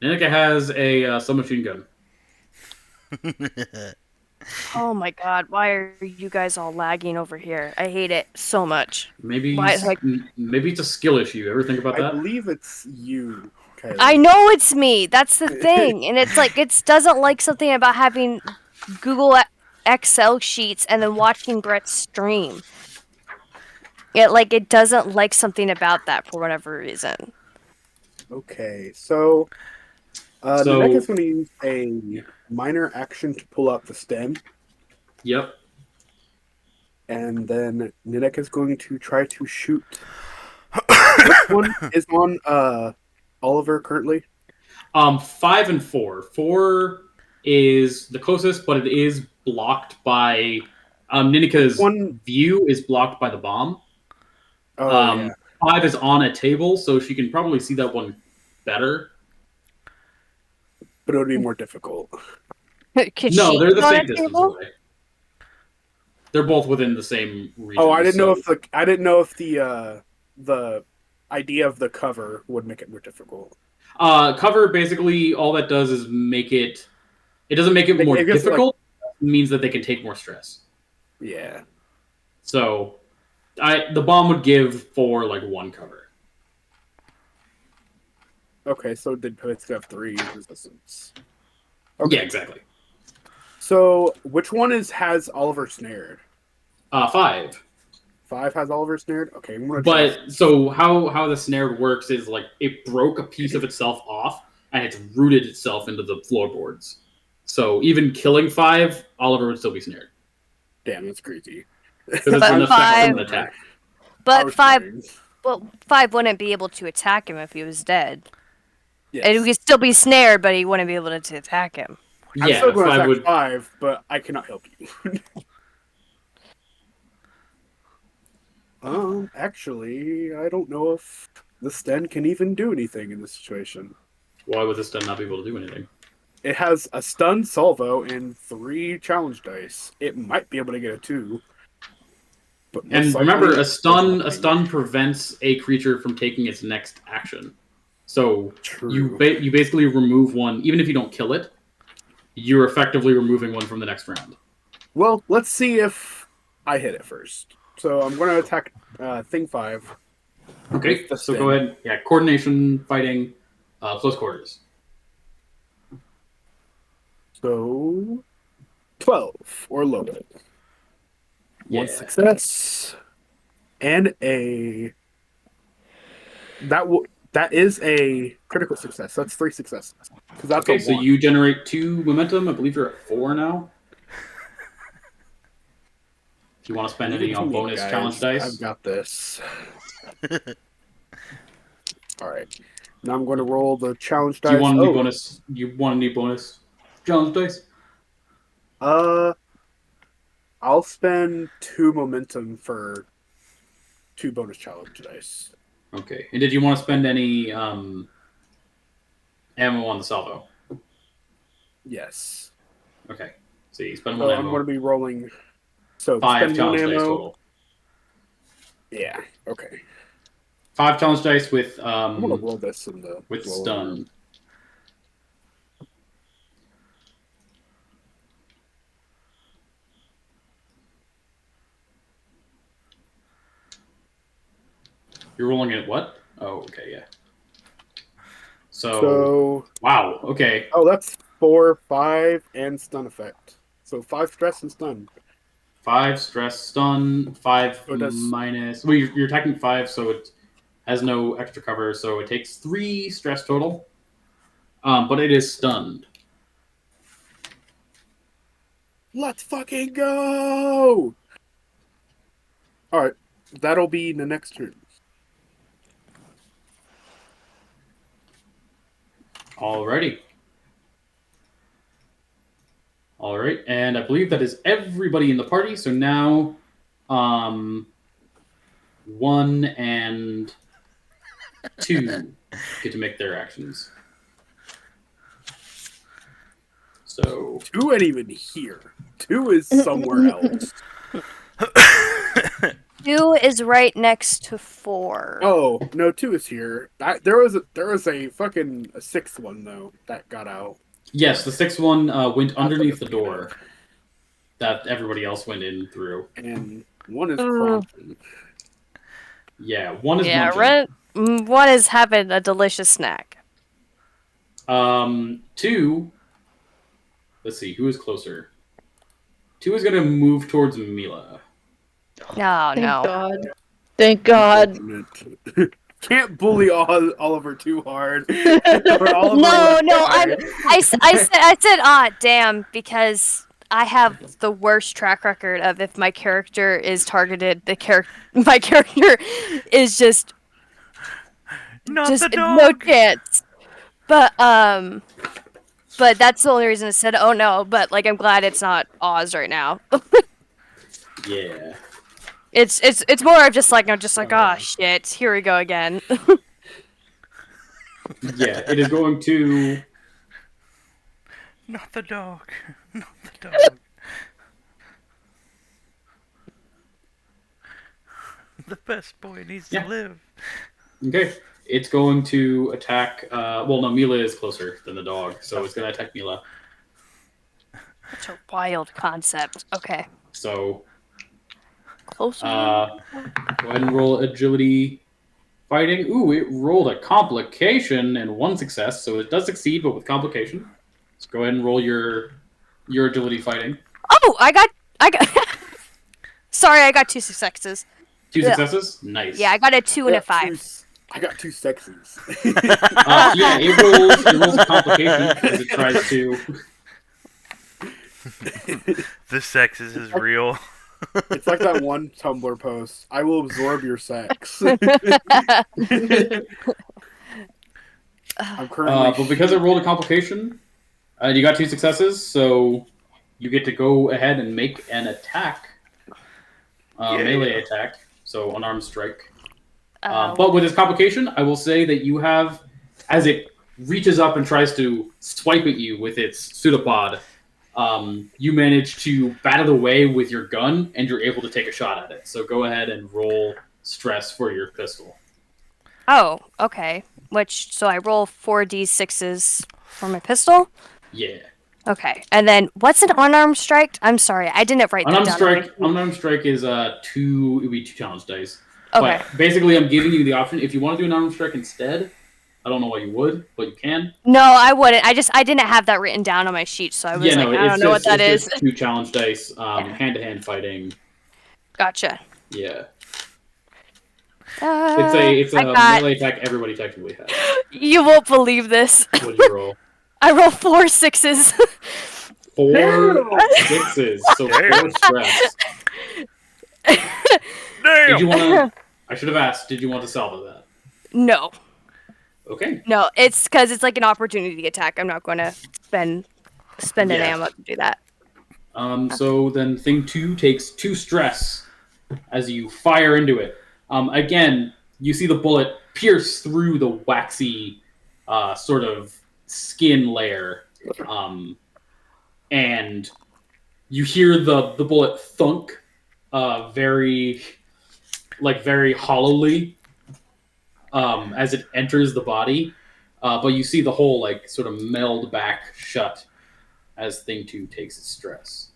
Ninika has a submachine gun. Oh my god, why are you guys all lagging over here? I hate it so much. Maybe Why, maybe it's a skill issue. Ever think about that? I believe it's you, Kylie. I know it's me. That's the thing. And it's like, it doesn't like something about having Google Excel sheets and then watching Brett's stream. It doesn't like something about that for whatever reason. Okay, so Nineka's going to use a minor action to pull out the stem. Yep. And then Nineka's going to try to shoot. Which one is on Oliver currently? 5 and 4. 4 is the closest, but it is blocked by Ninika's view is blocked by the bomb. Oh, yeah. 5 is on a table, so she can probably see that one better. But it would be more difficult. No, they're the same distance away. They're both within the same region. Oh, I didn't know if the idea of the cover would make it more difficult. Cover basically all that does is make it. It doesn't make it more difficult. It means that they can take more stress. Yeah. So, the bomb would give for like 1 cover. Okay, so it's gonna have 3 resistance. Okay. Yeah, exactly. So, which one has Oliver snared? 5. 5 has Oliver snared? Okay, I'm gonna But so how the snare works is like it broke a piece of itself off and it's rooted itself into the floorboards. So even killing 5, Oliver would still be snared. Damn, that's crazy. Because it's an effect from an attack. But 5 wouldn't be able to attack him if he was dead. Yes. And he could still be snared, but he wouldn't be able to attack him. I'm still going to attack 5, but I cannot help you. Actually, I don't know if the Sten can even do anything in this situation. Why would the Sten not be able to do anything? It has a stun salvo and 3 challenge dice. It might be able to get a 2. But and remember, a stun prevents a creature from taking its next action. So you basically remove one, even if you don't kill it, you're effectively removing one from the next round. Well, let's see if I hit it first. So I'm going to attack Thing 5. Okay, so go ahead. Yeah, coordination, fighting, close quarters. So 12 or lower. Yeah. 1 success and that is a critical success. That's 3 successes. That's okay, so you generate 2 momentum. I believe you're at 4 now. Do you want to spend any on bonus challenge dice? I've got this. All right. Now I'm going to roll the challenge dice. Do you want any bonus? You want any bonus challenge dice? I'll spend 2 momentum for 2 bonus challenge dice. Okay. And did you want to spend any ammo on the salvo. Yes. Okay. So you spend So one I'm ammo. going to be rolling. So 5 spend one challenge dice ammo. total. Yeah. Okay. 5 challenge dice with I'm gonna roll this in the with lower stun. room. You're rolling it what? Oh, okay, yeah. So wow, okay. oh, that's 4, 5, and stun effect. So 5 stress and stun. 5 stress stun, 5 So it does. minus. Well, you're attacking 5, so it has no extra cover, so it takes 3 stress total. But it is stunned. Let's fucking go! All right, that'll be the next turn. Alrighty. Alright, and I believe that is everybody in the party, so now 1 and 2 get to make their actions. So 2 ain't even here. 2 is somewhere else. 2 is right next to 4. Oh no, 2 is here. There was a fucking a 6th one though that got out. yes, the 6th one went underneath the beginning. door that everybody else went in through. And 1 is crunching. Yeah, 1 is Yeah, munching. 1 is having a delicious snack. 2. Let's see, who is closer? 2 is gonna move towards Mila. No, Thank no. God. Thank God. Can't bully Oliver too hard. No, I said damn, because I have the worst track record of if my character is targeted, my character is just Not the dog. no chance. But that's the only reason I said oh no. But like I'm glad it's not Oz right now. Yeah. It's more of just like oh shit, here we go again. Yeah, it is going to. Not the dog. Not the dog. The best boy needs to live. Okay. It's going to attack. Well, no, Mila is closer than the dog, so it's going to attack Mila. Such a wild concept. Okay. So. Closer. Go ahead and roll agility fighting. Ooh, it rolled a complication and 1 success, so it does succeed, but with complication. So go ahead and roll your agility fighting. Oh, I got. Sorry, I got 2 successes. 2 successes? Nice. Yeah, I got a 2 and a 5. I got 2 sexes. Yeah, it rolls a complication as it tries to. The sexes is real. It's like that one Tumblr post. I will absorb your sex. I'm currently. But because it rolled a complication, you got 2 successes, so you get to go ahead and make an attack. Melee attack, so unarmed strike. But with this complication, I will say that you have, as it reaches up and tries to swipe at you with its pseudopod, you manage to bat it away with your gun, and you're able to take a shot at it. So go ahead and roll stress for your pistol. Oh, okay. So I roll 4d6s for my pistol? Yeah. Okay. And then what's an unarmed strike? I'm sorry, I didn't write that down. Unarmed strike is 2. It would be 2 challenge dice. Okay. But basically, I'm giving you the option. If you want to do an unarmed strike instead, I don't know why you would, but you can. No, I wouldn't. I didn't have that written down on my sheet, so I was I don't know what that is. Just 2 challenge dice, hand-to-hand fighting. Gotcha. Yeah. It's a melee attack everybody technically has. You won't believe this. What did you roll? I roll 4 6s. 4 6s, so 4 stress. Damn. Did you want to? I should have asked. Did you want to salvo that? No. Okay. No, it's because it's like an opportunity attack. I'm not going to spend an ammo to do that. So then thing 2 takes 2 stress as you fire into it. Again, you see the bullet pierce through the waxy sort of skin layer, and you hear the bullet thunk, very hollowly, as it enters the body. But you see the hole like sort of meld back shut as Thing 2 takes its stress.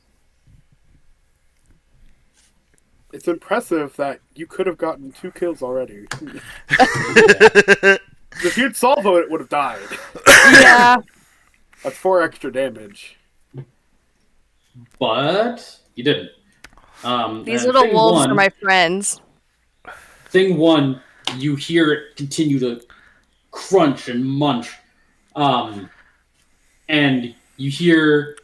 It's impressive that you could have gotten 2 kills already. If you'd salvo it would have died. Yeah. That's 4 extra damage. But you didn't. These and little Thing wolves 1, are my friends. Thing 1, you hear it continue to crunch and munch. And you hear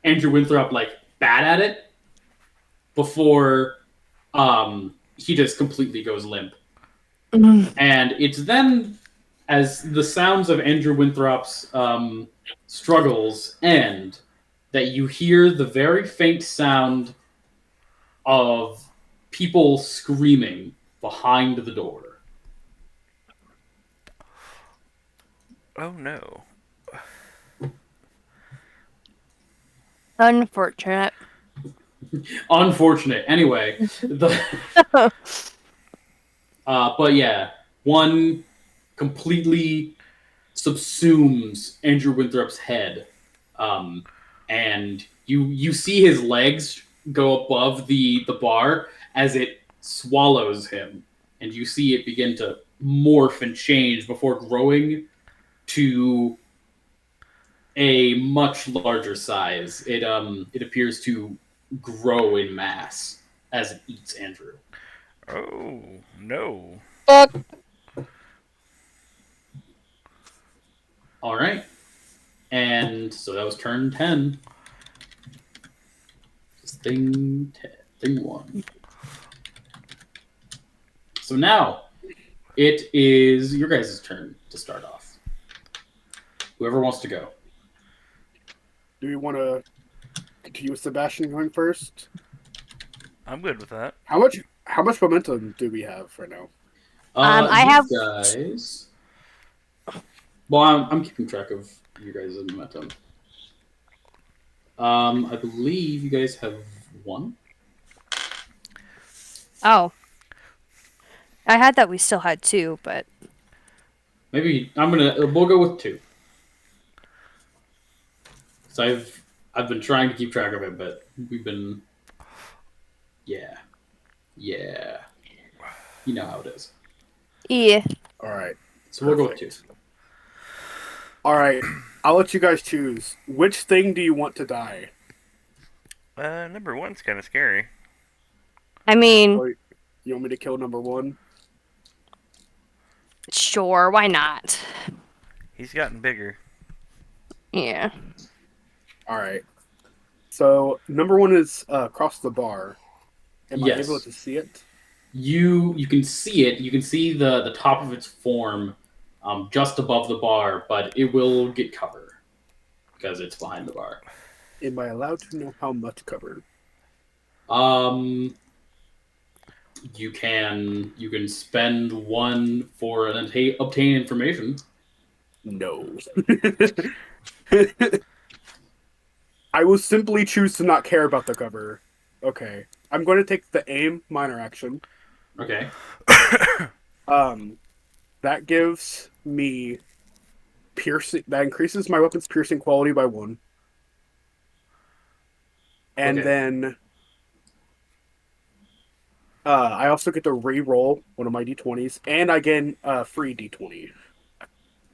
Andrew Winthrop like bat at it before he just completely goes limp. And it's then, as the sounds of Andrew Winthrop's struggles end, that you hear the very faint sound of people screaming behind the door. Oh no. Unfortunate. Unfortunate. Anyway, but yeah, one completely subsumes Andrew Winthrop's head, and you see his legs go above the bar as it swallows him, and you see it begin to morph and change before growing to a much larger size. It appears to grow in mass as it eats Andrew. Oh no. Fuck. All right, and so that was turn 10. Thing 10, thing 1. So now it is your guys' turn to start off. Whoever wants to go. Do we want to continue with Sebastian going first? I'm good with that. How much momentum do we have right now? I You have- guys. Well, I'm keeping track of you guys' momentum. I believe you guys have 1. Oh. I had that we still had 2, but Maybe we'll go with 2. So I've been trying to keep track of it, but we've been, yeah. You know how it is. yeah. All right. So we'll go with 2. All right. I'll let you guys choose. Which thing do you want to die? Number 1's kind of scary. I mean, Or you want me to kill number 1? sure, why not? He's gotten bigger. Yeah. All right. So number 1 is across the bar. Am I Yes. able to see it? You can see it. You can see the top of its form, just above the bar, but it will get cover because it's behind the bar. Am I allowed to know how much cover? You can spend 1 for an obtain information. No. I will simply choose to not care about the cover. Okay. I'm going to take the aim minor action. Okay. That gives me piercing. That increases my weapon's piercing quality by 1. And Okay. then I also get to re-roll one of my d20s, and I get a free d20.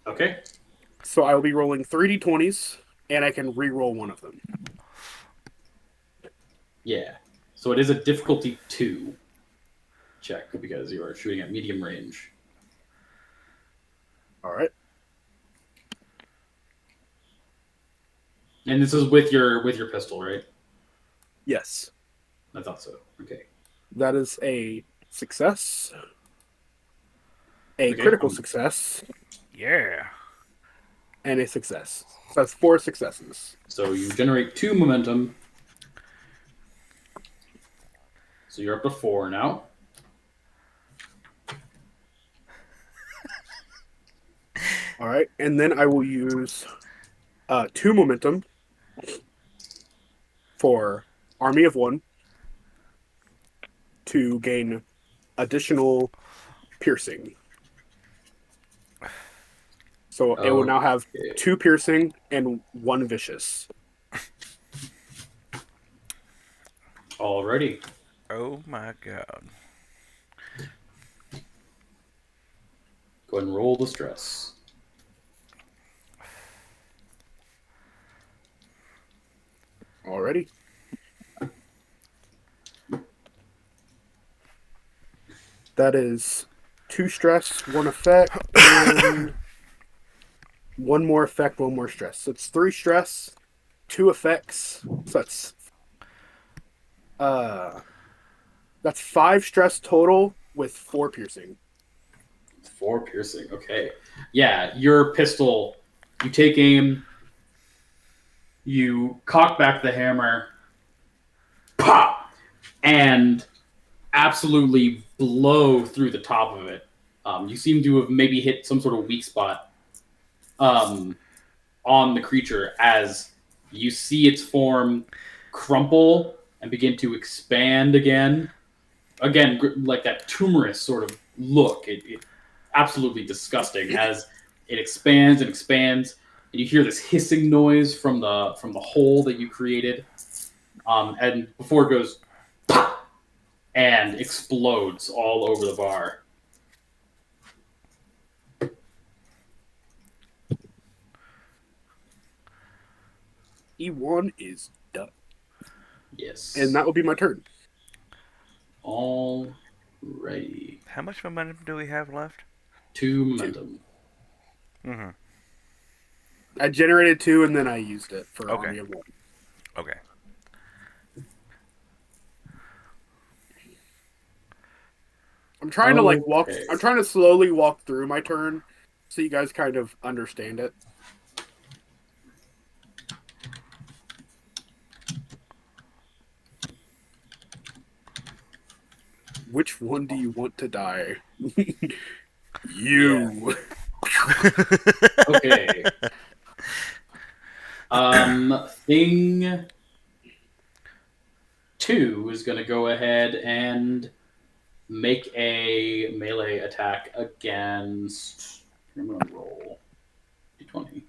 Okay. So I will be rolling 3 d20s, and I can re-roll one of them. Yeah. So it is a difficulty 2 check because you are shooting at medium range. All right. And this is with your pistol, right? Yes. I thought so. Okay. That is a success. A Okay. critical success. Yeah. And a success. So that's 4 successes. So you generate 2 momentum. So you're up to 4 now. All right. And then I will use 2 momentum for Army of 1 to gain additional piercing. So it will now have 2 piercing and 1 vicious. Alrighty. Oh my god. Go ahead and roll the stress. Already. That is 2 stress, 1 effect, and 1 more effect, 1 more stress. So it's 3 stress, 2 effects. So that's 5 stress total with 4 piercing. 4 piercing. Okay. Yeah, your pistol. You take aim. You cock back the hammer. Pop! And absolutely blow through the top of it. You seem to have maybe hit some sort of weak spot on the creature as you see its form crumple and begin to expand again. Again, like that tumorous sort of look. It absolutely disgusting as it expands and expands, and you hear this hissing noise from the hole that you created. And before it goes pop, and explodes all over the bar. E1 is done. Yes. And that will be my turn. Alrighty. How much momentum do we have left? 2 momentum. Mm-hmm. I generated 2 and then I used it for Okay. Army of 1. Okay. I'm trying to walk. I'm trying to slowly walk through my turn, so you guys kind of understand it. Which one do you want to die? You. Okay. Thing 2 is going to go ahead and make a melee attack against. I'm going to roll d20.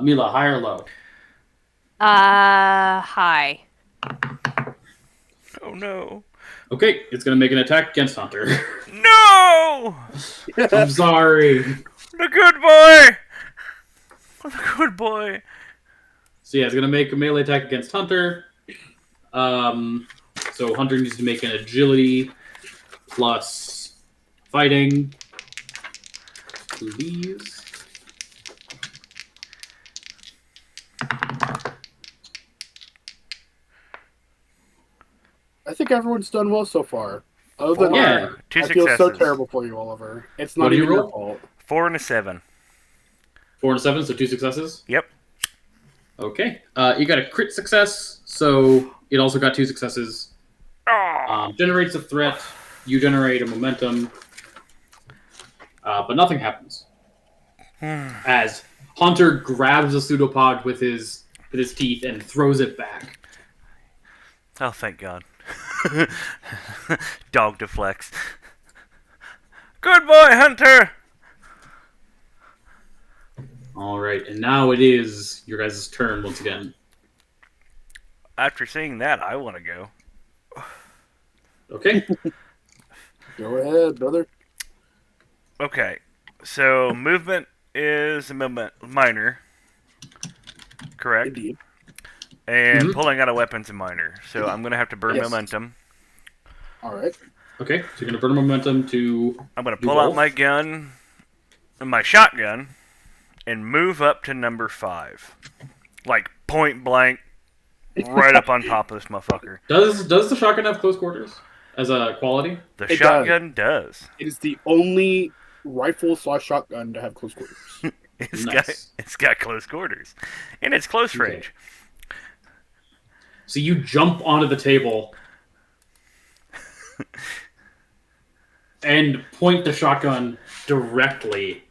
Mila, high or low? High. Oh no. Okay, it's going to make an attack against Hunter. No! I'm sorry. The good boy! The good boy. So yeah, it's going to make a melee attack against Hunter. So Hunter needs to make an agility plus fighting. Please. I think everyone's done well so far. Other than Yeah. Two I feel so successes. terrible for you, Oliver. It's What not did you even your roll? fault. 4 and a 7. 4 and 7, so 2 successes. Yep. Okay. You got a crit success, so it also got 2 successes. Generates a threat. You generate a momentum. But nothing happens. As Hunter grabs a pseudopod with his teeth and throws it back. Oh, thank God. Dog deflects. Good boy, Hunter! Alright, and now it is your guys' turn once again. After seeing that, I want to go. Okay. Go ahead, brother. Okay, so movement is a minor, correct? Indeed. And pulling out a weapon's a minor. So I'm going to have to burn Yes. momentum. All right. Okay, so you're going to burn momentum to... I'm going to pull out my gun, my shotgun, and move up to number 5. Like, point blank, right up on top of this motherfucker. Does the shotgun have close quarters as a quality? The It shotgun does. It is the only rifle/shotgun to have close quarters. It's got close quarters. And it's close range. So you jump onto the table and point the shotgun directly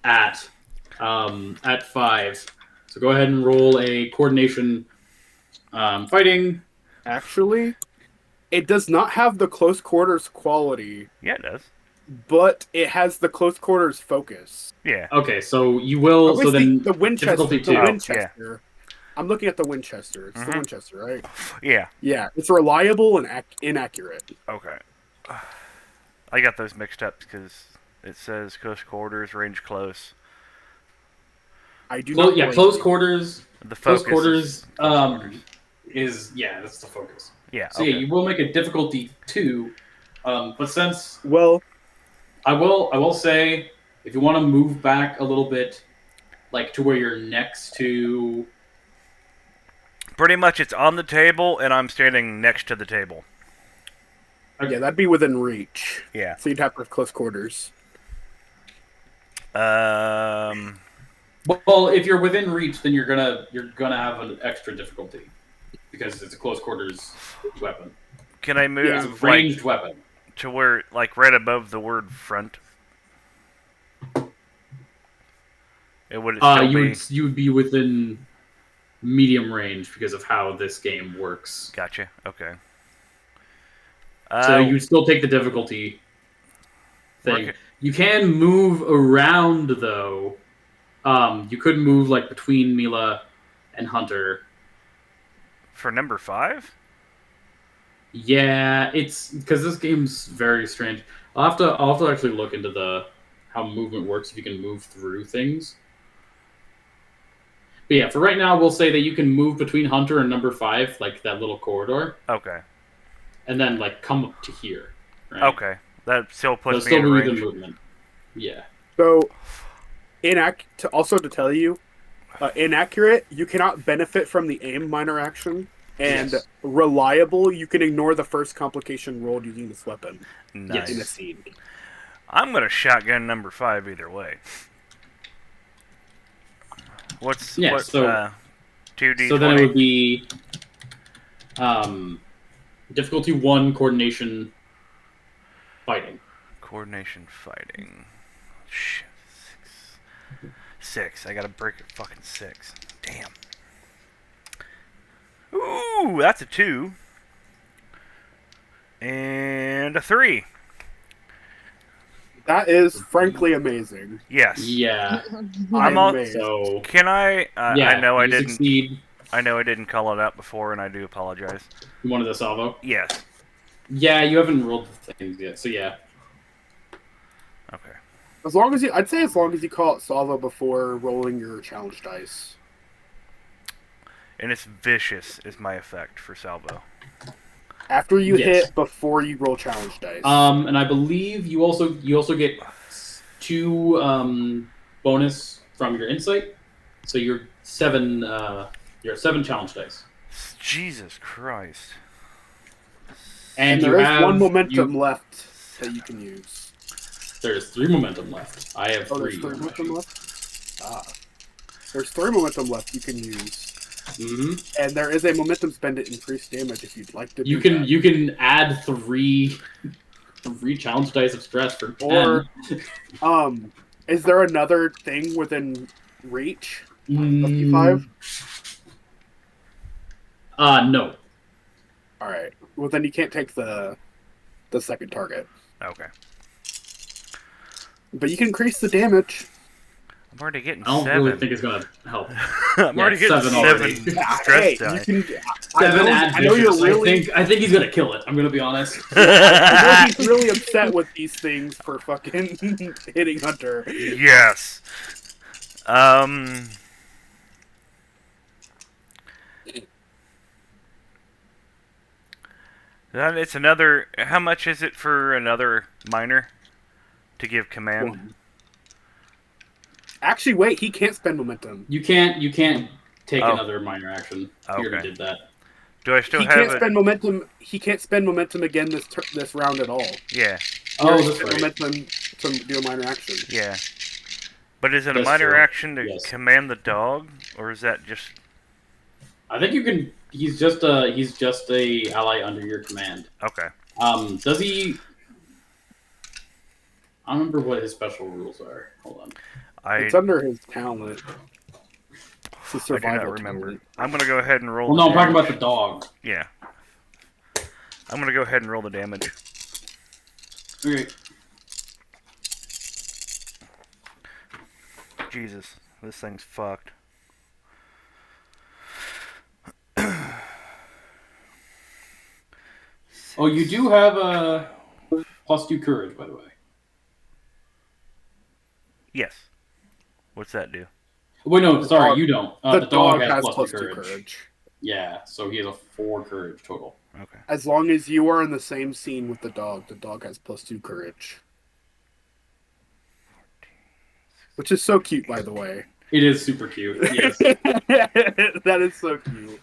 at 5. So go ahead and roll a coordination fighting. Actually, it does not have the close quarters quality, Yeah, it does. but it has the close quarters focus. Yeah. Okay, so you will. Oh, So wait, then the Winchester. difficulty The 2. Oh, Winchester. I'm looking at the Winchester. It's the Mhm. Winchester, right? Yeah. Yeah, it's reliable and inaccurate. Okay. I got those mixed up because it says close quarters, range close. I do not. blame Close you. quarters. The Close focus quarters is close quarters. is that's the focus. Yeah. So Okay. yeah, you will make a difficulty 2, but since Well, I will say if you want to move back a little bit, like to where you're next to. Pretty much, it's on the table, and I'm standing next to the table. yeah, that'd be within reach. Yeah. So you'd have to have close quarters. Well, if you're within reach, then you're gonna have an extra difficulty because it's a close quarters weapon. Can I It's a move ranged weapon. to where, like, right above the word front? It would still be. You would be within medium range because of how this game works. Gotcha. Okay. So you'd still take the difficulty thing. Work You can move around though. You could move like between Mila and Hunter. for number 5? Yeah, it's because this game's very strange. I'll have to actually look into how movement works if you can move through things. But yeah, for right now, we'll say that you can move between Hunter and number 5, like that little corridor, Okay. and then like come up to here. Right? Okay. That still They'll puts me still in be within range. movement. Yeah. So, to tell you, inaccurate, you cannot benefit from the aim minor action, and Yes. reliable, you can ignore the first complication rolled using this weapon Nice. in a scene. I'm gonna shotgun number 5 either way. What's Yeah, what? so- 2d20. So then it would be difficulty 1, coordination, fighting. Coordination fighting. Shit. 6. I gotta break it. Fucking 6. Damn. Ooh, that's a 2. And a 3. That is frankly amazing. Yes. Yeah. I'm I'm all- amazed. So Can I? yeah, I know I you didn't. succeed. I know I didn't call it out before, and I do apologize. You wanted a salvo. Yes. Yeah, you haven't rolled the things yet. So yeah. Okay. I'd say as long as you call it salvo before rolling your challenge dice. And it's vicious is my effect for salvo. After you Yes. hit, before you roll challenge dice. And I believe you also get 2 bonus from your insight. So you're 7 challenge dice. Jesus Christ. And there you is have one momentum left that you can use. There's 3 momentum left. I have 3. There's 3 momentum left? There's 3 momentum left you can use. Mm-hmm. And there is a momentum spend to increase damage if you'd like to do that. You can add 3 challenge dice of stress for 10. Or, is there another thing within reach of Mm, P5? No. Alright. Well, then you can't take the second target. Okay. But you can increase the damage. I'm already getting I don't 7. really think it's gonna help. I'm Yeah, already getting 7 7 already. stress Hey, die. you can. 7 I know you're advicious. really. I think he's gonna kill it. I'm gonna be honest. I know he's really upset with these things for fucking hitting Hunter. Yes. Then it's another. How much is it for another minor to give command? Actually, wait. He can't spend momentum. You can't take Oh. another minor action. He already Okay. did that. Do I still He have can't it? spend momentum. He can't spend momentum again this round at all. Yeah, He already that's spent right. momentum to do a minor action. yeah. But is it a That's minor true. action to Yes. command the dog, or is that just? I think you can. He's just a ally under your command. Okay. Does he? I don't remember what his special rules are. Hold on. I It's under his talent. It's a I do survival not remember. tool. I'm gonna go ahead and roll. Well, the no, I'm talking damage. about the dog. Yeah. I'm gonna go ahead and roll the damage. Okay. Jesus, this thing's fucked. Oh, you do have a +2 courage, by the way. Yes. What's that do? Wait, no, sorry, dog- you don't. The The dog has has +2 +2 courage. Yeah, so he has a 4 courage total. Okay. As long as you are in the same scene with the dog has +2 courage. Which is so cute, by the way. It is super cute. Yes. That is so cute.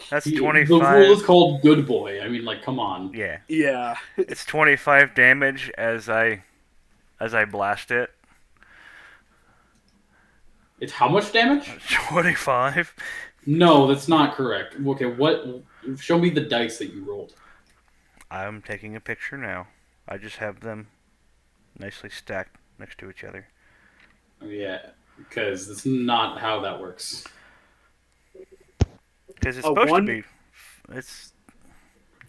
That's The 25. rule is called good boy. I mean, like, come on. Yeah. Yeah. It's 25 damage as I blast it. It's how much damage? 25. No, that's not correct. Okay, what? Show me the dice that you rolled. I'm taking a picture now. I just have them nicely stacked next to each other. Yeah, because that's not how that works. Because it's A supposed one- to be. It's.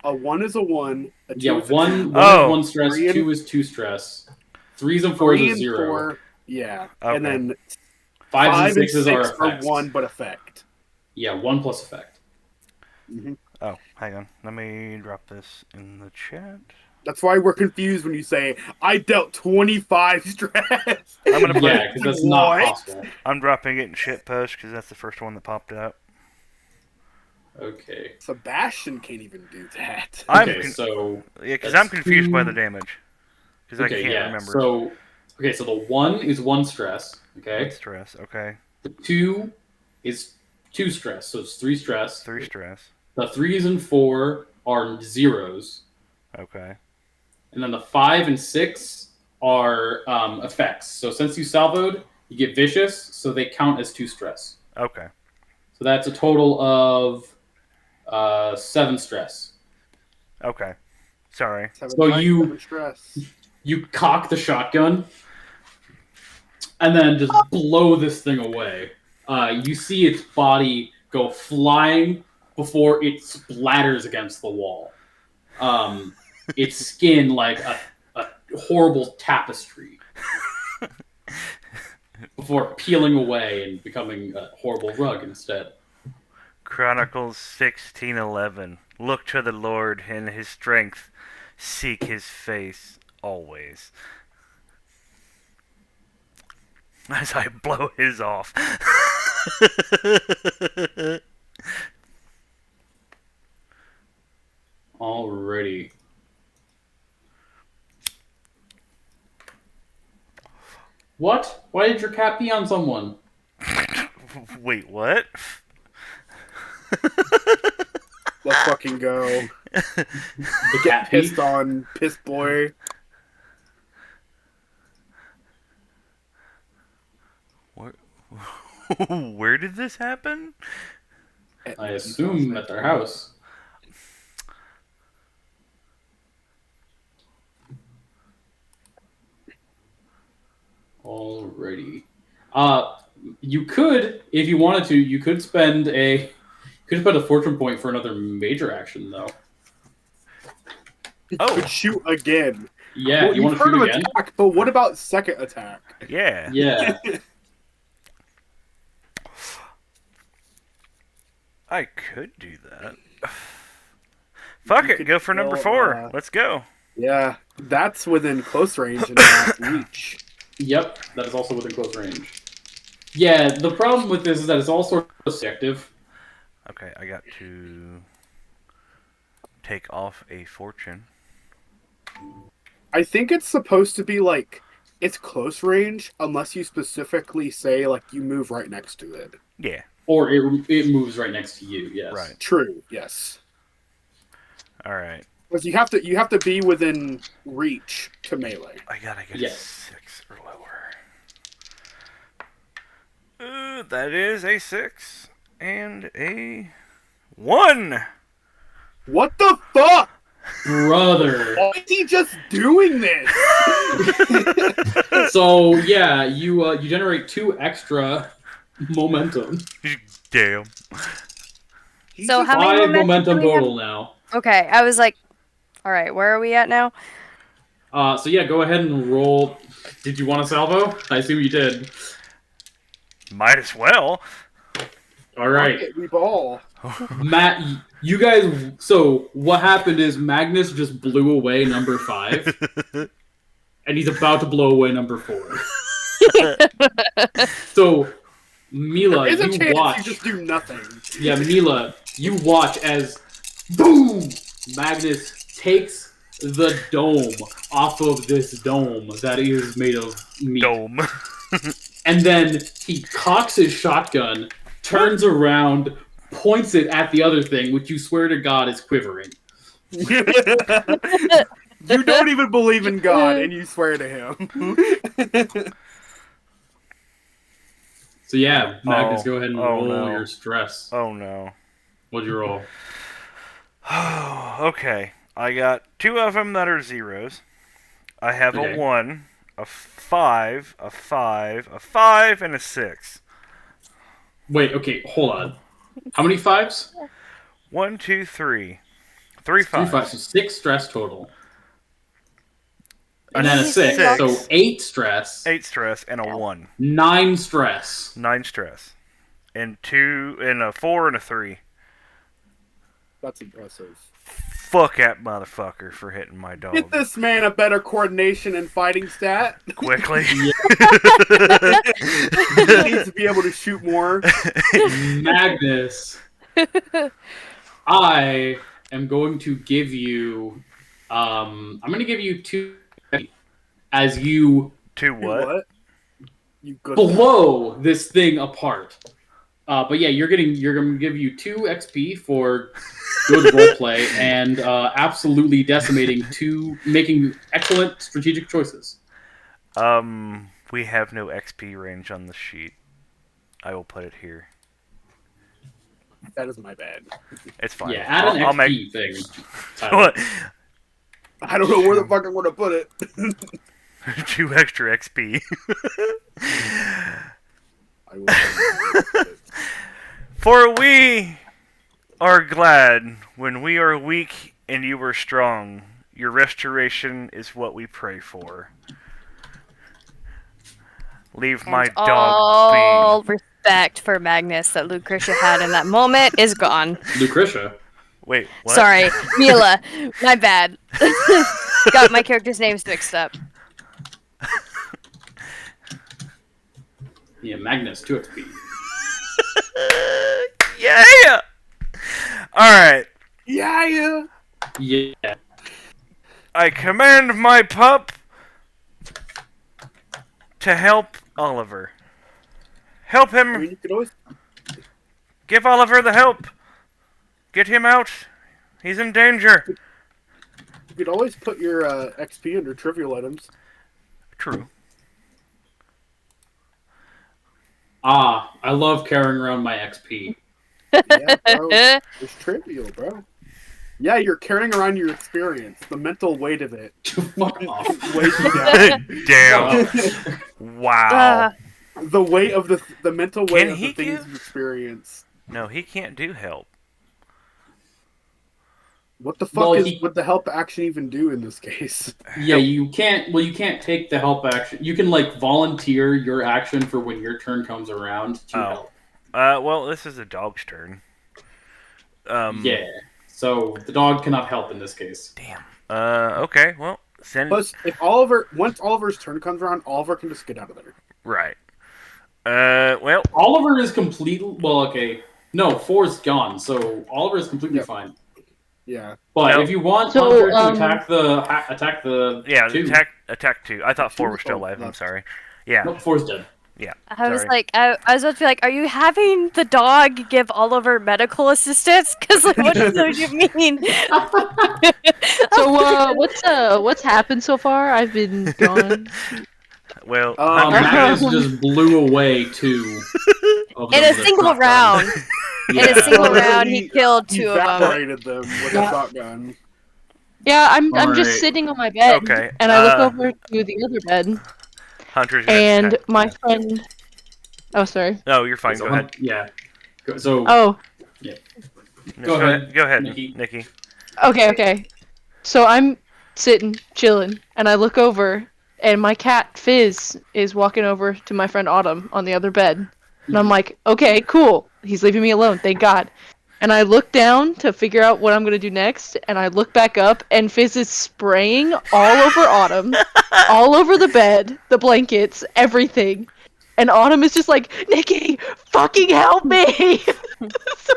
A 1 is a 1. A 2 Yeah, is a one 2. is Oh. 1 stress, 3 and- 2 is 2 stress, 3s and 4s 3 is and 0, 4, yeah. Okay. And then 5s 5 and 6s are effects. 1 but effect. Yeah, 1 plus effect. Oh, hang on. Let me drop this in the chat. That's why we're confused when you say, I dealt 25 stress. I'm gonna put Yeah, it. because that's not What? possible. I'm dropping it in shitpost because that's the first one that popped up. Okay. Sebastian can't even do that. Okay, so Yeah, because that's I'm confused by two- the damage. Because I okay, can't yeah. remember. So the 1 is 1 stress. Okay. What stress? Okay. The 2 is 2 stress, so it's 3 stress. 3 stress. The 3s and 4 are 0s, Okay. and then the 5 and 6 are effects. So since you salvoed, you get vicious, so they count as 2 stress. Okay. So that's a total of 7 stress. Okay. Sorry. So you- stress. You cock the shotgun, and then just blow this thing away. You see its body go flying before it splatters against the wall. Its skin like a horrible tapestry before peeling away and becoming a horrible rug instead. Chronicles 16:11. Look to the Lord in His strength. Seek His face always. As I blow his off. Alrighty. What? Why did your cat pee on someone? Wait, what? Let's fucking go. The cat pee? Pissed on, piss boy. Where did this happen? I assume at their house. Alrighty. You could, if you wanted to, you could spend a fortune point for another major action, though. Oh. Could shoot again. Yeah, Well, you want you've to heard shoot of again? attack, but what about second attack? Yeah. Yeah. I could do that. Fuck You it, could go for number go, 4. Let's go. Yeah, that's within close range and not reach. Yep, that is also within close range. Yeah, the problem with this is that it's all sort of subjective. Okay, I got to take off a fortune. I think it's supposed to be like it's close range unless you specifically say like you move right next to it. Yeah, Or it moves right next to you, yes. right. True. Yes. Alright. Because you have to be within reach to melee. I gotta get Yes. a 6 or lower. That is a 6 and a 1. What the fuck? Brother. Why is he just doing this? So yeah, you generate 2 extra momentum. Damn. So how many 5 momentum do we have? total now. Okay, I was like, all right, where are we at now? So yeah, go ahead and roll. Did you want a salvo? I assume you did. Might as well. All right, Fuck it, we ball. Matt. You guys. So what happened is Magnus just blew away number 5, and he's about to blow away number 4. So Mila, There's a you chance watch. you just do nothing. Yeah, Mila, you watch as boom, Magnus takes the dome off of this dome that is made of meat. Dome. And then he cocks his shotgun, turns around, points it at the other thing, which you swear to God is quivering. You don't even believe in God, and you swear to him. So yeah, Magnus, Oh. go ahead and Oh, roll no. your stress. Oh no. What'd you roll? Okay. I got 2 of them that are zeros. I have Okay. a 1, a 5, a 5, a 5, and a 6. Wait, okay, hold on. How many 5s? 1, 2, 3. 3 3 5s. 5s, so 6 stress total. A And then a 6, six. so 8 stress. 8 stress and a 1. 9 stress. 9 stress. And 2 and a 4 and a 3. That's impressive. Fuck that motherfucker for hitting my Get dog. this man a better coordination and fighting stat. Quickly. He needs to be able to shoot more. Magnus, I am going to give you. I'm going to give you 2 as you 2 what? You good blow this thing apart. But yeah, you're going to give you 2 XP for good roleplay and absolutely decimating making excellent strategic choices. We have no XP range on the sheet. I will put it here. That is my bad. It's fine. Yeah, add an I'll XP thing. What? I don't know where the fuck I'm gonna put it. 2 extra XP. I will. For we are glad when we are weak and you are strong. Your restoration is what we pray for. Leave my And dog all be. respect for Magnus that Lucretia had in that moment is gone. Lucretia. Wait, what? Sorry, Mila. My bad. Got my characters' names mixed up. Yeah, Magnus, 2 XP. Yeah! Alright. Yeah. Yeah. I command my pup to help Oliver. Help I him. mean, you could always. Give Oliver the help. Get him out. He's in danger. You could always put your XP under trivial items. True. I love carrying around my XP. Yeah, bro. It's trivial, bro. Yeah, you're carrying around your experience, the mental weight of it. Fuck off. Weighs you down. Damn. Wow. The weight of the mental weight Can of he the things give- you experience. No, he can't do help. What the fuck Well, would the help action even do in this case? Yeah, you can't. Well, you can't take the help action. You can like volunteer your action for when your turn comes around to help. Well, this is a dog's turn. Yeah. So the dog cannot help in this case. Damn. Okay, well, send... Plus, once Oliver's turn comes around, Oliver can just get out of there. Right. Well... Oliver is completely... Well, okay. No, 4's gone, so Oliver is completely Yep. fine. Yeah. But No. if you want So, Hunter to attack the Yeah, 2. attack 2. I thought 4 was still alive, I'm sorry. Yeah, Nope, 4's dead. yeah. I was sorry. like, I was about to be like, are you having the dog give Oliver medical assistance? Because like, what do you mean? So, what's happened so far? I've been gone. Well, Magnus just blew away 2 of In them a with single shotgun. round. Yeah. In a single Well, round, he he killed 2 of them. Evaporated them with a shotgun. Yeah, I'm just Alright. sitting on my bed, Okay, and I look over to the other bed, Hunter's gonna and attack. my friend Oh, sorry. No, you're fine. So Go ahead. Yeah. So Oh, No, Go ahead, Go ahead, Nikki. Nikki. okay. So I'm sitting, chilling, and I look over, and my cat Fizz is walking over to my friend Autumn on the other bed. And I'm like, okay, cool. He's leaving me alone, thank God. And I look down to figure out what I'm gonna do next, and I look back up, and Fizz is spraying all over Autumn, all over the bed, the blankets, everything. And Autumn is just like, Nikki, fucking help me! so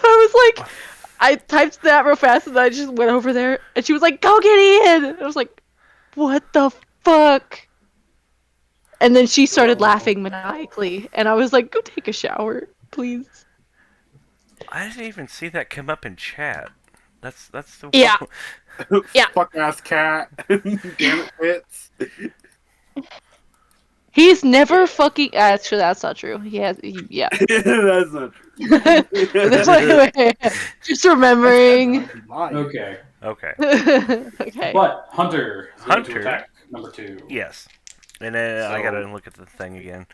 I was like, I typed that real fast, and I just went over there, and she was like, go get Ian! And I was like, what the fuck? And then she started laughing maniacally, and I was like, go take a shower, please. I didn't even see that come up in chat. That's the Yeah. Yeah. Fuck ass cat. Damn it, Fitz. He's never fucking. Actually, that's not true. Yeah. That's not true. That's like, just remembering. okay, Okay. Okay. but Hunter is going to Hunter? attack number 2. Yes. And then I So- gotta look at the thing again.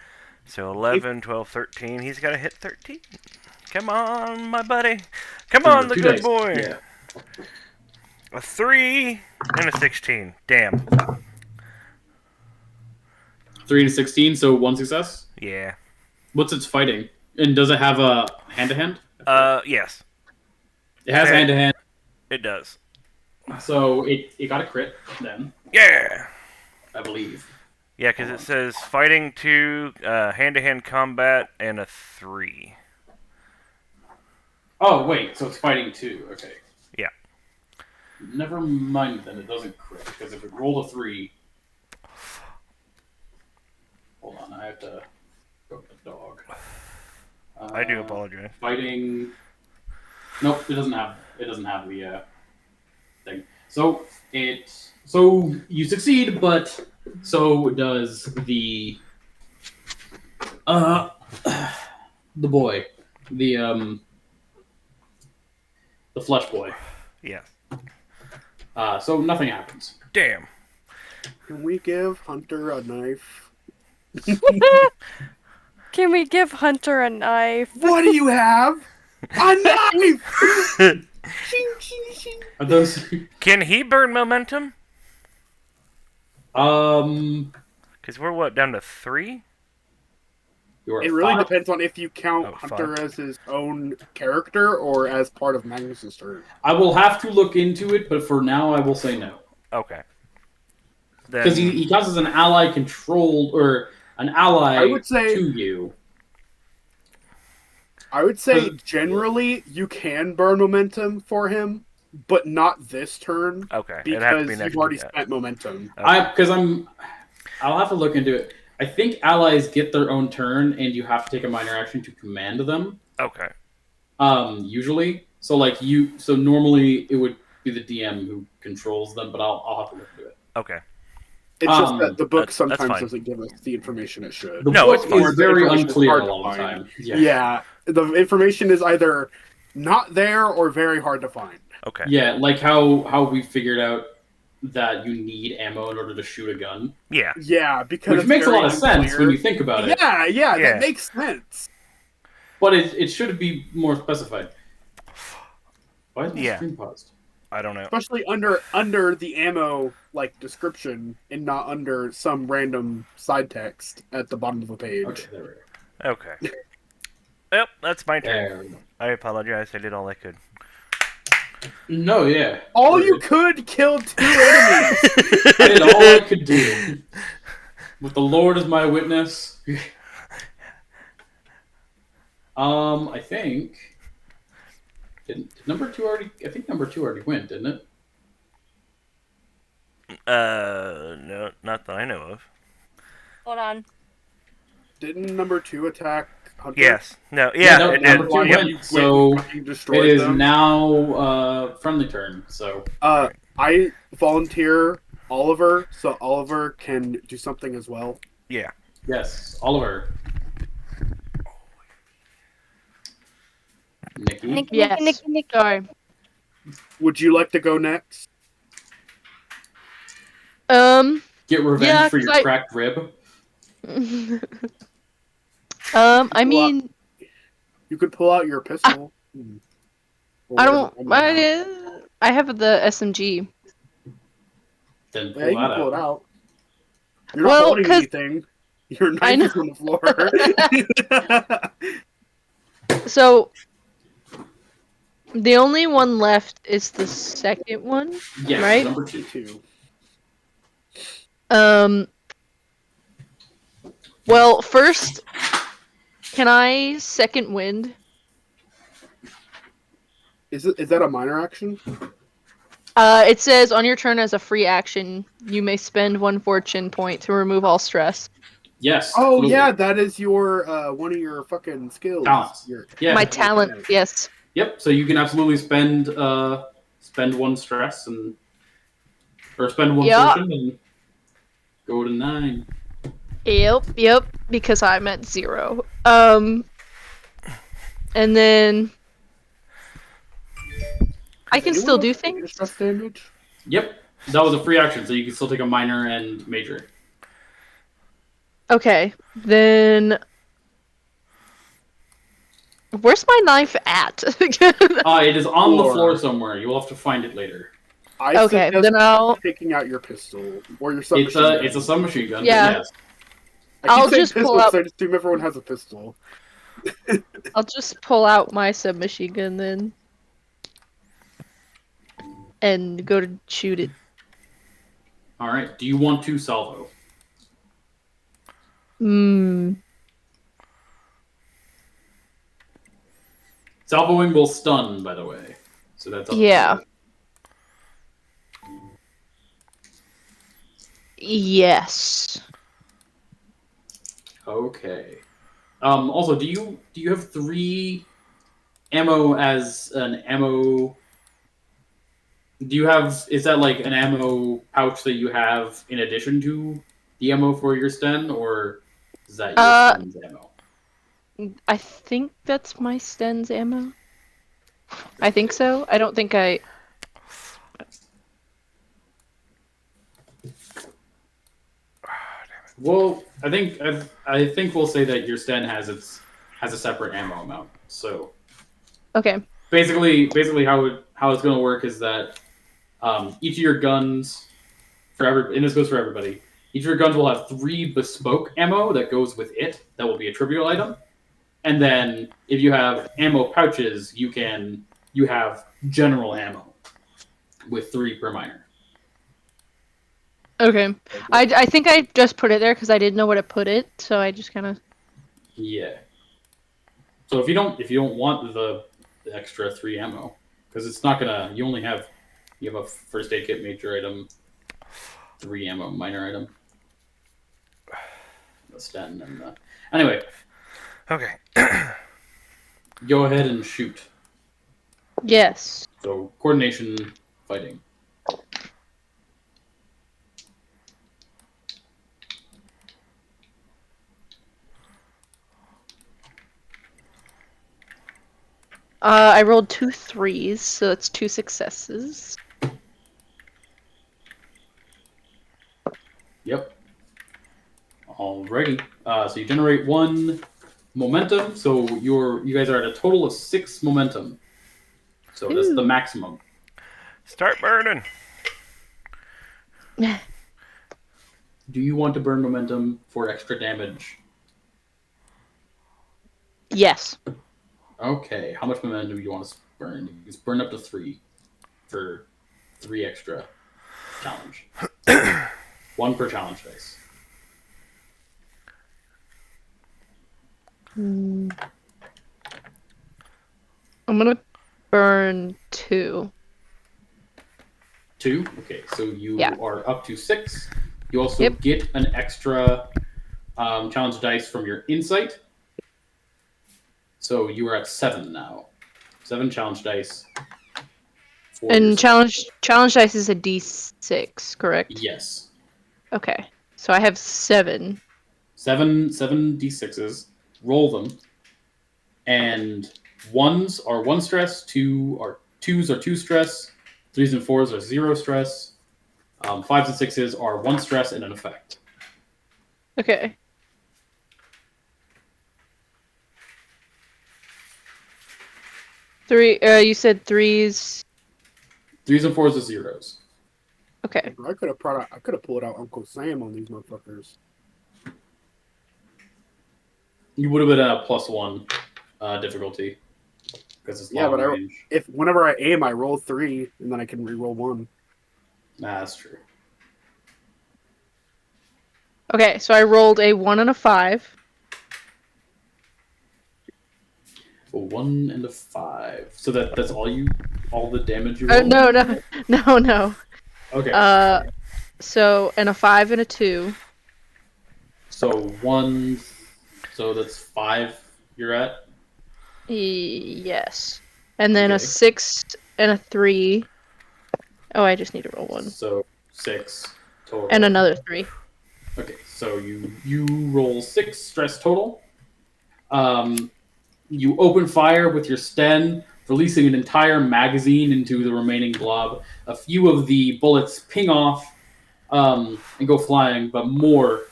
So 11, 12, 13. He's gotta hit 13. Come on, my buddy. Come on, the Two good dice. boy. Yeah. A 3 and a 16. Damn. 3 and 16, so 1 success. Yeah. What's its fighting? And does it have a hand-to-hand? Yes. It has okay. hand-to-hand, It does. so it got a crit then, Yeah. I believe. Yeah, because it says fighting 2, hand-to-hand combat, and a 3. Oh, wait, so it's fighting 2. Okay. Yeah. Never mind then, it doesn't crit, because if it rolled a 3... Hold on, I have to go with the dog. I do apologize. Fighting... Nope, it doesn't have the thing. So you succeed, but so does the boy, the flesh boy. Yes. So nothing happens. Damn. Can we give Hunter a knife? Can we give Hunter a knife? What do you have? A knife! Ching, ching, ching. Are those? Can he burn momentum? um, Because we're, what, down to 3? you're It really five? depends on if you count Oh, Hunter fuck. as his own character or as part of Magnus's turn. I will have to look into it, but for now, I will say no. Okay. Because Then, he causes an ally controlled or an ally I would say- to you. I would say generally you can burn momentum for him, but not this turn okay. It'd have to because be next you've already to that. spent momentum. Okay. I'll have to look into it. I think allies get their own turn, and you have to take a minor action to command them. Okay. Usually, so normally it would be the DM who controls them, but I'll have to look into it. Okay. It's just that the book that's sometimes fine. doesn't give us the information it should. The No, book it's fine. is very Information is unclear hard a to lot of the find. time. Yeah, the information is either not there or very hard to find. Okay. Yeah, like how we figured out that you need ammo in order to shoot a gun, Yeah. Yeah, because which it's makes a very lot of sense unclear. when you think about it. Yeah, Yeah. that makes sense. But it should be more specified. Why is my Yeah. screen paused? I don't know. Especially under the ammo description and not under some random side text at the bottom of the page. Okay, there we go. Okay. Yep, that's my turn. There we go. I apologize. I did all I could. No, yeah. All you could kill 2 enemies. I did all I could do. With the Lord as my witness. I think. Did number 2 already? I think number 2 already went, didn't it? No, not that I know of. Hold on. Didn't number 2 attack Hunter? Yes. No. Yeah, Yeah. no, it number did. two Yep. went. You So, fucking destroyed It is them. now friendly turn. So I volunteer Oliver, so Oliver can do something as well. Yeah. yes, Oliver. Nikki. Yes. Sorry. Would you like to go next? Get revenge Yeah, for 'cause your cracked rib. I mean, You could pull out your pistol. Or I whatever don't. gun you have. I have the SMG. Then Yeah, pull you can that pull it out. out. You're not Well, holding 'cause anything. Your I knife know. is on the floor. So the only one left is the second one, Yes, right? number 2. Two. Well, first, can I second wind? Is that a minor action? It says on your turn as a free action, you may spend 1 fortune point to remove all stress. Yes. Oh absolutely. yeah, that is your one of your fucking skills. Talents. Your Yeah. My talent, yes. Yep. So you can absolutely spend 1 stress or spend 1 Yeah. fortune and go to 9. Yep, because I'm at 0. And then I can still do things. Stress damage. Yep. That was a free action, so you can still take a minor and major. Okay, then where's my knife at? It is on the Floor. floor somewhere. You will have to find it later. I Okay, suggest then I'll taking out your pistol or your It's submachine gun. a submachine gun. Yeah. But yes. I keep I'll saying just pistol pull out- because I just assume everyone has a pistol. I'll just pull out my submachine gun then. And go to shoot it. All right. Do you want to salvo? Salvoing will stun, by the way. So that's up to Yeah. you. Yes. Okay. Also, do you have 3 ammo as an ammo? Is that like an ammo pouch that you have in addition to the ammo for your Sten, or is that your Sten's ammo? I think that's my Sten's ammo. I think so. I don't think I... Well, I think we'll say that your Sten has a separate ammo amount. So Okay. basically how it's going to work is that each of your guns and this goes for everybody. Each of your guns will have 3 bespoke ammo that goes with it. That will be a trivial item. And then if you have ammo pouches, you have general ammo with 3 per minor. Okay. I think I just put it there because I didn't know where to put it, so I just kind of... Yeah. So if you don't want the extra 3 ammo, because it's not gonna, you have a first aid kit major item, 3 ammo minor item. The Sten and anyway. Okay. Go ahead and shoot. Yes. So coordination, fighting. I rolled 2 3s, so that's 2 successes. Yep. Alrighty. So you generate 1 momentum. So you guys are at a total of 6 momentum. So that's the maximum. Start burning. Do you want to burn momentum for extra damage? Yes. Okay. How much momentum do you want to burn? You can burn up to 3 for 3 extra challenge. 1 per challenge dice. I'm gonna burn 2. 2? Okay, so you Yeah. are up to 6. You also Yep. get an extra challenge dice from your insight. So you are at 7 now. 7 challenge dice. And challenge dice is a d6, correct? Yes. Okay. So I have 7. 7 d6s. Roll them. And 1s are 1 stress, 2s are 2 stress, 3s and 4s are 0 stress. 5s and 6s are 1 stress and an effect. Okay. 3. You said 3s. 3s and 4s are zeros. Okay. I could have pulled out Uncle Sam on these motherfuckers. You would have been at a +1 difficulty because it's Yeah, long but range. if whenever I aim, I roll 3, and then I can re-roll 1. Nah, that's true. Okay, so I rolled a 1 and a 5. A 1 and a 5. So that's all the damage you rolled? No. Okay. So, and a 5 and a 2. So 1. So that's 5 you're at? Yes. And then a Okay. 6 and a 3. Oh, I just need to roll 1. So 6 total. And another 3. Okay, so you roll 6 stress total. You open fire with your Sten, releasing an entire magazine into the remaining blob. A few of the bullets ping off and go flying, but more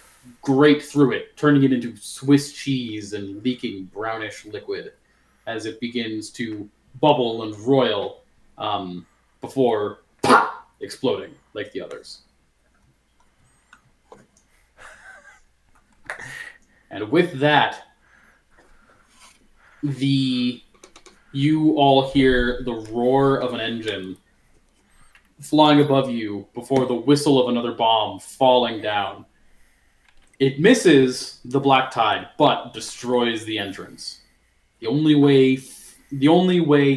grate through it, turning it into Swiss cheese and leaking brownish liquid as it begins to bubble and roil before pop, exploding like the others. And with that, you all hear the roar of an engine flying above you before the whistle of another bomb falling down. It misses the black tide, but destroys the entrance. The only way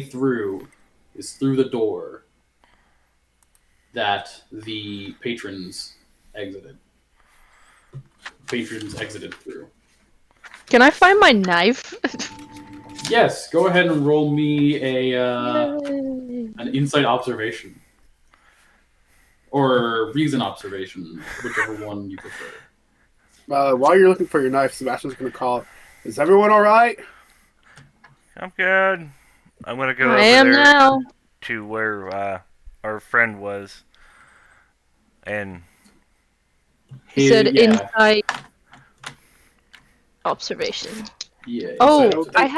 through is through the door that the patrons exited. Through. Can I find my knife? Yes, go ahead and roll me Yay. an insight observation. Or reason observation, whichever one you prefer. While you're looking for your knife, Sebastian's going to call, "Is everyone all right?" I'm good. I'm gonna go I over am there now. to where our friend was, and He said Yeah. insight observation. Yeah. Oh, insight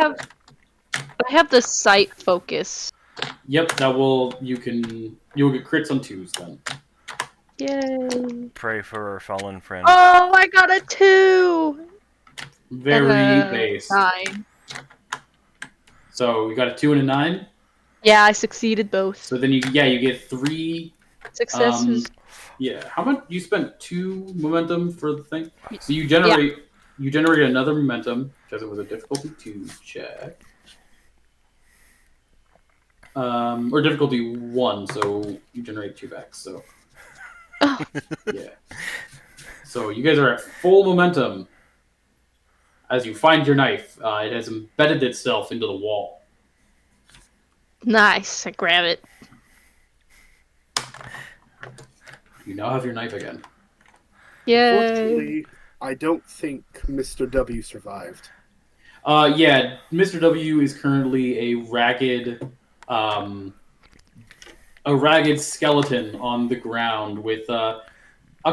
I have the sight focus. Yep, you'll get crits on 2s then. Yay. pray for our fallen friend. Oh, I got a 2. Very And a based. 9. So you got a 2 and a 9. Yeah, I succeeded both. So then you get 3 Successes. Yeah. How much you spent 2 momentum for the thing? So you generate another momentum because it was a difficulty 2 check. Or difficulty 1, so you generate 2 back. So yeah. So you guys are at full momentum as you find your knife. It has embedded itself into the wall. Nice. I grab it. You now have your knife again. Yay. Fortunately, I don't think Mr. W survived. Yeah, Mr. W is currently a ragged skeleton on the ground with a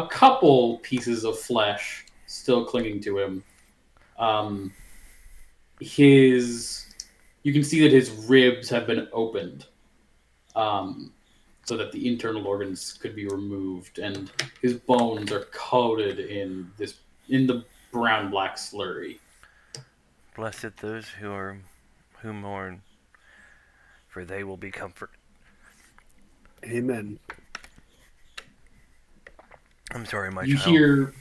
couple pieces of flesh still clinging to him. You can see that his ribs have been opened, so that the internal organs could be removed, and his bones are coated in the brown black slurry. Blessed those who mourn, for they will be comforted. Amen. I'm sorry, my You child.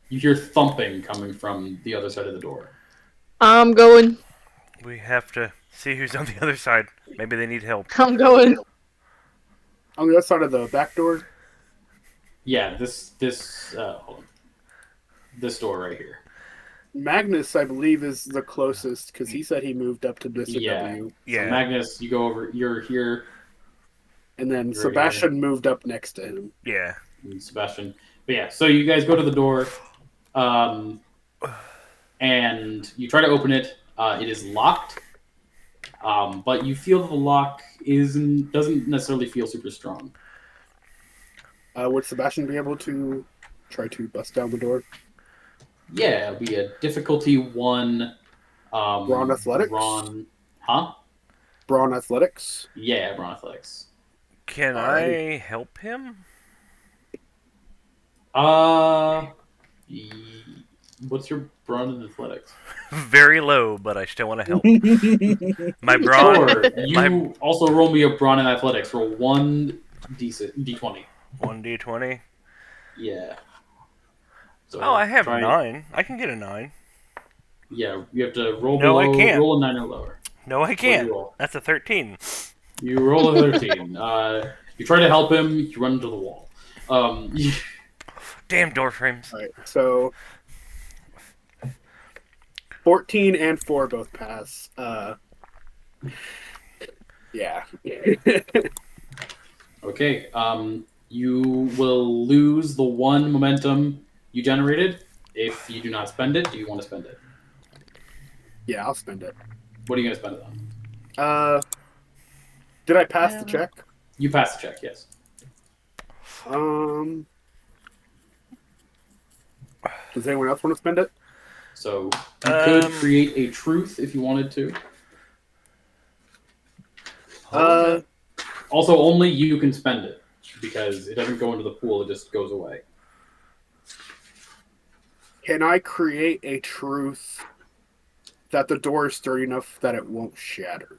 hear thumping coming from the other side of the door. I'm going. We have to see who's on the other side. Maybe they need help. I'm going. On the other side of the back door? Yeah, this hold on. This door right here. Magnus, I believe, is the closest because he said he moved up to Mr. W. Yeah. So Magnus, you go over. You're here. And then You're Sebastian moved up next to him. Yeah. And Sebastian. But yeah, so you guys go to the door, and you try to open it. It is locked, but you feel that the lock doesn't necessarily feel super strong. Would Sebastian be able to try to bust down the door? Yeah, it'll be a difficulty 1. Brawn athletics? Huh? Brawn Athletics. Yeah, Brawn Athletics. Can Alrighty. I help him? What's your Brawn in Athletics? Very low, but I still want to help. My Sure. brawn, my You also roll me a Brawn in Athletics. Roll 1d20. 1d20. Yeah. So Oh, I have try. 9. I can get a 9. Yeah, you have to roll No, I below. can't. Roll a 9 or lower. No, I What do can't. you roll? That's a 13. You roll a 13. You try to help him. You run into the wall. Damn door frames. All right, so 14 and 4 both pass. Yeah. Okay. You will lose the 1 momentum you generated if you do not spend it. Do you want to spend it? Yeah, I'll spend it. What are you going to spend it on? Did I pass the check? You pass the check. Yes. Does anyone else want to spend it? So you could create a truth if you wanted to. Also, only you can spend it because it doesn't go into the pool; it just goes away. Can I create a truth that the door is sturdy enough that it won't shatter?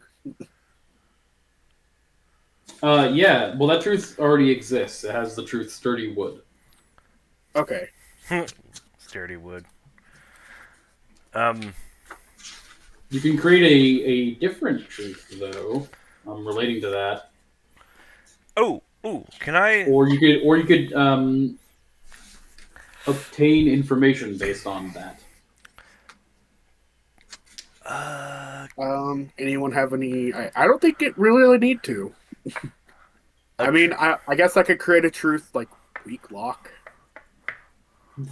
Yeah. Well, that truth already exists. It has the truth sturdy wood. Okay. Sturdy wood. You can create a different truth though, relating to that. Oh, can I? Or you could obtain information based on that. Anyone have any? I don't think it really need to. I mean, I guess I could create a truth like weak lock.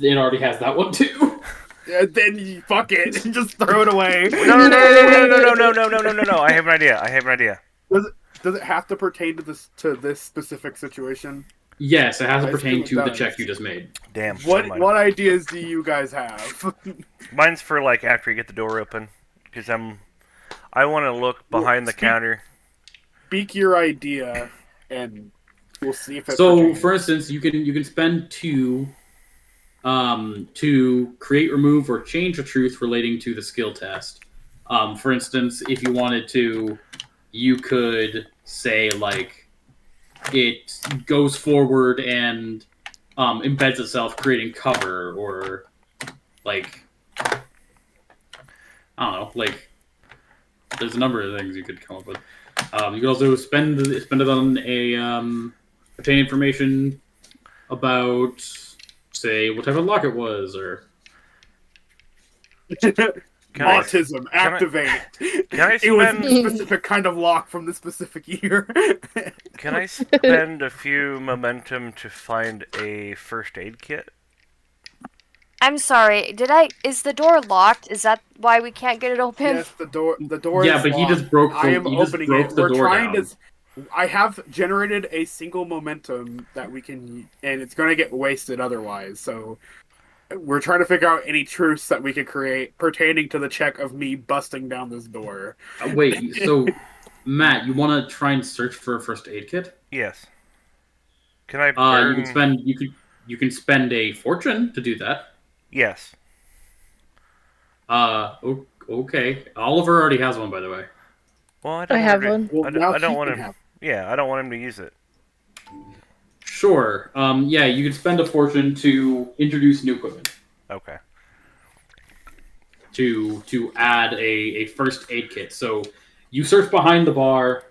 It already has that one too. Then you fuck it and just throw it away. No! I have an idea. Does it have to pertain to this specific situation? Yes, it has to I pertain assume it to the does. check you just made. Damn. What ideas do you guys have? Mine's for like after you get the door open, because I want to look behind the counter. Speak your idea, and we'll see if it. So, pertains. for instance, you can spend 2 to create, remove, or change a truth relating to the skill test. For instance, if you wanted to, you could say like it goes forward and embeds itself, creating cover, or like I don't know, like there's a number of things you could come up with. You could also spend it on a obtain information about, say, what type of lock it was, or Autism, activate. It was a specific kind of lock from the specific year. Can I spend a few momentum to find a first aid kit? I'm sorry. Is the door locked? Is that why we can't get it open? Yes, the door. Yeah, is but he locked. just broke. I am he just opening broke it. the We're door trying down. to. I have generated a single momentum that we can, and it's going to get wasted otherwise. So we're trying to figure out any truths that we can create pertaining to the check of me busting down this door. Wait, so Matt, you want to try and search for a first aid kit? Yes. Can I burn? You can spend a fortune to do that. Yes. Okay. Oliver already has one, by the way. Well, I I have want one. him to- Well, I don't now want he him. can have. Yeah, I don't want him to use it. Sure. Yeah, you can spend a fortune to introduce new equipment. Okay. To add a first aid kit. So you search behind the bar,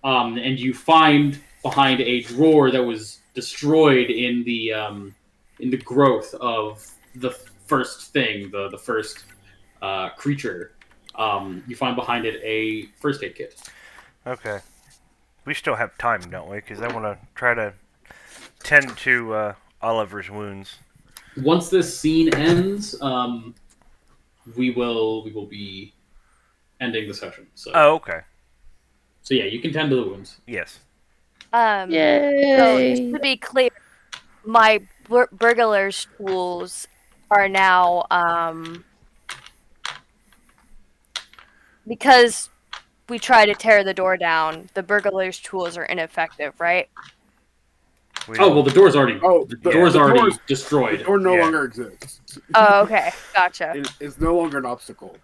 and you find behind a drawer that was destroyed in the growth of the first thing, the first creature. You find behind it a first aid kit. Okay. We still have time, don't we? Because I want to try to tend to Oliver's wounds. Once this scene ends, we will be ending the session. So. Oh, okay. So yeah, you can tend to the wounds. Yes. So Yay! just to be clear, my burglar's tools are now because we try to tear the door down, the burglar's tools are ineffective, right? Oh well, the door's already The destroyed. door no Yeah. longer exists. Oh, okay, gotcha. It is no longer an obstacle.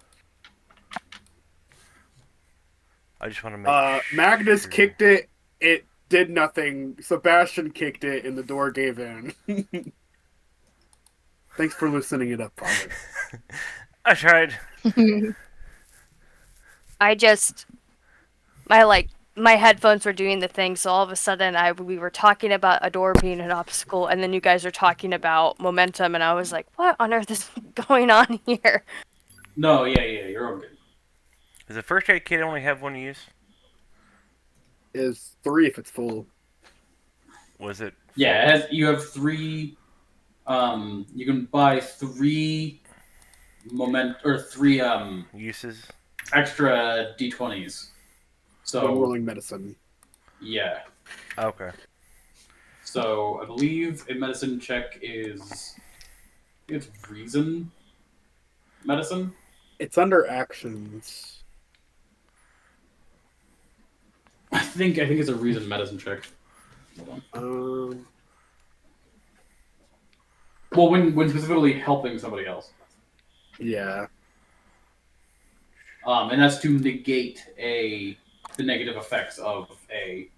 I just want to make Magnus sure. kicked it. It did nothing. Sebastian kicked it, and the door gave in. Thanks for loosening it up, Father. I tried. My headphones were doing the thing, so all of a sudden we were talking about a door being an obstacle, and then you guys were talking about momentum, and I was like, what on earth is going on here? No, yeah, you're all good. Does the first aid kit only have one use? Is 3 if it's full. Was it? Yeah, it has. You have 3. You can buy 3 Uses? extra D20s. So One rolling medicine. yeah. Okay. So I believe a medicine check is it's reason medicine. It's under actions. I think it's a reason medicine check. Hold on. Well, when specifically helping somebody else. Yeah. And that's to negate the negative effects of a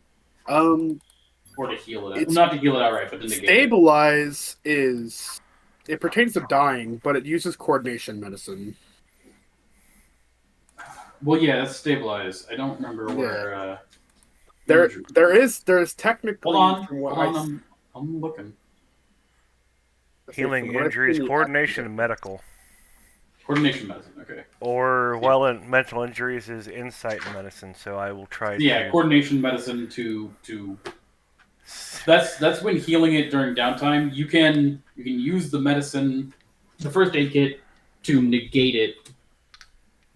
or to heal it. Not to heal it outright, but to negate it. Stabilize is it pertains to dying, but it uses coordination medicine. Well, yeah, that's stabilize. I don't remember where. There's technically. Hold on. I'm looking. Healing injuries, coordination, and medical. Coordination medicine, okay. Or mental injuries is insight medicine. So I will try. Yeah, coordination medicine to. That's when healing it during downtime. You can use the medicine, the first aid kit, to negate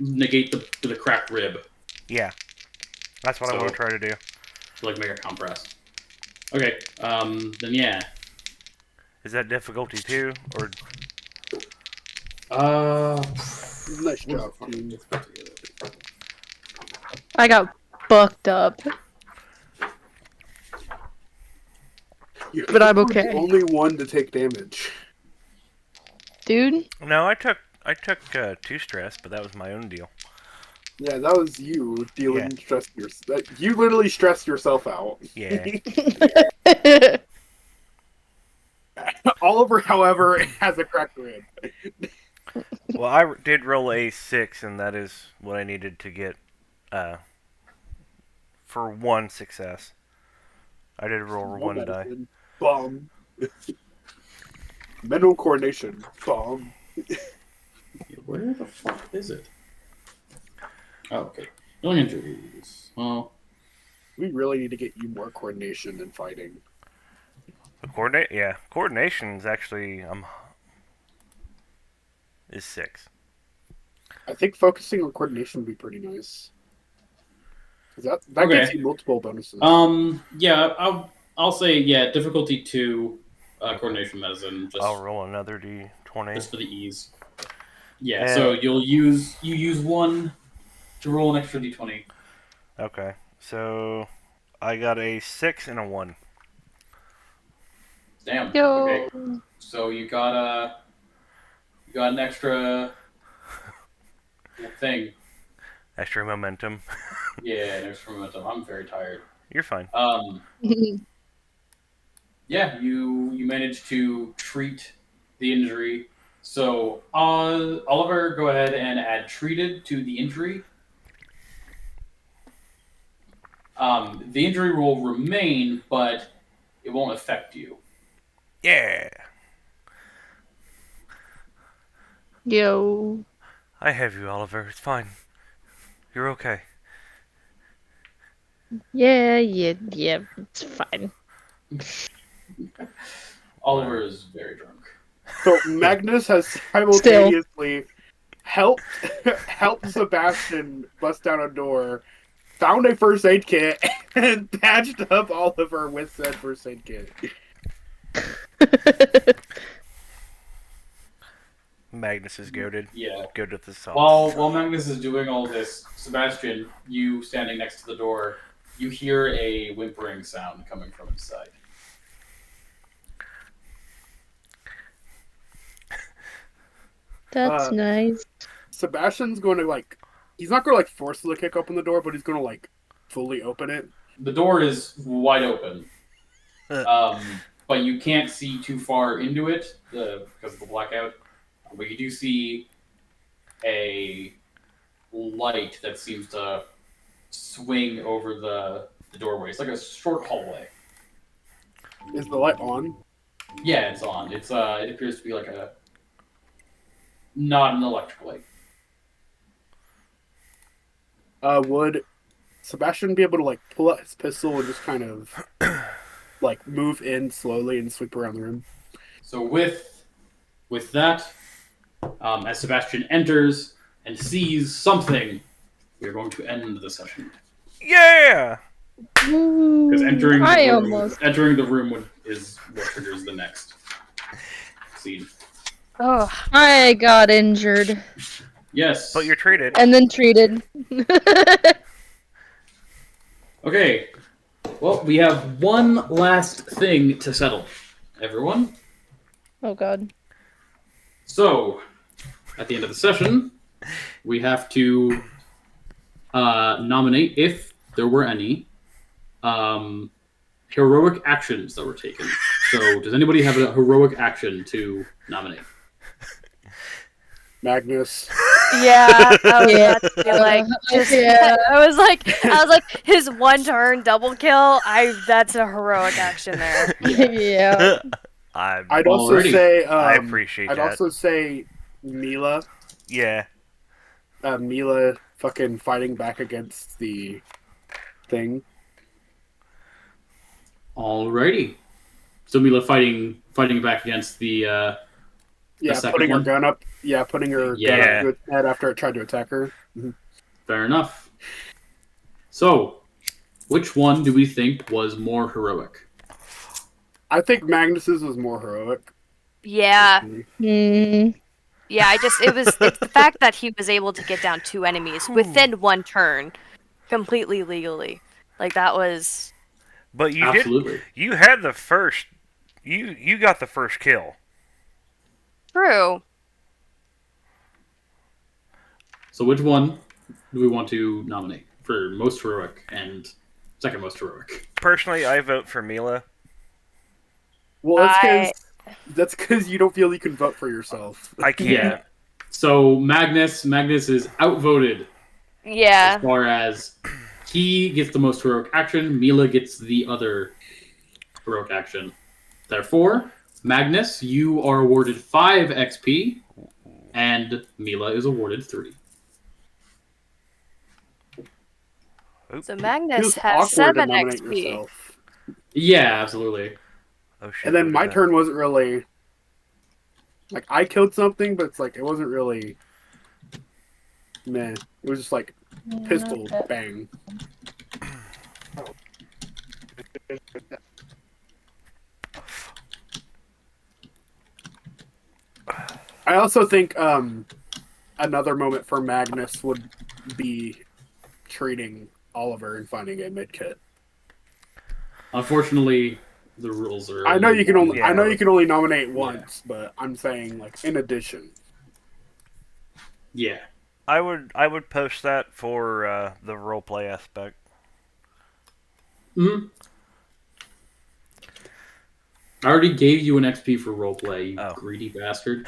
the cracked rib. Yeah, that's what I want to try to do. Like make a compress. Okay, then yeah. Is that difficulty 2 or? Nice job, team. I got fucked up. But I'm okay. The only one to take damage. Dude? No, I took 2 stress, but that was my own deal. Yeah, that was you dealing stress. You literally stressed yourself out. Yeah. Oliver, however, has a cracked rib. Well, I did roll a 6, and that is what I needed to get for 1 success. I did roll 1 die. Bomb. Mental coordination. Bomb. Where the fuck is it? Oh, okay. No injuries. Oh. We really need to get you more coordination than fighting. Coordination is actually is 6. I think focusing on coordination would be pretty nice. That gets you multiple bonuses. Yeah, I'll say difficulty 2, coordination medicine. I'll roll another d20 just for the ease. Yeah, so you use 1 to roll an extra d20. Okay, so I got a 6 and a 1. Damn. Yo. Okay. So you got an extra thing. Extra momentum. Yeah, an extra momentum. I'm very tired. You're fine. Yeah, you managed to treat the injury. So Oliver, go ahead and add treated to the injury. The injury will remain, but it won't affect you. Yeah. Yo. I have you, Oliver. It's fine. You're okay. Yeah, it's fine. Oliver is very drunk. So Magnus has simultaneously helped Sebastian bust down a door, found a first aid kit, and patched up Oliver with said first aid kit. Magnus is goaded. Yeah. Goaded with the sauce. While Magnus is doing all this, Sebastian, you standing next to the door, you hear a whimpering sound coming from inside. That's nice. Sebastian's going to he's not going to forcefully kick open the door, but he's going to fully open it. The door is wide open, but you can't see too far into it because of the blackout. But you do see a light that seems to swing over the doorway. It's like a short hallway. Is the light on? Yeah, it's on. It appears to be like not an electric light. Would Sebastian be able to pull out his pistol and just kind of move in slowly and sweep around the room? So with that, as Sebastian enters and sees something, we are going to end the session. Yeah! Because entering I the room is what triggers the next scene. Oh, I got injured Yes. But you're treated. and then treated. Okay. Well, we have one last thing to settle, everyone. Oh god. So, at the end of the session, we have to nominate, if there were any, heroic actions that were taken. So, does anybody have a heroic action to nominate? Magnus. yeah. I was Yeah. about to be like, just, Yeah. I was like, his one turn double kill. That's a heroic action there. Yeah. I'd also Alrighty. say. I appreciate I'd that. also say Mila. Yeah. Mila fucking fighting back against the thing. Alrighty. So Mila fighting back against the Yeah, second putting her one? gun up. Yeah, putting her gun Yeah. up to its head after it tried to attack her. Fair enough. So, which one do we think was more heroic? I think Magnus's was more heroic. Yeah. Hmm. Yeah, it's the fact that he was able to get down 2 enemies within one turn, completely legally. That was. But you Absolutely. You had the first. You got the first kill. True. So which one do we want to nominate for most heroic and second most heroic? Personally, I vote for Mila. Well, that's because you don't feel you can vote for yourself. I can't. Yeah. So Magnus is outvoted Yeah. as far as he gets the most heroic action. Mila gets the other heroic action. Therefore, Magnus, you are awarded 5 XP, and Mila is awarded 3. So It Magnus was has awkward to 7 nominate XP. yourself. Yeah, absolutely. Oh shit. And then what my is that? turn wasn't really I killed something, but it's it wasn't really meh. It was just pistol bang. I also think another moment for Magnus would be treating Oliver and finding a mid kit. Unfortunately, the rules are. I know you can only Yeah. nominate once, but I'm saying in addition. Yeah. I would post that for the roleplay aspect. Hmm. I already gave you an XP for roleplay, you greedy bastard.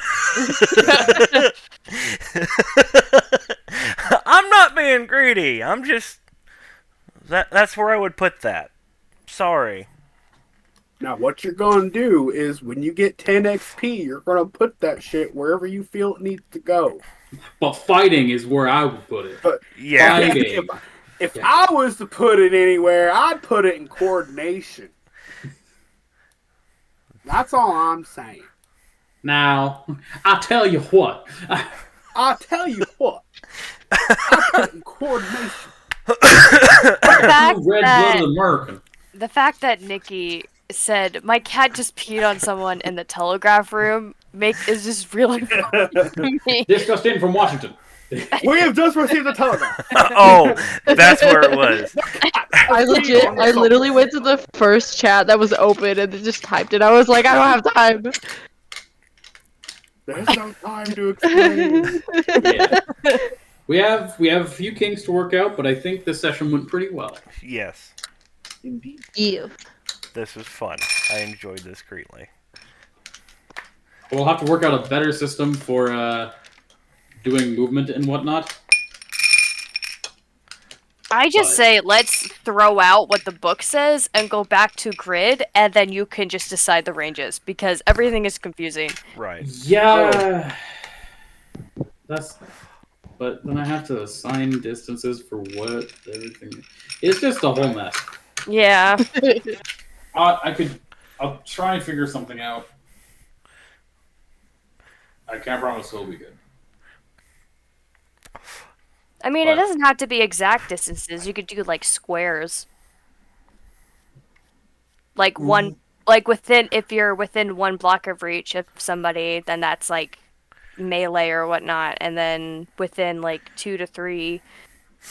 I'm not being greedy. I'm just that's where I would put that. Sorry. Now, what you're going to do is when you get 10 XP, you're going to put that shit wherever you feel it needs to go. But fighting is where I would put it. But Yeah. Fighting. if I was to put it anywhere, I'd put it in coordination. That's all I'm saying. Now, I'll tell you what. I'll tell you what. I put it in coordination. Red-blooded American. The fact that Nikki said, my cat just peed on someone in the telegraph room, is just really funny to me. This just in from Washington. We have just received a telegram. Oh, that's where it was. I literally went to the first chat that was open and then just typed it. I was like, I don't have time. There's no time to explain. Yeah. We have a few kinks to work out, but I think this session went pretty well. Yes, Indeed. Yeah. this was fun. I enjoyed this greatly. We'll have to work out a better system for doing movement and whatnot. I just But- say let's throw out what the book says and go back to grid, and then you can just decide the ranges because everything is confusing. Right. Yeah. But then I have to assign distances for what everything. It's just a whole mess. Yeah. I'll try and figure something out. I can't promise it'll be good. I mean, But- it doesn't have to be exact distances. You could do like squares. Like one, like if you're within one block of reach of somebody, then that's like melee or whatnot. And then within like 2 to 3,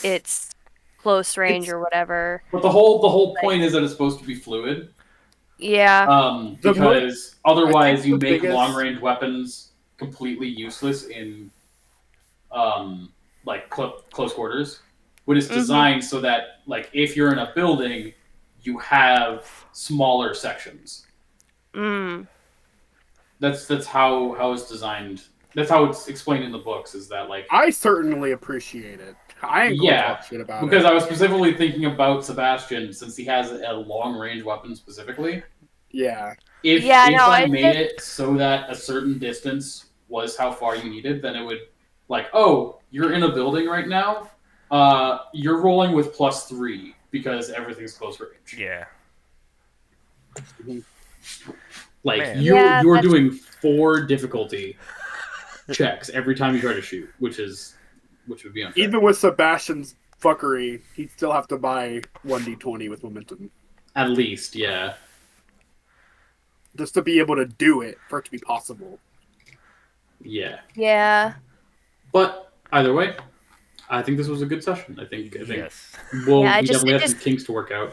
it's close range or whatever. But the whole point is that it's supposed to be fluid. Yeah. The mo- Because otherwise I think you the make biggest- long range weapons completely useless in like close quarters. When it's designed so that like if you're in a building, you have smaller sections. Mm. That's how it's designed. That's how it's explained in the books. Is that like I certainly appreciate it. I ain't gonna Yeah, talk shit about because it. I was specifically thinking about Sebastian since he has a long range weapon specifically. Yeah. If I made it so that a certain distance was how far you needed, then it would like, oh, you're in a building right now. You're rolling with +3 because everything's close range. Yeah. Like Man. you're Yeah, that's- doing 4 difficulty checks every time you try to shoot, which would be unfair. Even with Sebastian's fuckery, he'd still have to buy 1d20 with momentum. At least, yeah. Just to be able to do it, for it to be possible. Yeah. Yeah. But either way, I think this was a good session. I think Yes. we'll Yeah, we it definitely have just- some kinks to work out.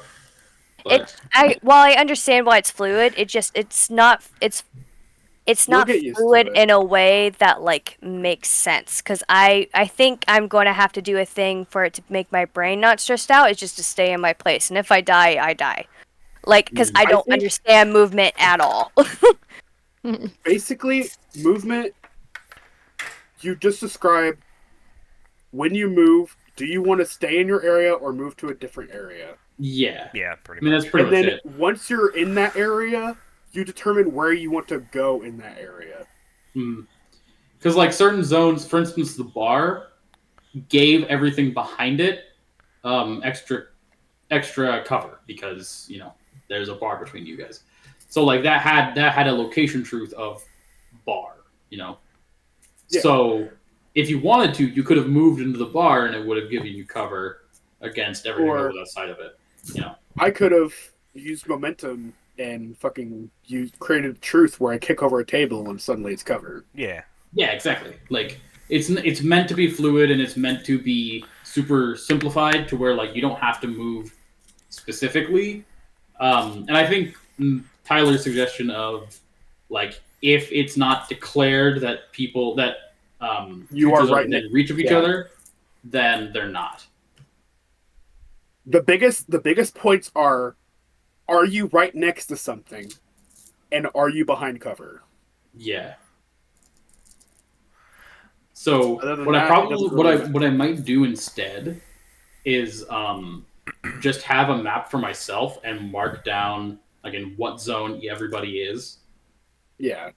But While I understand why it's fluid, it's not We'll get used to fluid it. in a way that like makes sense. Because I think I'm going to have to do a thing for it to make my brain not stressed out. It's just to stay in my place, and if I die, I die. Like, because I don't think- understand movement at all. Basically, movement, you just describe when you move, do you want to stay in your area or move to a different area? yeah. Yeah, I pretty mean much. that's pretty And much then it. once you're in that area, you determine where you want to go in that area. Because like certain zones, for instance, the bar gave everything behind it extra cover because there's a bar between you guys. So like that had a location truth of bar. Yeah. So if you wanted to, you could have moved into the bar and it would have given you cover against everything Or- over that side of it. I could have used momentum and fucking created truth where I kick over a table and suddenly it's covered. Yeah. Yeah, exactly. Like it's meant to be fluid and it's meant to be super simplified to where like you don't have to move specifically. And I think Tyler's suggestion of like if it's not declared that people that You are creatures right within reach of each yeah. other, then they're not. The biggest points are you right next to something? And are you behind cover? Yeah. So Other than what I that, it probably doesn't what I really matter. what I might do instead is just have a map for myself and mark down like in what zone everybody is. Yeah.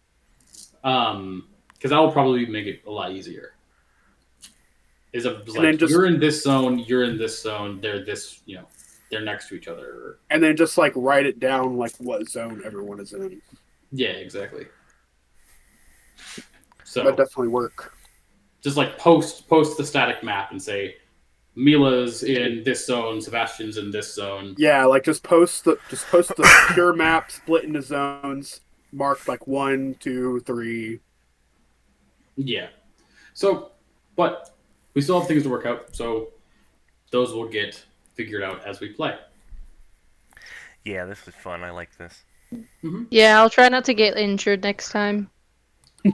Because that will probably make it a lot easier. Is then like just- you're in this zone, you're in this zone, they're this, they're next to each other. And then just like write it down like what zone everyone is in. Yeah, exactly. So That definitely work. just like post the static map and say Mila's in this zone, Sebastian's in this zone. Yeah, like just post the pure map split into zones marked like 1, 2, 3. Yeah. So, but we still have things to work out, so those will get figured out as we play. Yeah, this was fun. I like this. Yeah, I'll try not to get injured next time.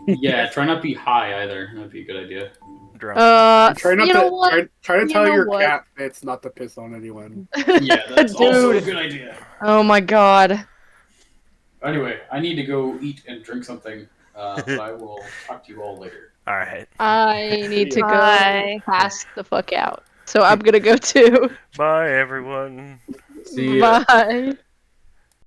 Yeah, try not to be high either. That'd be a good idea. Drunk. Try not you to know what? try to You tell know your what? cat it's not to piss on anyone. Yeah, that's also a Dude. good idea. Oh my god. Anyway, I need to go eat and drink something, but I will talk to you all later. All right. I need to go Bye. pass the fuck out. So I'm gonna go too. Bye, everyone. See ya. Bye.